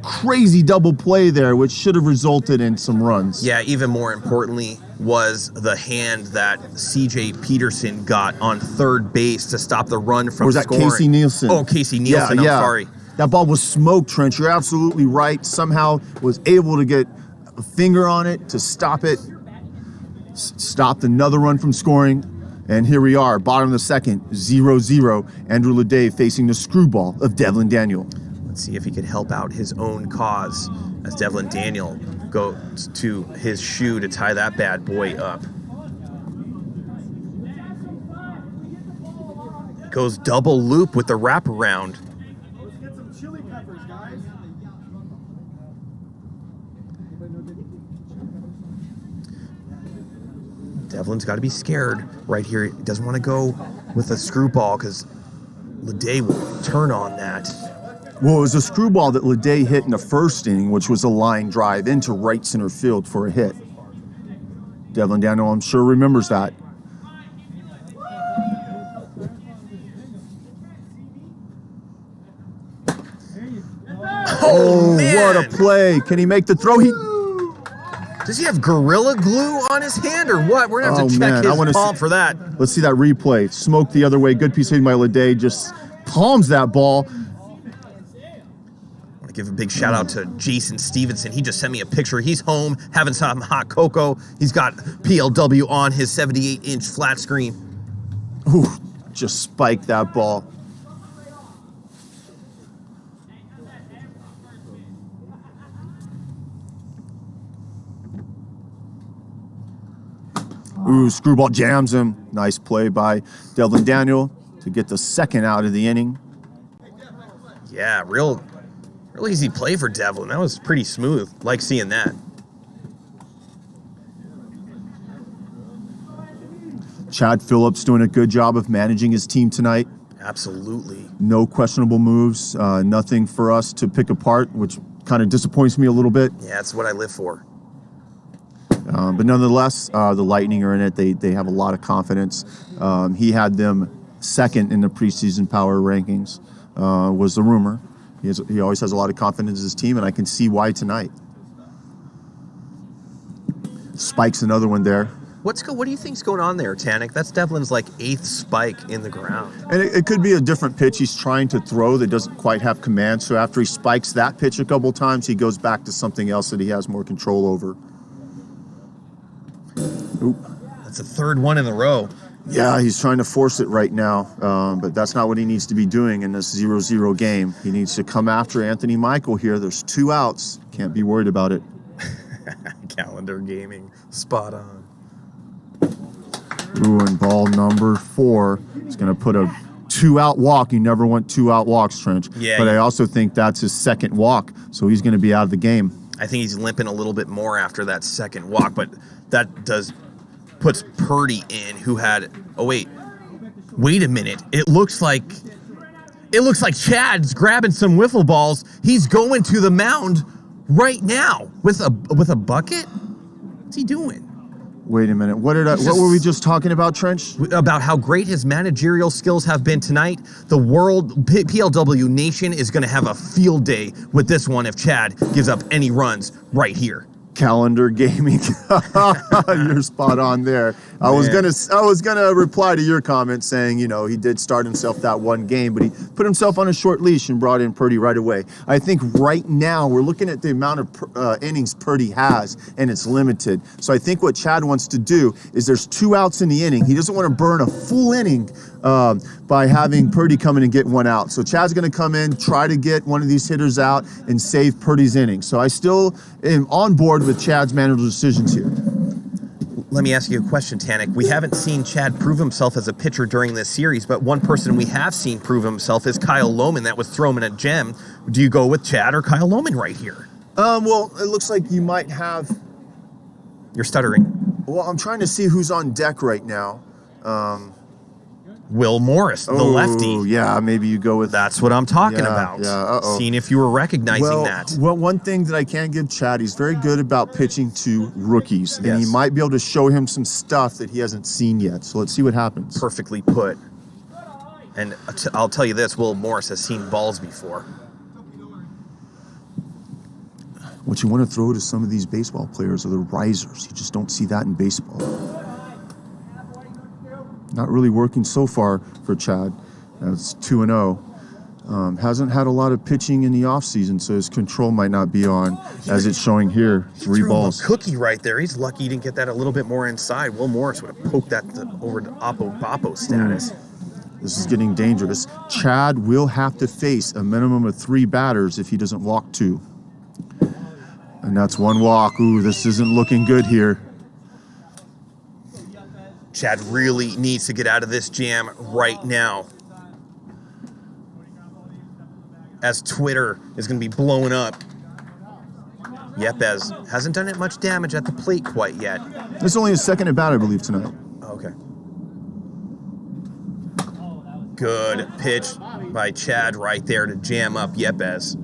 crazy double play there, which should have resulted in some runs. Yeah, even more importantly was the hand that CJ Peterson got on 3rd base to stop the run from Or was that scoring. Casey Nielsen? Oh, Casey Nielsen, I'm sorry. That ball was smoked, Trent. You're absolutely right. Somehow was able to get a finger on it to stop it. Stopped another run from scoring. And here we are, bottom of the 2nd, 0-0. Andrew Leday facing the screwball of Devin Daniel. Let's see if he could help out his own cause as Devin Daniel goes to his shoe to tie that bad boy up. Goes double loop with the wraparound. Let's get some chili peppers, guys. Devlin's got to be scared right here. He doesn't want to go with a screwball because Leday will turn on that. Well, it was a screwball that Leday hit in the 1st inning, which was a line drive into right center field for a hit. Devin Daniel, I'm sure, remembers that. Oh, What a play. Can he make the throw? Does he have Gorilla Glue on his hand or what? We're going to have to check his palm for that. Let's see that replay. Smoke the other way. Good piece hitting by Leday. Just palms that ball. I want to give a big shout out to Jason Stevenson. He just sent me a picture. He's home having some hot cocoa. He's got PLW on his 78-inch flat screen. Ooh, just spiked that ball. Ooh, screwball jams him. Nice play by Devin Daniel to get the 2nd out of the inning. Yeah, real easy play for Devlin. That was pretty smooth. Like seeing that. Chad Phillips doing a good job of managing his team tonight. Absolutely. No questionable moves. Nothing for us to pick apart, which kind of disappoints me a little bit. Yeah, that's what I live for. But nonetheless, the Lightning are in it. They have a lot of confidence. He had them 2nd in the preseason power rankings, was the rumor. He always has a lot of confidence in his team, and I can see why tonight. Spike's another one there. What do you think's going on there, Tanik? That's Devlin's like 8th spike in the ground. And it could be a different pitch he's trying to throw that doesn't quite have command. So after he spikes that pitch a couple times, he goes back to something else that he has more control over. Oop. That's the 3rd one in a row. Yeah, he's trying to force it right now, but that's not what he needs to be doing in this 0-0 game. He needs to come after Anthony Michael here. There's 2 outs. Can't be worried about it. Calendar gaming. Spot on. Ooh, and ball number 4 is going to put a 2-out walk. You never want 2-out walks, Trench. Yeah. But I also think that's his 2nd walk, so he's going to be out of the game. I think he's limping a little bit more after that 2nd walk, but that puts Purdy in, who had. Oh wait a minute! It looks like Chad's grabbing some wiffle balls. He's going to the mound right now with a bucket. What's he doing? Wait a minute. What were we just talking about, Trench? About how great his managerial skills have been tonight. The world, PLW Nation is going to have a field day with this one if Chad gives up any runs right here. Calendar gaming. You're spot on there. I was gonna reply to your comment saying, he did start himself that one game, but he put himself on a short leash and brought in Purdy right away. I think right now we're looking at the amount of innings Purdy has, and it's limited. So I think what Chad wants to do is there's 2 outs in the inning. He doesn't want to burn a full inning by having Purdy come in and get 1 out. So Chad's going to come in, try to get one of these hitters out, and save Purdy's inning. So I still am on board with Chad's managerial decisions here. Let me ask you a question, Tanik. We haven't seen Chad prove himself as a pitcher during this series, but one person we have seen prove himself is Kyle Loman. That was thrown a gem. Do you go with Chad or Kyle Loman right here? Well, it looks like you might have... You're stuttering. Well, I'm trying to see who's on deck right now. Will Morris, the lefty. Yeah, maybe you go with... That's what I'm talking about. Yeah, Seeing if you were recognizing that. Well, one thing that I can give Chad, he's very good about pitching to rookies. And he might be able to show him some stuff that he hasn't seen yet. So let's see what happens. Perfectly put. And I'll tell you this, Will Morris has seen balls before. What you want to throw to some of these baseball players are the risers. You just don't see that in baseball. Not really working so far for Chad. It's 2-0. Hasn't had a lot of pitching in the offseason, so his control might not be on, as it's showing here. 3 balls. A cookie right there. He's lucky he didn't get that a little bit more inside. Will Morris would have poked that over to Oppo status. This is getting dangerous. Chad will have to face a minimum of 3 batters if he doesn't walk 2. And that's 1 walk. Ooh, this isn't looking good here. Chad really needs to get out of this jam right now, as Twitter is going to be blowing up. Yepes hasn't done it much damage at the plate quite yet. It's only his 2nd at bat, I believe, tonight. Okay. Good pitch by Chad right there to jam up Yepes.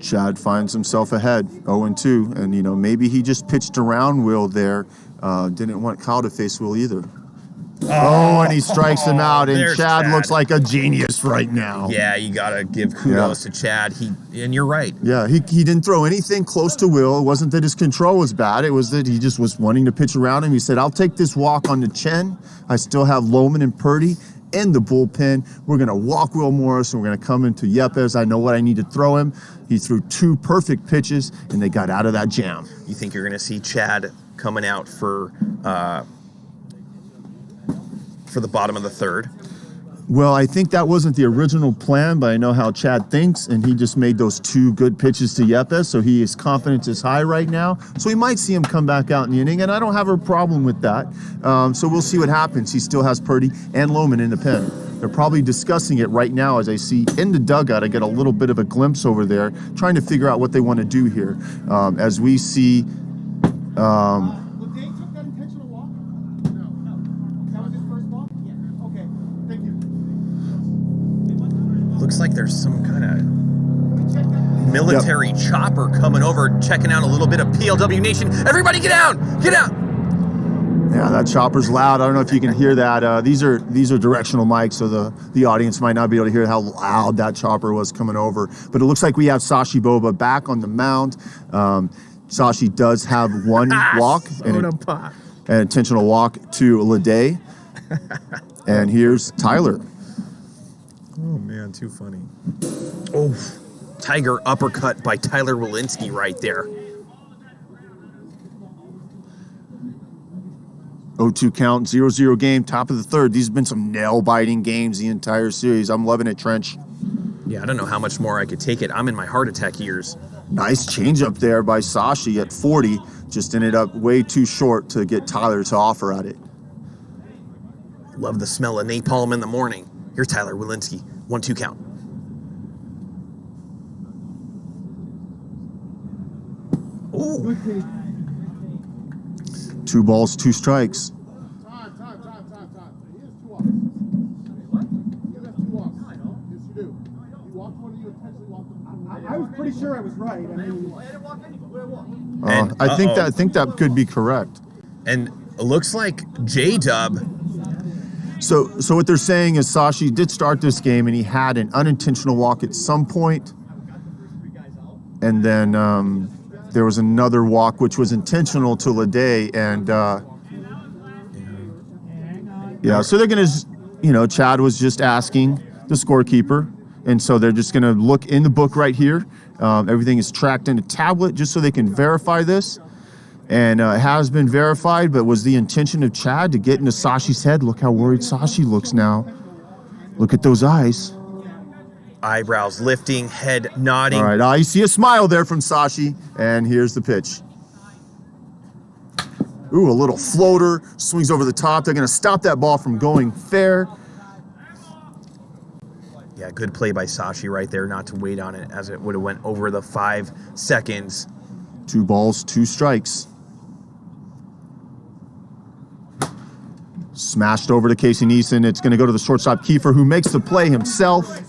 Chad finds himself ahead, 0-2, and maybe he just pitched around Will there. Didn't want Kyle to face Will either. Oh, and he strikes him out, and Chad looks like a genius right now. Yeah, you gotta give kudos to Chad. And you're right. Yeah, he didn't throw anything close to Will. It wasn't that his control was bad. It was that he just was wanting to pitch around him. He said, I'll take this walk on the chin. I still have Loman and Purdy in the bullpen. We're going to walk Will Morris, and we're going to come into Yepes. I know what I need to throw him. He threw 2 perfect pitches, and they got out of that jam. You think you're going to see Chad coming out for the bottom of the 3rd? Well, I think that wasn't the original plan, but I know how Chad thinks, and he just made those 2 good pitches to Yepes, so his confidence is high right now. So we might see him come back out in the inning, and I don't have a problem with that. So we'll see what happens. He still has Purdy and Loman in the pen. They're probably discussing it right now as I see in the dugout. I get a little bit of a glimpse over there, trying to figure out what they want to do here. As we see... Leday took that intentional walk? No. That was his first walk? Yeah. Okay. Thank you. Looks like there's some kind of military chopper coming over, checking out a little bit of PLW Nation. Everybody get out! Get out! Yeah, that chopper's loud. I don't know if you can hear that. These are directional mics, so the audience might not be able to hear how loud that chopper was coming over. But it looks like we have Sashi Boba back on the mound. Sashi does have one walk and an intentional walk to Leday. And here's Tyler. Oh man, too funny. Oh, tiger uppercut by Tyler Walensky right there. 0-2 count, 0-0 game, top of the third. These have been some nail-biting games the entire series. I'm loving it, Trench. Yeah, I don't know how much more I could take it. I'm in my heart attack years. Nice changeup there by Sashi at 40. Just ended up way too short to get Tyler to offer at it. Love the smell of napalm in the morning. Here's Tyler Walensky, 1-2 count. Ooh. 2 balls, 2 strikes. Time. He has 2 walks. What? You have 2 walks. I know. Yes, you do. You walked one and you intentionally walked one. I was pretty sure I was right. I mean, I didn't walk anywhere. I think that could be correct. And it looks like J-Dub. So what they're saying is Sashi did start this game and he had an unintentional walk at some point, and then there was another walk which was intentional to Leday, and yeah, so they're gonna, Chad was just asking the scorekeeper, and so they're just gonna look in the book right here. Everything is tracked in a tablet just so they can verify this, and it has been verified. But was the intention of Chad to get into Sashi's head? Look how worried Sashi looks now. Look at those eyes. Eyebrows lifting, head nodding. All right, you see a smile there from Sashi, and here's the pitch. Ooh, a little floater, swings over the top. They're gonna stop that ball from going fair. Yeah, good play by Sashi right there, not to wait on it as it would have went over the 5 seconds. 2 balls, 2 strikes. Smashed over to Casey Neeson. It's gonna go to the shortstop Kiefer, who makes the play himself.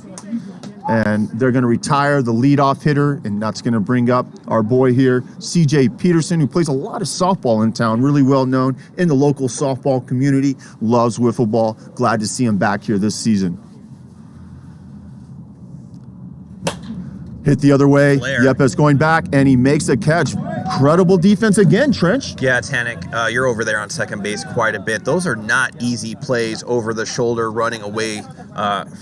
And they're going to retire the leadoff hitter, and that's going to bring up our boy here, CJ Peterson, who plays a lot of softball in town, really well known in the local softball community, loves wiffle ball. Glad to see him back here this season. Hit the other way. Blair. Yepes going back, and he makes a catch. Incredible defense again, Trench. Yeah, Tanik, you're over there on second base quite a bit. Those are not easy plays over the shoulder, running away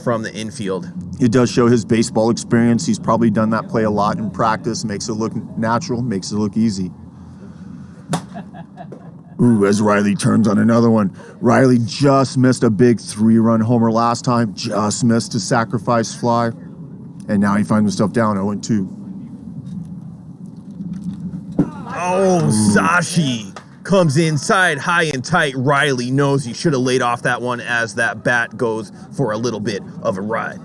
from the infield. It does show his baseball experience. He's probably done that play a lot in practice. Makes it look natural, makes it look easy. Ooh, as Riley turns on another one. Riley just missed a big 3-run homer last time. Just missed a sacrifice fly. And now he finds himself down 0-2. Oh, Sashi comes inside high and tight. Riley knows he should have laid off that one as that bat goes for a little bit of a ride.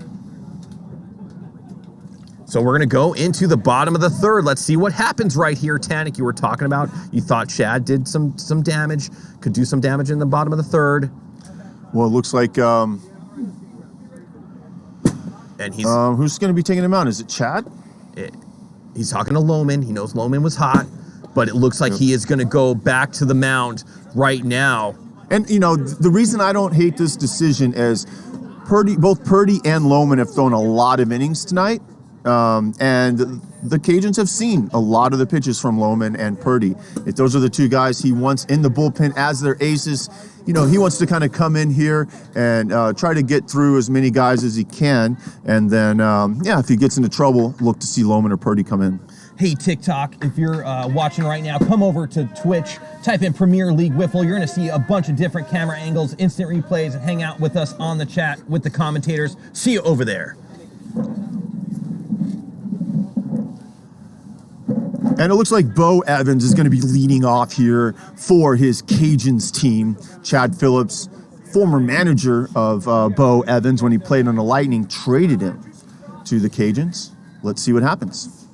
So we're going to go into the bottom of the third. Let's see what happens right here. Tanik, you were talking about, you thought Chad did some damage, could do some damage in the bottom of the third. Well, it looks like... and he's... who's going to be taking him out? Is it Chad? He's talking to Loman. He knows Loman was hot, but it looks like he is going to go back to the mound right now. And, the reason I don't hate this decision is both Purdy and Loman have thrown a lot of innings tonight. And the Cajuns have seen a lot of the pitches from Loman and Purdy. If those are the 2 guys he wants in the bullpen as their aces, he wants to kind of come in here and try to get through as many guys as he can. And then, if he gets into trouble, look to see Loman or Purdy come in. Hey, TikTok, if you're watching right now, come over to Twitch, type in Premier League Wiffle. You're going to see a bunch of different camera angles, instant replays, and hang out with us on the chat with the commentators. See you over there. And it looks like Bo Evans is going to be leading off here for his Cajuns team. Chad Phillips, former manager of Bo Evans when he played on the Lightning, traded him to the Cajuns. Let's see what happens.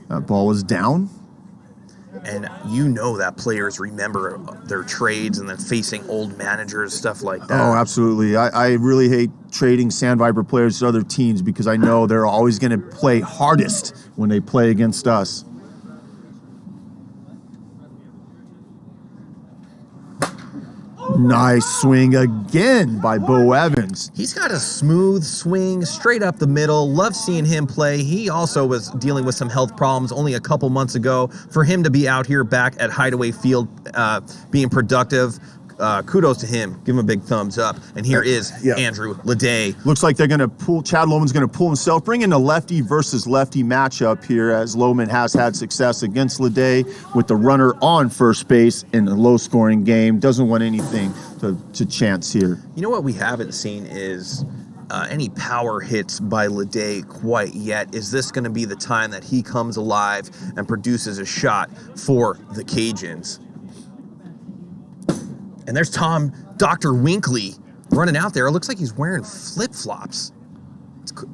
That ball is down. And that players remember their trades and then facing old managers, stuff like that. Oh, absolutely. I really hate trading Sand Viper players to other teams because I know they're always going to play hardest when they play against us. Nice swing again by Bo Evans. He's got a smooth swing straight up the middle. Love seeing him play. He also was dealing with some health problems only a couple months ago. For him to be out here back at Hideaway Field being productive, kudos to him. Give him a big thumbs up. And here is Andrew Leday. Looks like they're going to pull, Chad Loman's going to pull himself, bring in a lefty versus lefty matchup here, as Loman has had success against Leday with the runner on first base in a low-scoring game. Doesn't want anything to chance here. You know what we haven't seen is any power hits by Leday quite yet. Is this going to be the time that he comes alive and produces a shot for the Cajuns? And there's Dr. Winkley running out there. It looks like he's wearing flip-flops.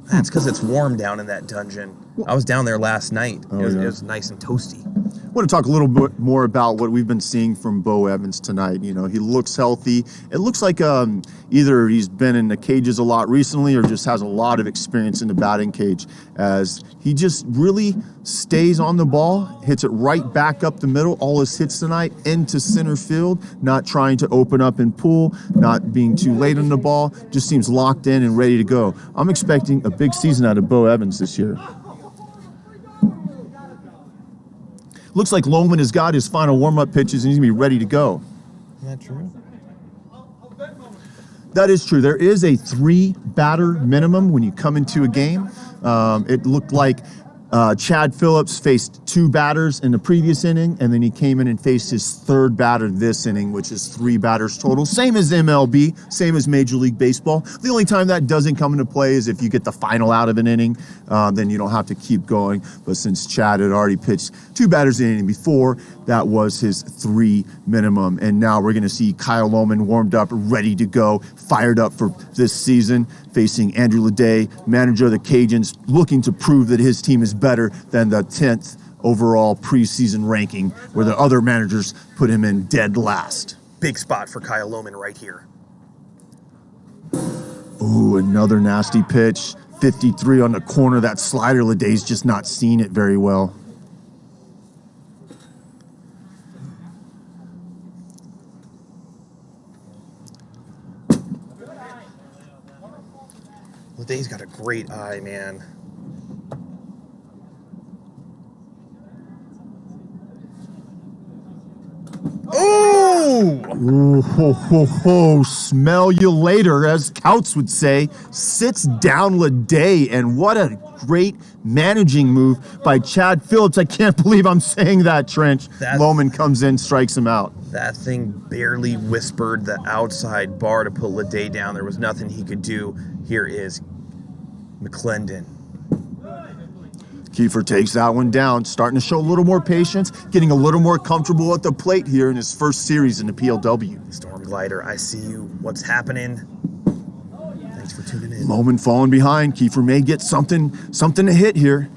That's because it's warm down in that dungeon. I was down there last night. It was nice and toasty. I want to talk a little bit more about what we've been seeing from Bo Evans tonight. You know, he looks healthy. It looks like either he's been in the cages a lot recently or just has a lot of experience in the batting cage, as he just really stays on the ball, hits it right back up the middle. All his hits tonight into center field, not trying to open up and pull, not being too late on the ball, just seems locked in and ready to go. I'm expecting a big season out of Bo Evans this year. Looks like Loman has got his final warm-up pitches and he's going to be ready to go. Is that true? That is true. There is a 3-batter minimum when you come into a game. It looked like Chad Phillips faced 2 batters in the previous inning, and then he came in and faced his 3rd batter this inning, which is 3 batters total. Same as MLB, same as Major League Baseball. The only time that doesn't come into play is if you get the final out of an inning, then you don't have to keep going. But since Chad had already pitched 2 batters in the inning before, that was his 3 minimum. And now we're going to see Kyle Loman warmed up, ready to go, fired up for this season, facing Andrew Leday, manager of the Cajuns, looking to prove that his team is better than the 10th overall preseason ranking, where the other managers put him in dead last. Big spot for Kyle Loman right here. Ooh, another nasty pitch. 53 on the corner. That slider, Leday's just not seen it very well. Leday's got a great eye, man. Ooh, ho, ho, ho. Smell you later, as Couts would say. Sits down Leday, and what a great managing move by Chad Phillips. I can't believe I'm saying that, Trench. Loman comes in, strikes him out. That thing barely whispered the outside bar to put Leday down. There was nothing he could do. Here is Mclinden. Kiefer takes that one down, starting to show a little more patience, getting a little more comfortable at the plate here in his first series in the PLW. Storm Glider, I see you. What's happening? Thanks for tuning in. Loman falling behind. Kiefer may get something to hit here.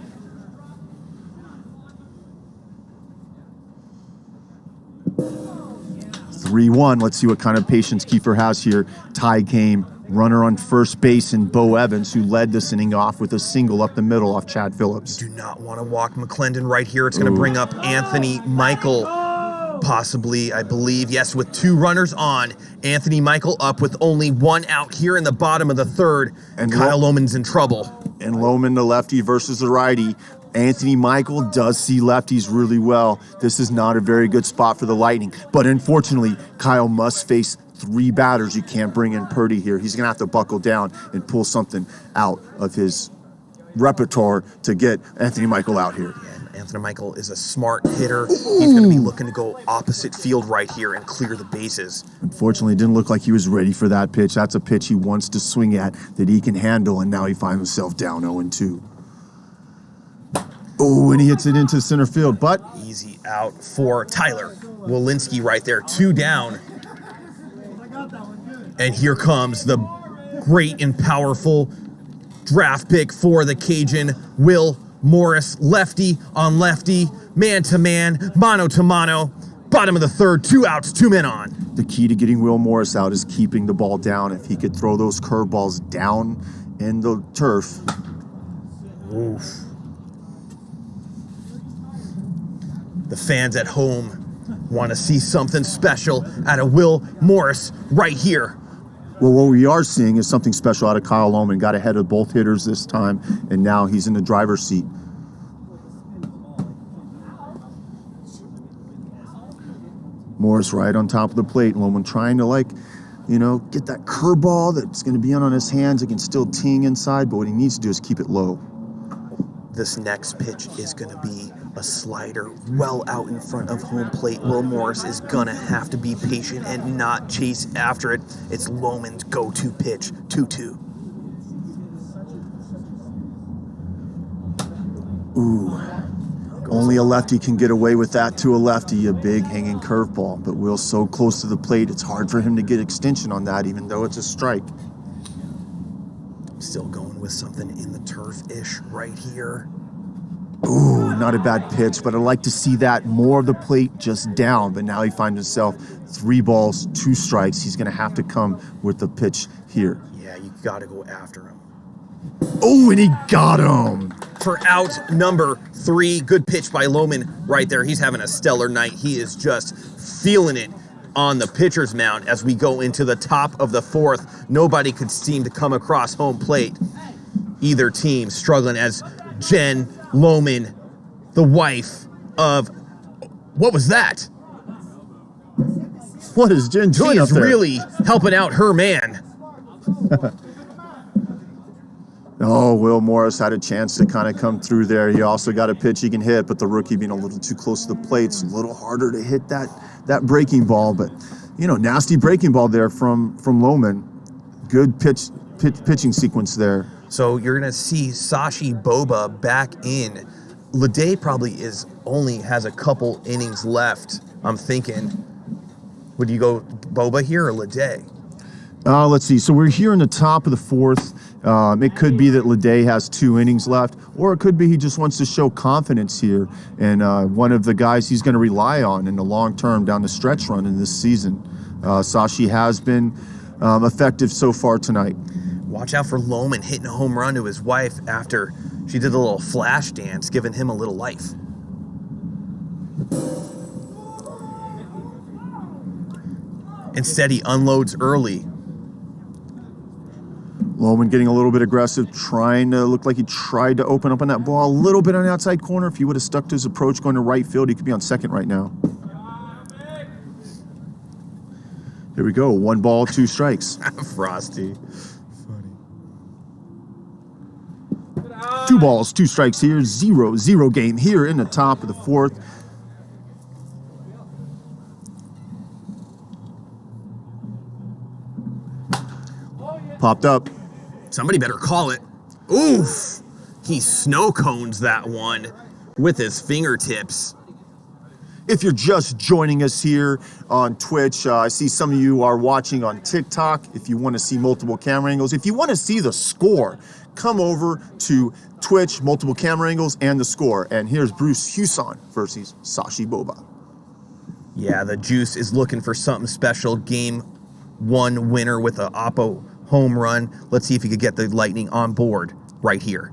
(3-1). Let's see what kind of patience Kiefer has here. Tie game. Runner on first base in Bo Evans, who led this inning off with a single up the middle off Chad Phillips. Do not want to walk Mclinden right here. It's going to bring up Anthony Michael, possibly, I believe. Yes, with 2 runners on. Anthony Michael up with only 1 out here in the bottom of the 3rd. And Kyle Loman's in trouble. And Loman, the lefty versus the righty. Anthony Michael does see lefties really well. This is not a very good spot for the Lightning. But unfortunately, Kyle must face 3 batters. You can't bring in Purdy here. He's going to have to buckle down and pull something out of his repertoire to get Anthony Michael out here. Yeah, Anthony Michael is a smart hitter. He's going to be looking to go opposite field right here and clear the bases. Unfortunately, it didn't look like he was ready for that pitch. That's a pitch he wants to swing at that he can handle, and now he finds himself down 0-2. Oh, and he hits it into center field, but easy out for Tyler Wolinski right there. 2 down. And here comes the great and powerful draft pick for the Cajun, Will Morris. Lefty on lefty, man-to-man, mano-to-mano. Bottom of the 3rd, 2 outs, 2 men on. The key to getting Will Morris out is keeping the ball down. If he could throw those curveballs down in the turf. Oof. The fans at home Want to see something special out of Will Morris right here. Well, what we are seeing is something special out of Kyle Loman. Got ahead of both hitters this time, and now he's in the driver's seat. Morris right on top of the plate. Loman trying to, like, you know, get that curveball that's going to be on his hands. It can still ting inside, but what he needs to do is keep it low. This next pitch is going to be a slider well out in front of home plate. Will Morris is going to have to be patient and not chase after it. It's Loman's go-to pitch, 2-2. Ooh, only a lefty can get away with that to a lefty, a big hanging curveball. But Will's so close to the plate, it's hard for him to get extension on that, even though it's a strike. Still going with something in the turf-ish right here. Ooh, not a bad pitch, but I'd like to see that more of the plate just down. But now he finds himself 3 balls, 2 strikes. He's going to have to come with the pitch here. Yeah, you got to go after him. Oh, and he got him. For out number 3, good pitch by Loman right there. He's having a stellar night. He is just feeling it on the pitcher's mound as we go into the top of the 4th. Nobody could seem to come across home plate. Either team struggling as Jen Loman, the wife of, what was that? What is Jen doing She up is there? really helping out her man. Oh, Will Morris had a chance to kind of come through there. He also got a pitch he can hit, but the rookie being a little too close to the plate, it's a little harder to hit that breaking ball. But, you know, nasty breaking ball there from Loman. Good pitching sequence there. So you're gonna see Sashi Boba back in. Leday probably only has a couple innings left. I'm thinking, would you go Boba here or Leday? Let's see. So we're here in the top of the 4th. It could be that Leday has 2 innings left, or it could be he just wants to show confidence here. And one of the guys he's going to rely on in the long term down the stretch run in this season. Sashi has been effective so far tonight. Watch out for Loman hitting a home run to his wife after she did a little flash dance, giving him a little life. Instead, he unloads early. Loman getting a little bit aggressive, trying to look like he tried to open up on that ball a little bit on the outside corner. If he would have stuck to his approach going to right field, he could be on second right now. Here we go. 1 ball, 2 strikes. Frosty. 2 balls, 2 strikes here. 0-0 game here in the top of the 4th. Popped up. Somebody better call it. Oof! He snow cones that one with his fingertips. If you're just joining us here on Twitch, I see some of you are watching on TikTok. If you want to see multiple camera angles, if you want to see the score, come over to Twitch, multiple camera angles, and the score. And here's Bruce Huson versus Sashi Boba. Yeah, the Juice is looking for something special. Game 1 winner with a Oppo home run. Let's see if he could get the Lightning on board right here.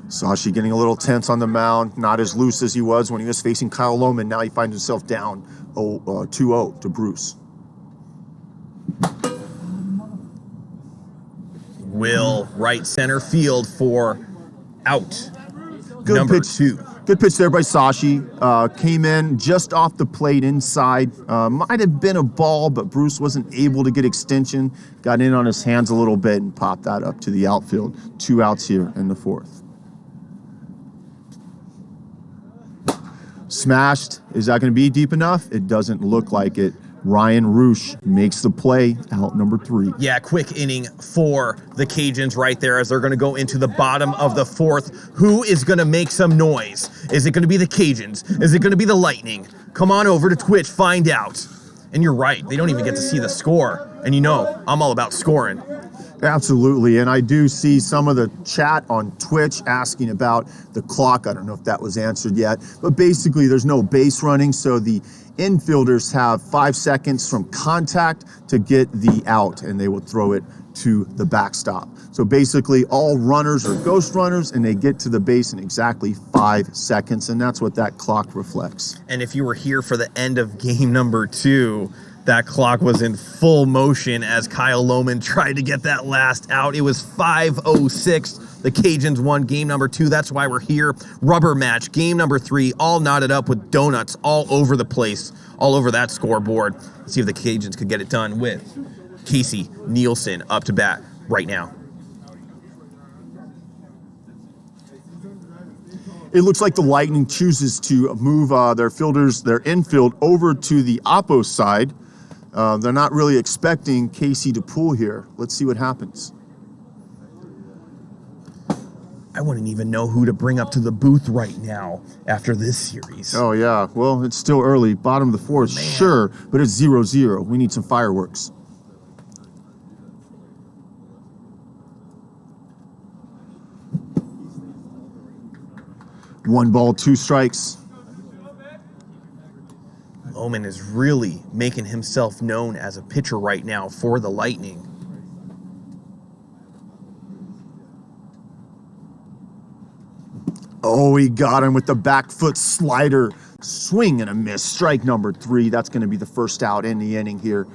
Sashi getting a little tense on the mound, not as loose as he was when he was facing Kyle Loman. Now he finds himself down 2-0 to Bruce. Will right center field for out. Good number pitch. 2. Good pitch there by Sashi. Came in just off the plate inside. Might have been a ball, but Bruce wasn't able to get extension. Got in on his hands a little bit and popped that up to the outfield. 2 outs here in the 4th. Smashed. Is that going to be deep enough? It doesn't look like it. Ryan Roosh makes the play, out number 3. Yeah, quick inning for the Cajuns right there as they're going to go into the bottom of the 4th. Who is going to make some noise? Is it going to be the Cajuns? Is it going to be the Lightning? Come on over to Twitch, find out. And you're right, they don't even get to see the score. And you know, I'm all about scoring. Absolutely, and I do see some of the chat on Twitch asking about the clock. I don't know if that was answered yet, but basically there's no base running, so the infielders have 5 seconds from contact to get the out, and they will throw it to the backstop. So basically all runners are ghost runners, and they get to the base in exactly 5 seconds, and that's what that clock reflects. And if you were here for the end of game number 2, that clock was in full motion as Kyle Loman tried to get that last out. It was 5:06. The Cajuns won game number 2. That's why we're here. Rubber match, game number 3, all knotted up with donuts all over the place, all over that scoreboard. Let's see if the Cajuns could get it done with Casey Nielsen up to bat right now. It looks like the Lightning chooses to move their fielders, their infield, over to the oppo side. They're not really expecting Casey to pull here. Let's see what happens. I wouldn't even know who to bring up to the booth right now after this series. Oh, yeah. Well, it's still early. Bottom of the 4th, sure, but it's 0-0. We need some fireworks. One ball, 2 strikes. Loman is really making himself known as a pitcher right now for the Lightning. Oh, he got him with the back foot slider. Swing and a miss. Strike number 3. That's going to be the first out in the inning here,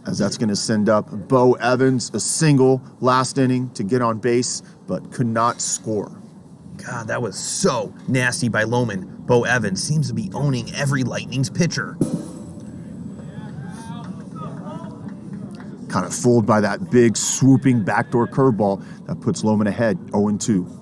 as that's going to send up Bo Evans, a single last inning to get on base, but could not score. God, that was so nasty by Loman. Bo Evans seems to be owning every Lightning's pitcher. Kind of fooled by that big swooping backdoor curveball that puts Loman ahead, 0-2.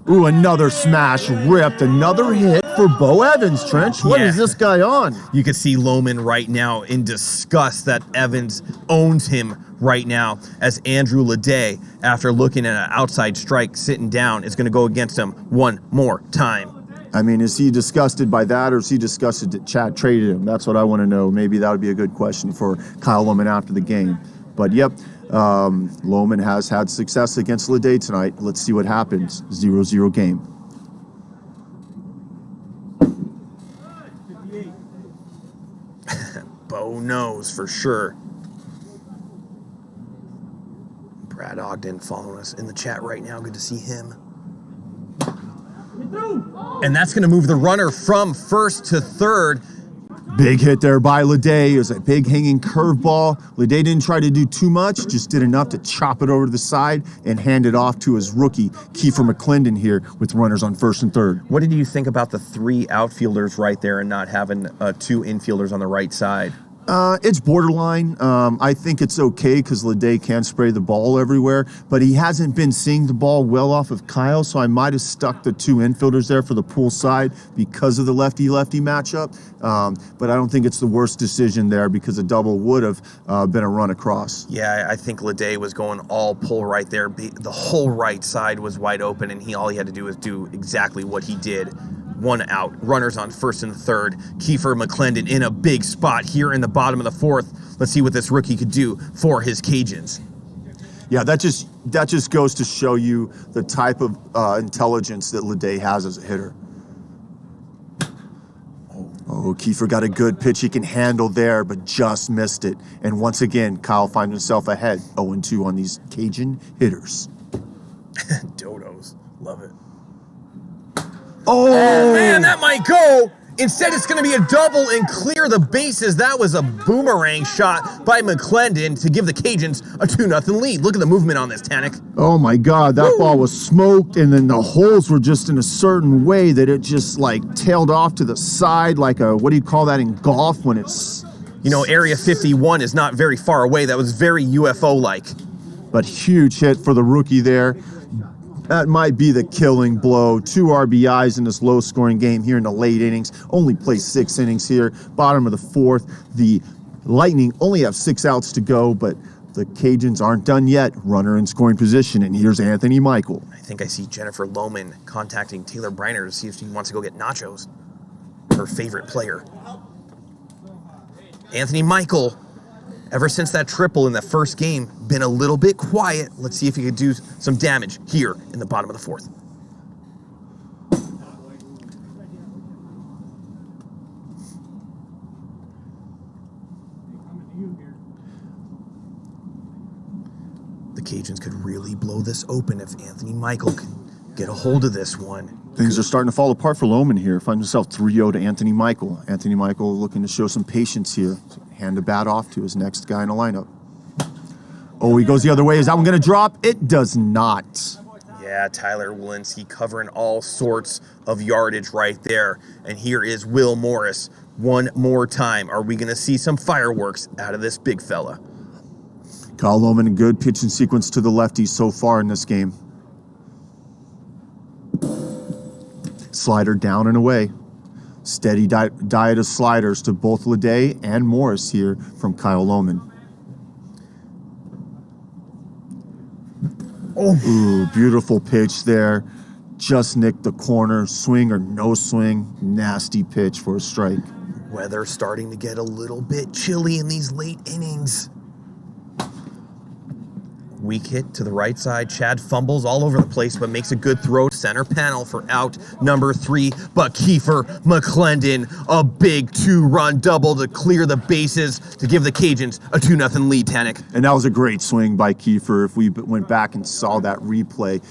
Ooh, another smash ripped. Another hit for Bo Evans, Trench. What is this guy on? You can see Loman right now in disgust that Evans owns him right now, as Andrew Leday, after looking at an outside strike sitting down, is going to go against him one more time. I mean, is he disgusted by that, or is he disgusted that Chad traded him? That's what I want to know. Maybe that would be a good question for Kyle Loman after the game. But yep, Loman has had success against Leday tonight. Let's see what happens. 0-0 game. Bo knows for sure. Brad Ogden following us in the chat right now. Good to see him. And that's going to move the runner from first to third. Big hit there by Leday. It was a big hanging curveball. Leday didn't try to do too much, just did enough to chop it over to the side and hand it off to his rookie, Kiefer Mclinden, here with runners on first and third. What did you think about the 3 outfielders right there and not having 2 infielders on the right side? It's borderline. I think it's okay because Leday can spray the ball everywhere, but he hasn't been seeing the ball well off of Kyle, so I might have stuck the 2 infielders there for the pull side because of the lefty-lefty matchup. But I don't think it's the worst decision there because a double would have been a run across. Yeah, I think Leday was going all pull right there. The whole right side was wide open, and all he had to do was do exactly what he did. 1 out, runners on first and third. Kiefer Mclinden in a big spot here in the bottom of the 4th. Let's see what this rookie could do for his Cajuns. Yeah, that just goes to show you the type of intelligence that Leday has as a hitter. Oh, Kiefer got a good pitch he can handle there, but just missed it. And once again, Kyle finds himself ahead, 0-2 on these Cajun hitters. Dodos, love it. Oh, Man, that might go. Instead, it's going to be a double and clear the bases. That was a boomerang shot by Mclinden to give the Cajuns a 2-0 lead. Look at the movement on this, Tanik. Oh my God, that ball was smoked, and then the holes were just in a certain way that it just like tailed off to the side like a, what do you call that in golf when it's... You know, Area 51 is not very far away. That was very UFO-like. But huge hit for the rookie there. That might be the killing blow. 2 RBIs in this low-scoring game here in the late innings. Only play 6 innings here. Bottom of the 4th. The Lightning only have 6 outs to go, but the Cajuns aren't done yet. Runner in scoring position, and here's Anthony Michael. I think I see Jennifer Loman contacting Taylor Briner to see if she wants to go get nachos. Her favorite player. Anthony Michael ever since that triple in the first game, been a little bit quiet. Let's see if he could do some damage here in the bottom of the fourth. The Cajuns could really blow this open if Anthony Michael can get a hold of this one. Things are starting to fall apart for Loman here. Finds himself 3-0 to Anthony Michael. Anthony Michael looking to show some patience here. Hand the bat off to his next guy in the lineup. Oh, he goes the other way. Is that one going to drop? It does not. Yeah, Tyler Walensky covering all sorts of yardage right there. And here is Will Morris one more time. Are we going to see some fireworks out of this big fella? Kyle Loman, a good pitching sequence to the lefties so far in this game. Slider down and away. Steady diet of sliders to both Leday and Morris here from Kyle Loman. Oh, ooh, beautiful pitch there. Just nicked the corner. Swing or no swing. Nasty pitch for a strike. Weather starting to get a little bit chilly in these late innings. Weak hit to the right side. Chad fumbles all over the place, but makes a good throw. Center panel for out number 3. But Kiefer Mclinden, a big 2-run double to clear the bases to give the Cajuns a 2-0 lead, Tanik. And that was a great swing by Kiefer. If we went back and saw that replay,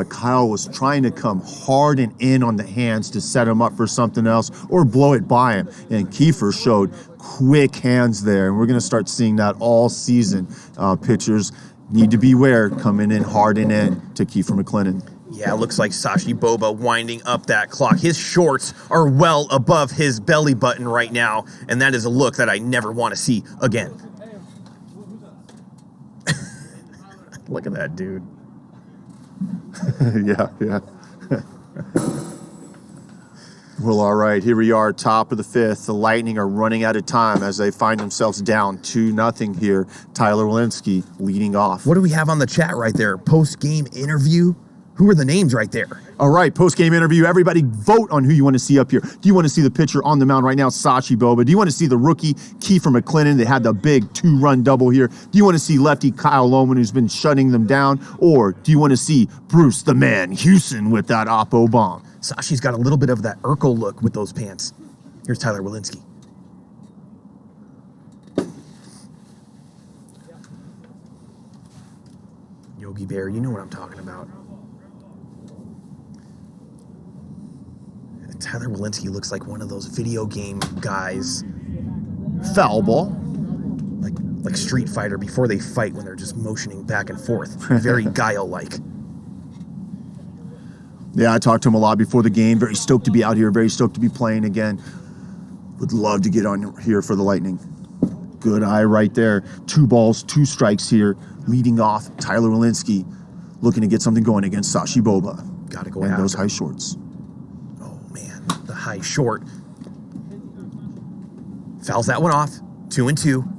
Kyle was trying to come hard and in on the hands to set him up for something else or blow it by him. And Kiefer showed quick hands there. And we're going to start seeing that all season. Pitchers need to beware coming in hard and in to Kiefer Mclennan. Yeah, looks like Sashi Boba winding up that clock. His shorts are well above his belly button right now, and that is a look that I never want to see again. Look at that dude. Yeah. Well, all right, here we are, top of the 5th. The Lightning are running out of time as they find themselves down 2-0 here. Tyler Walensky leading off. What do we have on the chat right there? Post-game interview? Who are the names right there? All right, post-game interview. Everybody vote on who you want to see up here. Do you want to see the pitcher on the mound right now, Sashi Boba? Do you want to see the rookie, Kiefer Mclennan, that had the big 2-run double here? Do you want to see lefty Kyle Loman, who's been shutting them down? Or do you want to see Bruce the Man Houston with that oppo bomb? Sashi's got a little bit of that Urkel look with those pants. Here's Tyler Walensky. Yogi Bear, you know what I'm talking about. Tyler Walensky looks like one of those video game guys. Foul ball. Like Street Fighter before they fight when they're just motioning back and forth. Very Guile-like. Yeah, I talked to him a lot before the game. Very stoked to be out here. Very stoked to be playing again. Would love to get on here for the Lightning. Good eye right there. 2 balls, 2 strikes here. Leading off, Tyler Walensky looking to get something going against Sashi Boba. Gotta go and after those high shorts. Oh, man. The high short. Fouls that one off. 2-2.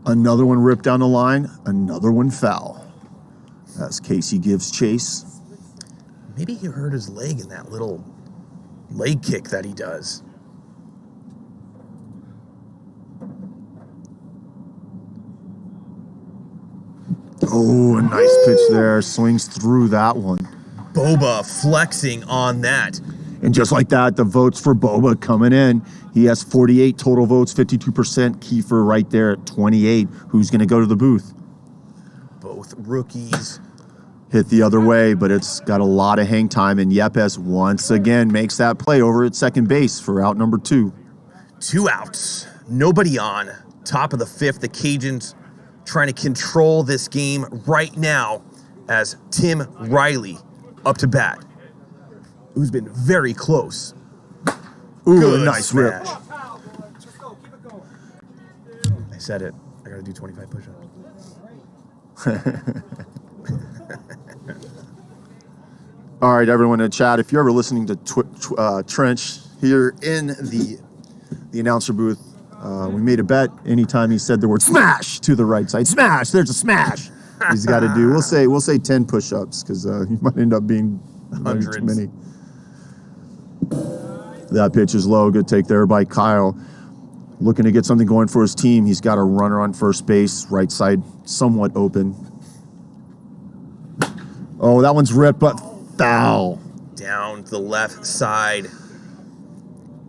Another one ripped down the line, another one foul. As Casey gives chase. Maybe he hurt his leg in that little leg kick that he does. Oh, a nice pitch there. Swings through that one. Boba flexing on that. And just like that, the votes for Boba coming in. He has 48 total votes, 52%. Kiefer right there at 28. Who's going to go to the booth? Both rookies. Hit the other way, but it's got a lot of hang time. And Yepes once again makes that play over at second base for out number 2. 2 outs. Nobody on. Top of the 5th. The Cajuns trying to control this game right now as Tim Riley up to bat, who's been very close. Ooh, Good nice smash. rip. I said it. I gotta do 25 push-ups. All right, everyone in the chat, if you're ever listening to Trench here in the announcer booth, we made a bet anytime he said the word smash to the right side. Smash, there's a smash. he's got to do. We'll say 10 push-ups because he might end up being Hundreds. too many. That pitch is low. Good take there by Kyle. Looking to get something going for his team. He's got a runner on first base, right side, somewhat open. Oh, that one's ripped, but foul. Down the left side.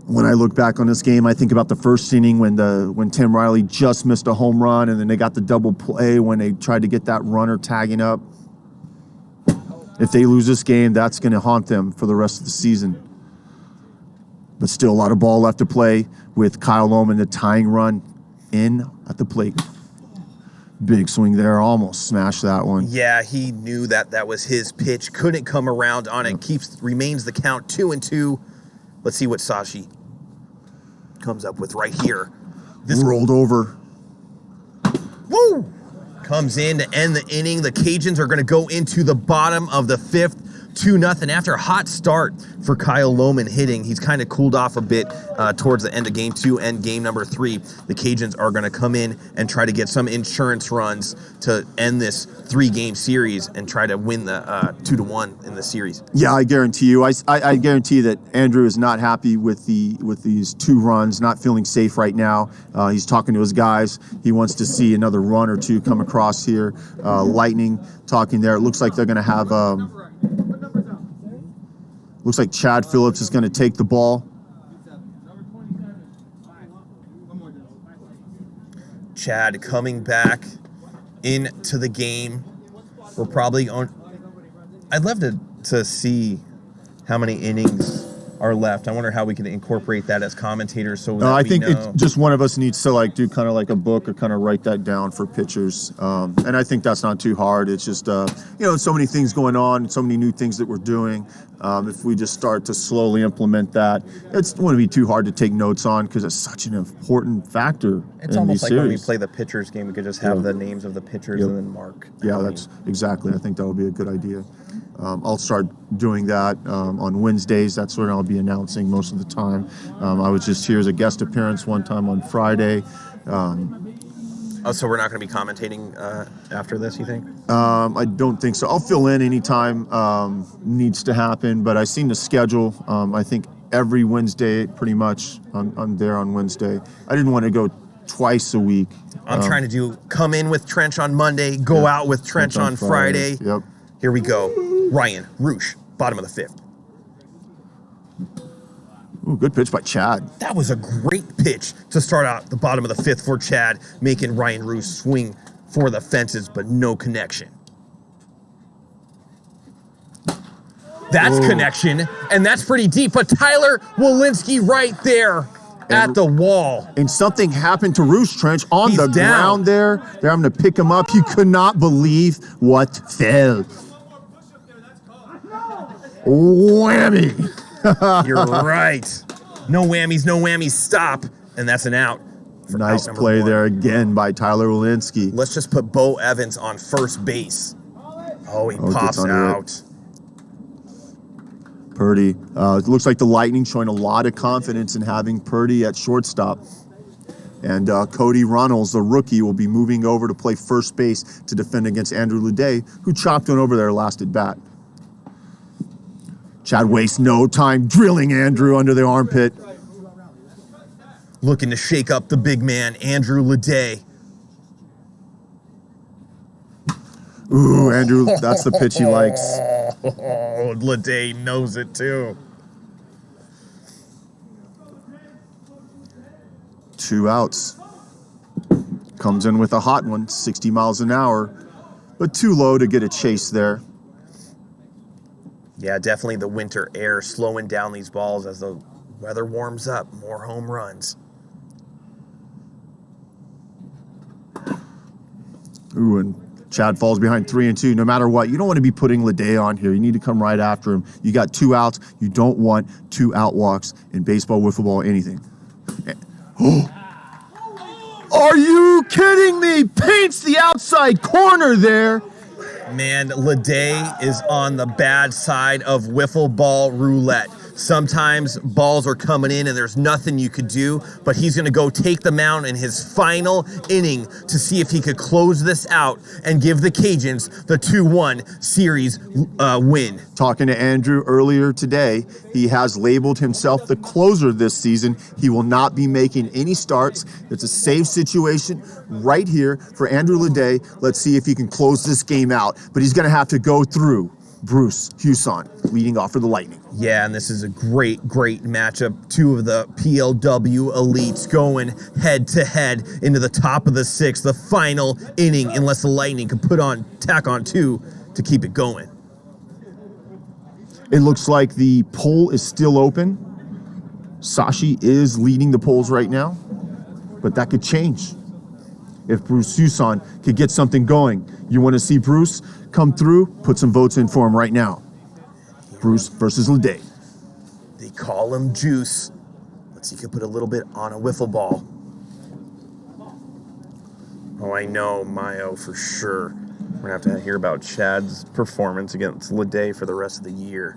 When I look back on this game, I think about the first inning when Tim Riley just missed a home run, and then they got the double play when they tried to get that runner tagging up. If they lose this game, that's going to haunt them for the rest of the season. But still a lot of ball left to play with Kyle Loman, the tying run in at the plate. Big swing there, almost smashed that one. Yeah, he knew that was his pitch. Couldn't come around on it. Remains the count 2-2. Let's see what Sashi comes up with right here. This rolled over. Woo! Comes in to end the inning. The Cajuns are going to go into the bottom of the 5th. 2-0 after a hot start for Kyle Loman hitting. He's kind of cooled off a bit towards the end of game 2 and game number 3. The Cajuns are going to come in and try to get some insurance runs to end this 3-game series and try to win the 2-1 in the series. Yeah, I guarantee you. I guarantee that Andrew is not happy with these 2 runs, not feeling safe right now. He's talking to his guys. He wants to see another run or 2 come across here. Lightning talking there. It looks like they're going to have... Looks like Chad Phillips is going to take the ball. Chad coming back into the game. We're probably on... I'd love to see how many innings are left. I wonder how we can incorporate that as commentators so that I we think know. it's just one of us needs to do kind of like a book or kind of write that down for pitchers. And I think that's not too hard. It's just, so many things going on, so many new things that we're doing. If we just start to slowly implement that, it wouldn't be too hard to take notes on because it's such an important factor. It's in almost these like when we series. play the pitchers game, we could just have the names of the pitchers and then mark. Yeah, that's exactly. I think that would be a good idea. I'll start doing that on Wednesdays. That's what I'll be announcing most of the time. I was just here as a guest appearance one time on Friday. So we're not going to be commentating after this, you think? I don't think so. I'll fill in anytime needs to happen, but I've seen the schedule. I think every Wednesday, pretty much, I'm there on Wednesday. I didn't want to go twice a week. I'm trying to come in with Trench on Monday, go out with Trench on Friday. Yep. Here we go. Ryan, Roosh, bottom of the 5th. Ooh, good pitch by Chad. That was a great pitch to start out the bottom of the 5th for Chad, making Ryan Roosh swing for the fences, but no connection. That's connection, and that's pretty deep, but Tyler Walensky right there at the wall. And something happened to Roosh Trench on He's the down. ground there. They're having to pick him up. He could not believe what fell. Whammy. You're right. No whammies, stop. And that's an out. For Nice out play 1. there again by Tyler Walensky. Let's just put Bo Evans on first base. Oh, he pops gets under it. out. Purdy. It looks like the Lightning showing a lot of confidence in having Purdy at shortstop. And Cody Reynolds, the rookie, will be moving over to play first base to defend against Andrew Leday, who chopped one over there last at bat. Chad wastes no time drilling Andrew under the armpit. Looking to shake up the big man, Andrew Leday. Ooh, Andrew, that's the pitch he likes. Oh, Leday knows it too. 2 outs. Comes in with a hot one, 60 miles an hour, but too low to get a chase there. Yeah, definitely the winter air slowing down these balls as the weather warms up. More home runs. Ooh, and Chad falls behind 3-2. No matter what, you don't want to be putting Leday on here. You need to come right after him. You got 2 outs. You don't want 2 out walks in baseball, wiffle ball, anything. Are you kidding me? Paints the outside corner there. Man, Leday is on the bad side of wiffle ball roulette. Sometimes balls are coming in and there's nothing you could do, but he's going to go take the mound in his final inning to see if he could close this out and give the Cajuns the 2-1 series win. Talking to Andrew earlier today, he has labeled himself the closer this season. He will not be making any starts. It's a save situation right here for Andrew Leday. Let's see if he can close this game out, but he's going to have to go through Bruce Huson leading off for the Lightning. Yeah, and this is a great matchup. Two of the PLW elites going head to head into the top of the sixth, the final inning, unless the Lightning can tack on 2 to keep it going. It looks like the poll is still open. Sashi is leading the polls right now, but that could change if Bruce Huson could get something going. You want to see Bruce come through? Put some votes in for him right now. Bruce versus Leday. They call him Juice. Let's see if he can put a little bit on a wiffle ball. Oh, I know, Mayo, for sure. We're going to have to hear about Chad's performance against Leday for the rest of the year.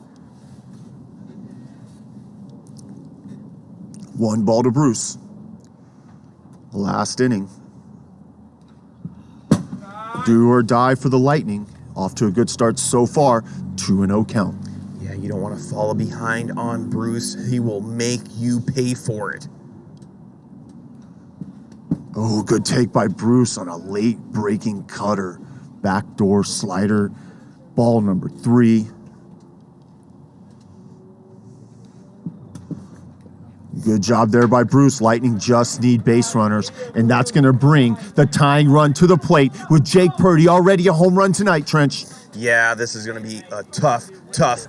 1 ball to Bruce. Last inning. Do or die for the Lightning. Off to a good start so far. 2-0 count. Yeah, you don't want to fall behind on Bruce. He will make you pay for it. Oh, good take by Bruce on a late breaking cutter. Backdoor slider. Ball number 3. Good job there by Bruce. Lightning just need base runners, and that's going to bring the tying run to the plate with Jake Purdy already a home run tonight, Trench. Yeah, this is going to be a tough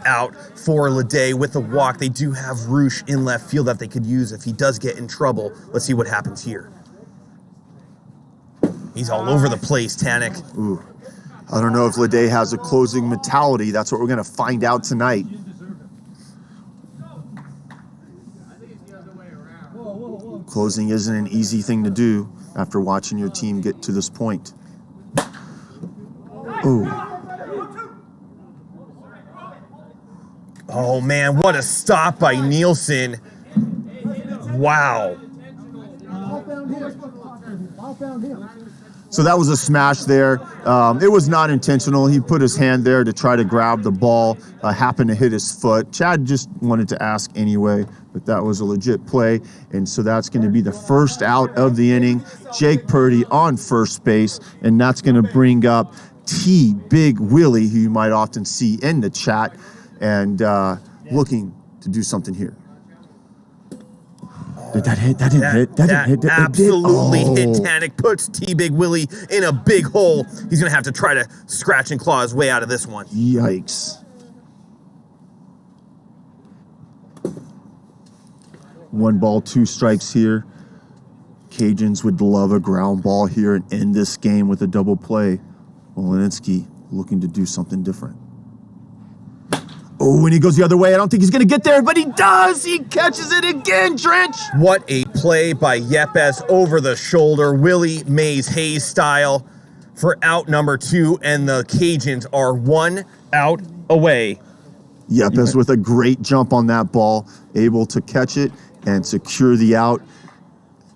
out for Leday with the walk. They do have Roosh in left field that they could use if he does get in trouble. Let's see what happens here. He's all over the place, Tanik. Ooh, I don't know if Leday has a closing mentality. That's what we're going to find out tonight. Closing isn't an easy thing to do after watching your team get to this point. Ooh. Oh, man, what a stop by Nielsen. Wow. So that was a smash there. It was not intentional. He put his hand there to try to grab the ball, happened to hit his foot. Chad just wanted to ask anyway, but that was a legit play. And so that's going to be the first out of the inning. Jake Purdy on first base, and that's going to bring up T Big Willie, who you might often see in the chat, and looking to do something here. Did that hit? That didn't hit. That didn't hit. That absolutely hit. Oh. Tanik puts T Big Willie in a big hole. He's going to have to try to scratch and claw his way out of this one. Yikes. 1 ball, 2 strikes here. Cajuns would love a ground ball here and end this game with a double play. Walensky looking to do something different. Oh, and he goes the other way. I don't think he's going to get there, but he does. He catches it again, Trench. What a play by Yepes over the shoulder, Willie Mays Hayes style for out number 2, and the Cajuns are 1 out away. Yepes with a great jump on that ball, able to catch it and secure the out.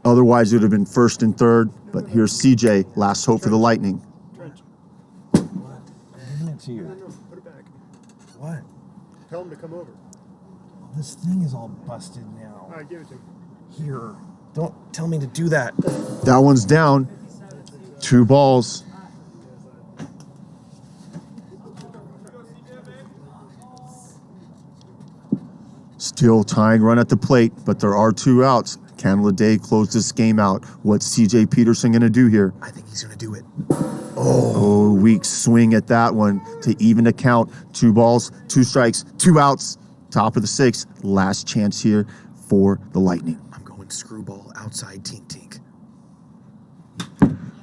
Otherwise, it would have been 1st and 3rd, but here's CJ, last hope for the Lightning. What? Tell him to come over. This thing is all busted now. All right, give it to him. Here, don't tell me to do that. That one's down. 2 balls. Still tying run at the plate, but there are 2 outs. Can Leday close this game out? What's CJ Peterson going to do here? I think he's going to do it. Oh, weak swing at that one to even the count. 2 balls, 2 strikes, 2 outs. Top of the 6th. Last chance here for the Lightning. I'm going screwball outside tink tink.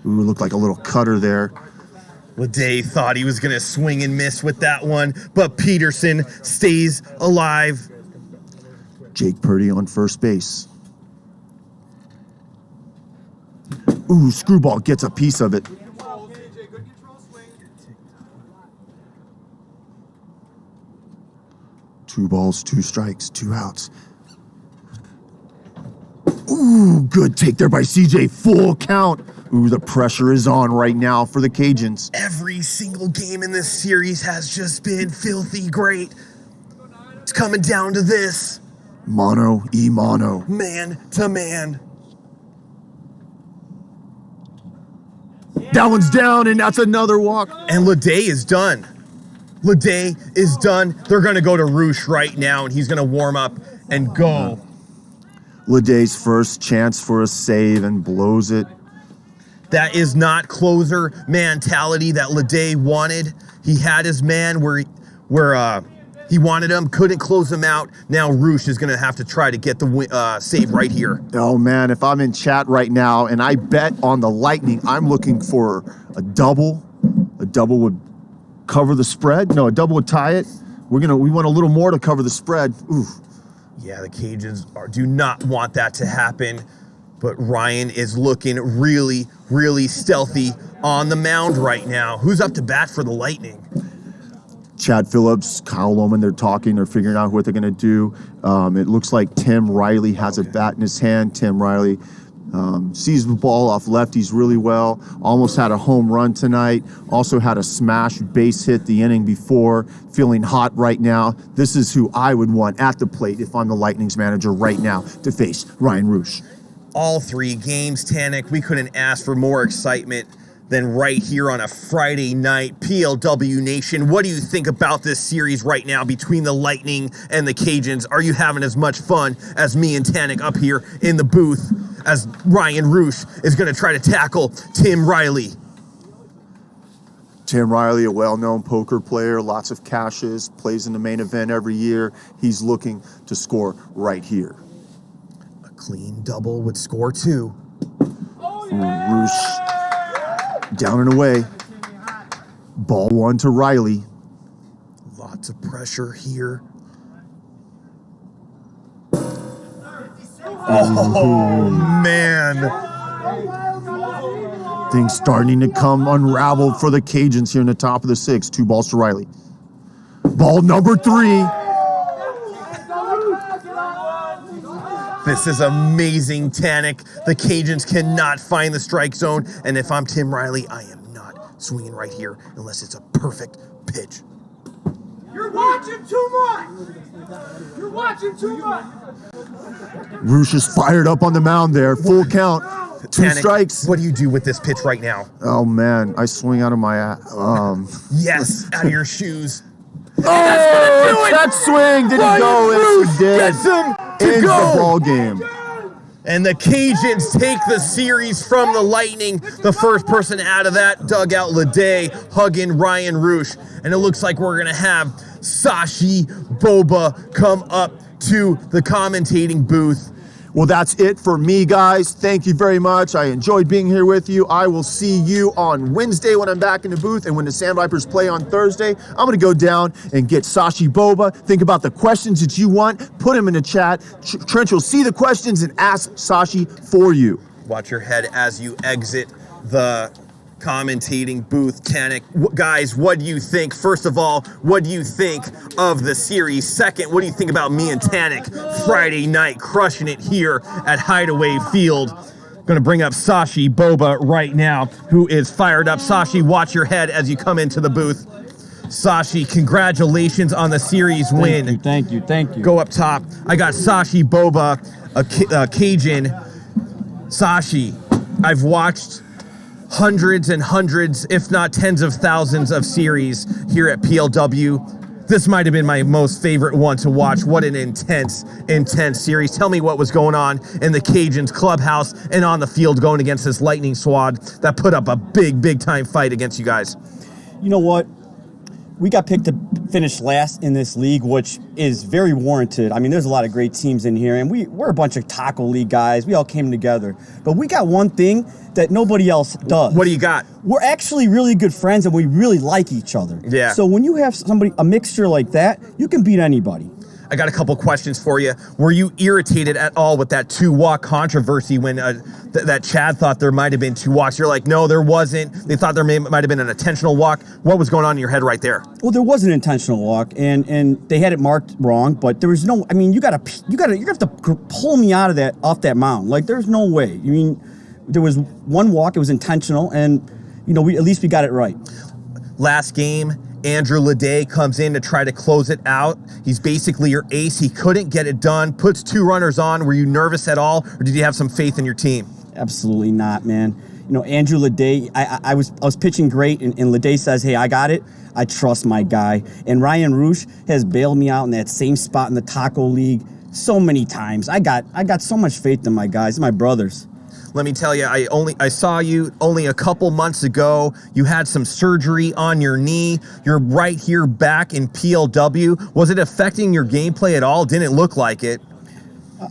Ooh, looked like a little cutter there. Leday thought he was going to swing and miss with that one, but Peterson stays alive. Jake Purdy on first base. Ooh, screwball gets a piece of it. 2 balls, 2 strikes, 2 outs. Ooh, good take there by CJ. Full count. Ooh, the pressure is on right now for the Cajuns. Every single game in this series has just been filthy great. It's coming down to this. Mono, mono. Man to man. That one's down, and that's another walk. And Leday is done. Leday is done. They're going to go to Roosh right now, and he's going to warm up and go. Leday's first chance for a save and blows it. That is not closer mentality that Leday wanted. He had his man where he wanted him, couldn't close him out. Now Roosh is going to have to try to get the save right here. Oh, man, if I'm in chat right now and I bet on the Lightning, I'm looking for a double. A double would cover the spread. No, a double would tie it. We want a little more to cover the spread. Ooh. Yeah, the Cajuns do not want that to happen. But Ryan is looking really, really stealthy on the mound right now. Who's up to bat for the Lightning? Chad Phillips, Kyle Loman, they're talking, they're figuring out what they're going to do. It looks like Tim Riley has a bat in his hand. Tim Riley sees the ball off lefties really well. Almost had a home run tonight. Also had a smash base hit the inning before. Feeling hot right now. This is who I would want at the plate if I'm the Lightning's manager right now to face Ryan Roosh. All 3 games, Tanik. We couldn't ask for more excitement than right here on a Friday night. PLW Nation, what do you think about this series right now between the Lightning and the Cajuns? Are you having as much fun as me and Tanik up here in the booth as Ryan Roosh is going to try to tackle Tim Riley? Tim Riley, a well-known poker player, lots of cashes, plays in the main event every year. He's looking to score right here. A clean double would score 2. Roosh down and away. Ball 1 to Riley. Lots of pressure here. Oh, man. Things starting to come unraveled for the Cajuns here in the top of the 6th. 2 balls to Riley. Ball number 3. This is amazing, Tanik. The Cajuns cannot find the strike zone, and if I'm Tim Riley, I am not swinging right here unless it's a perfect pitch. You're watching too much! You're watching too much! Roosh is fired up on the mound there. Full count. 2 Tanik, strikes. What do you do with this pitch right now? Oh, man. I swing out of my... Yes, out of your shoes. Oh, that swing didn't go. Yes, he did. Gets him to Ends go. the ball game. And the Cajuns take the series from the Lightning. The first person out of that dugout, Leday, hugging Ryan Roosh. And it looks like we're going to have Sashi Boba come up to the commentating booth. Well, that's it for me, guys. Thank you very much. I enjoyed being here with you. I will see you on Wednesday when I'm back in the booth, and when the Sandvipers play on Thursday, I'm going to go down and get Sashi Boba. Think about the questions that you want. Put them in the chat. Trench will see the questions and ask Sashi for you. Watch your head as you exit the commentating booth. Tanik, guys, what do you think? First of all, what do you think of the series? Second, what do you think about me and Tanik Friday night crushing it here at Hideaway Field? Going to bring up Sashi Boba right now, who is fired up. Sashi, watch your head as you come into the booth. Sashi, congratulations on the series win. Thank you. Go up top. I got Sashi Boba, a Cajun. Sashi, I've watched hundreds and hundreds, if not tens of thousands of series here at PLW. This might have been my most favorite one to watch. What an intense series. Tell me what was going on in the Cajuns clubhouse and on the field going against this Lightning squad that put up a big time fight against you guys. You know what? We got picked to finish last in this league, which is very warranted. I mean, there's a lot of great teams in here, and we're a bunch of taco league guys. We all came together. But we got one thing that nobody else does. What do you got? We're actually really good friends, and we really like each other. Yeah. So when you have somebody, a mixture like that, you can beat anybody. I got a couple questions for you. Were you irritated at all with that 2-walk controversy when that Chad thought there might have been 2 walks? You're like, no, there wasn't. They thought there might have been an intentional walk. What was going on in your head right there? Well, there was an intentional walk, and they had it marked wrong, but there was no. I mean, you have to pull me off that mound. Like, there's no way. I mean, there was one walk. It was intentional, and at least we got it right. Last game, Andrew Leday comes in to try to close it out. He's basically your ace. He couldn't get it done. Puts 2 runners on. Were you nervous at all, or did you have some faith in your team? Absolutely not, man. Andrew Leday, I was pitching great, and Leday says, hey, I got it. I trust my guy. And Ryan Roosh has bailed me out in that same spot in the Taco League so many times. I got so much faith in my guys, my brothers. Let me tell you, I saw you only a couple months ago. You had some surgery on your knee. You're right here back in PLW. Was it affecting your gameplay at all? Didn't look like it.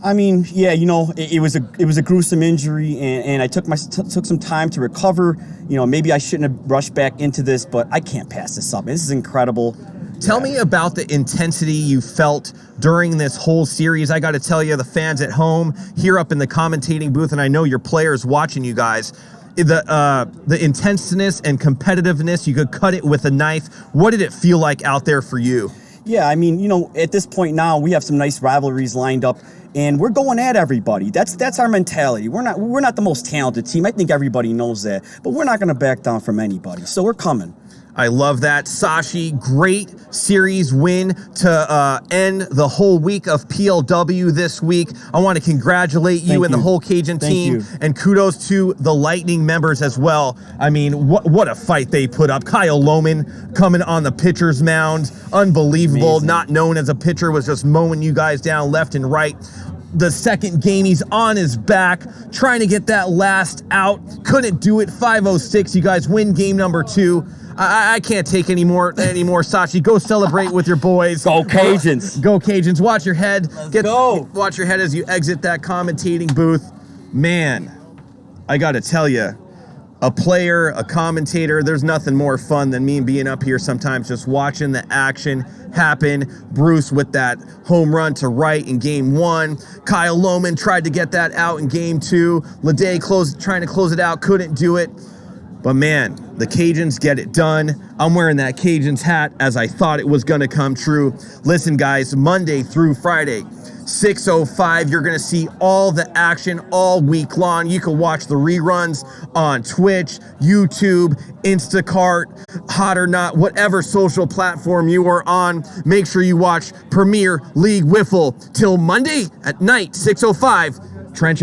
I mean, yeah, it was a gruesome injury, and I took some time to recover. Maybe I shouldn't have rushed back into this, but I can't pass this up. This is incredible. Tell me about the intensity you felt during this whole series. I got to tell you, the fans at home, here up in the commentating booth, and I know your players watching you guys, the intenseness and competitiveness, you could cut it with a knife. What did it feel like out there for you? Yeah, I mean, at this point now, we have some nice rivalries lined up, and we're going at everybody. That's our mentality. We're not the most talented team. I think everybody knows that, but we're not going to back down from anybody. So we're coming. I love that. Sashi, great series win to end the whole week of PLW this week. I want to congratulate you and the whole Cajun team, and kudos to the Lightning members as well. I mean, what a fight they put up. Kyle Loman coming on the pitcher's mound. Unbelievable. Amazing. Not known as a pitcher, was just mowing you guys down left and right. The second game, he's on his back, trying to get that last out. Couldn't do it. 5-0-6. You guys win game number 2. I can't take any more, Sashi. Go celebrate with your boys. Go Cajuns. Go Cajuns. Watch your head. Go. Watch your head as you exit that commentating booth. Man, I got to tell you, a player, a commentator, there's nothing more fun than me being up here sometimes just watching the action happen. Bruce with that home run to right in game 1. Kyle Loman tried to get that out in game 2. Leday trying to close it out, couldn't do it. But man, the Cajuns get it done. I'm wearing that Cajuns hat as I thought it was gonna come true. Listen guys, Monday through Friday, 6:05, you're gonna see all the action all week long. You can watch the reruns on Twitch, YouTube, Instacart, Hot or Not, whatever social platform you are on. Make sure you watch Premier League Wiffle till Monday at night, 6:05. Trench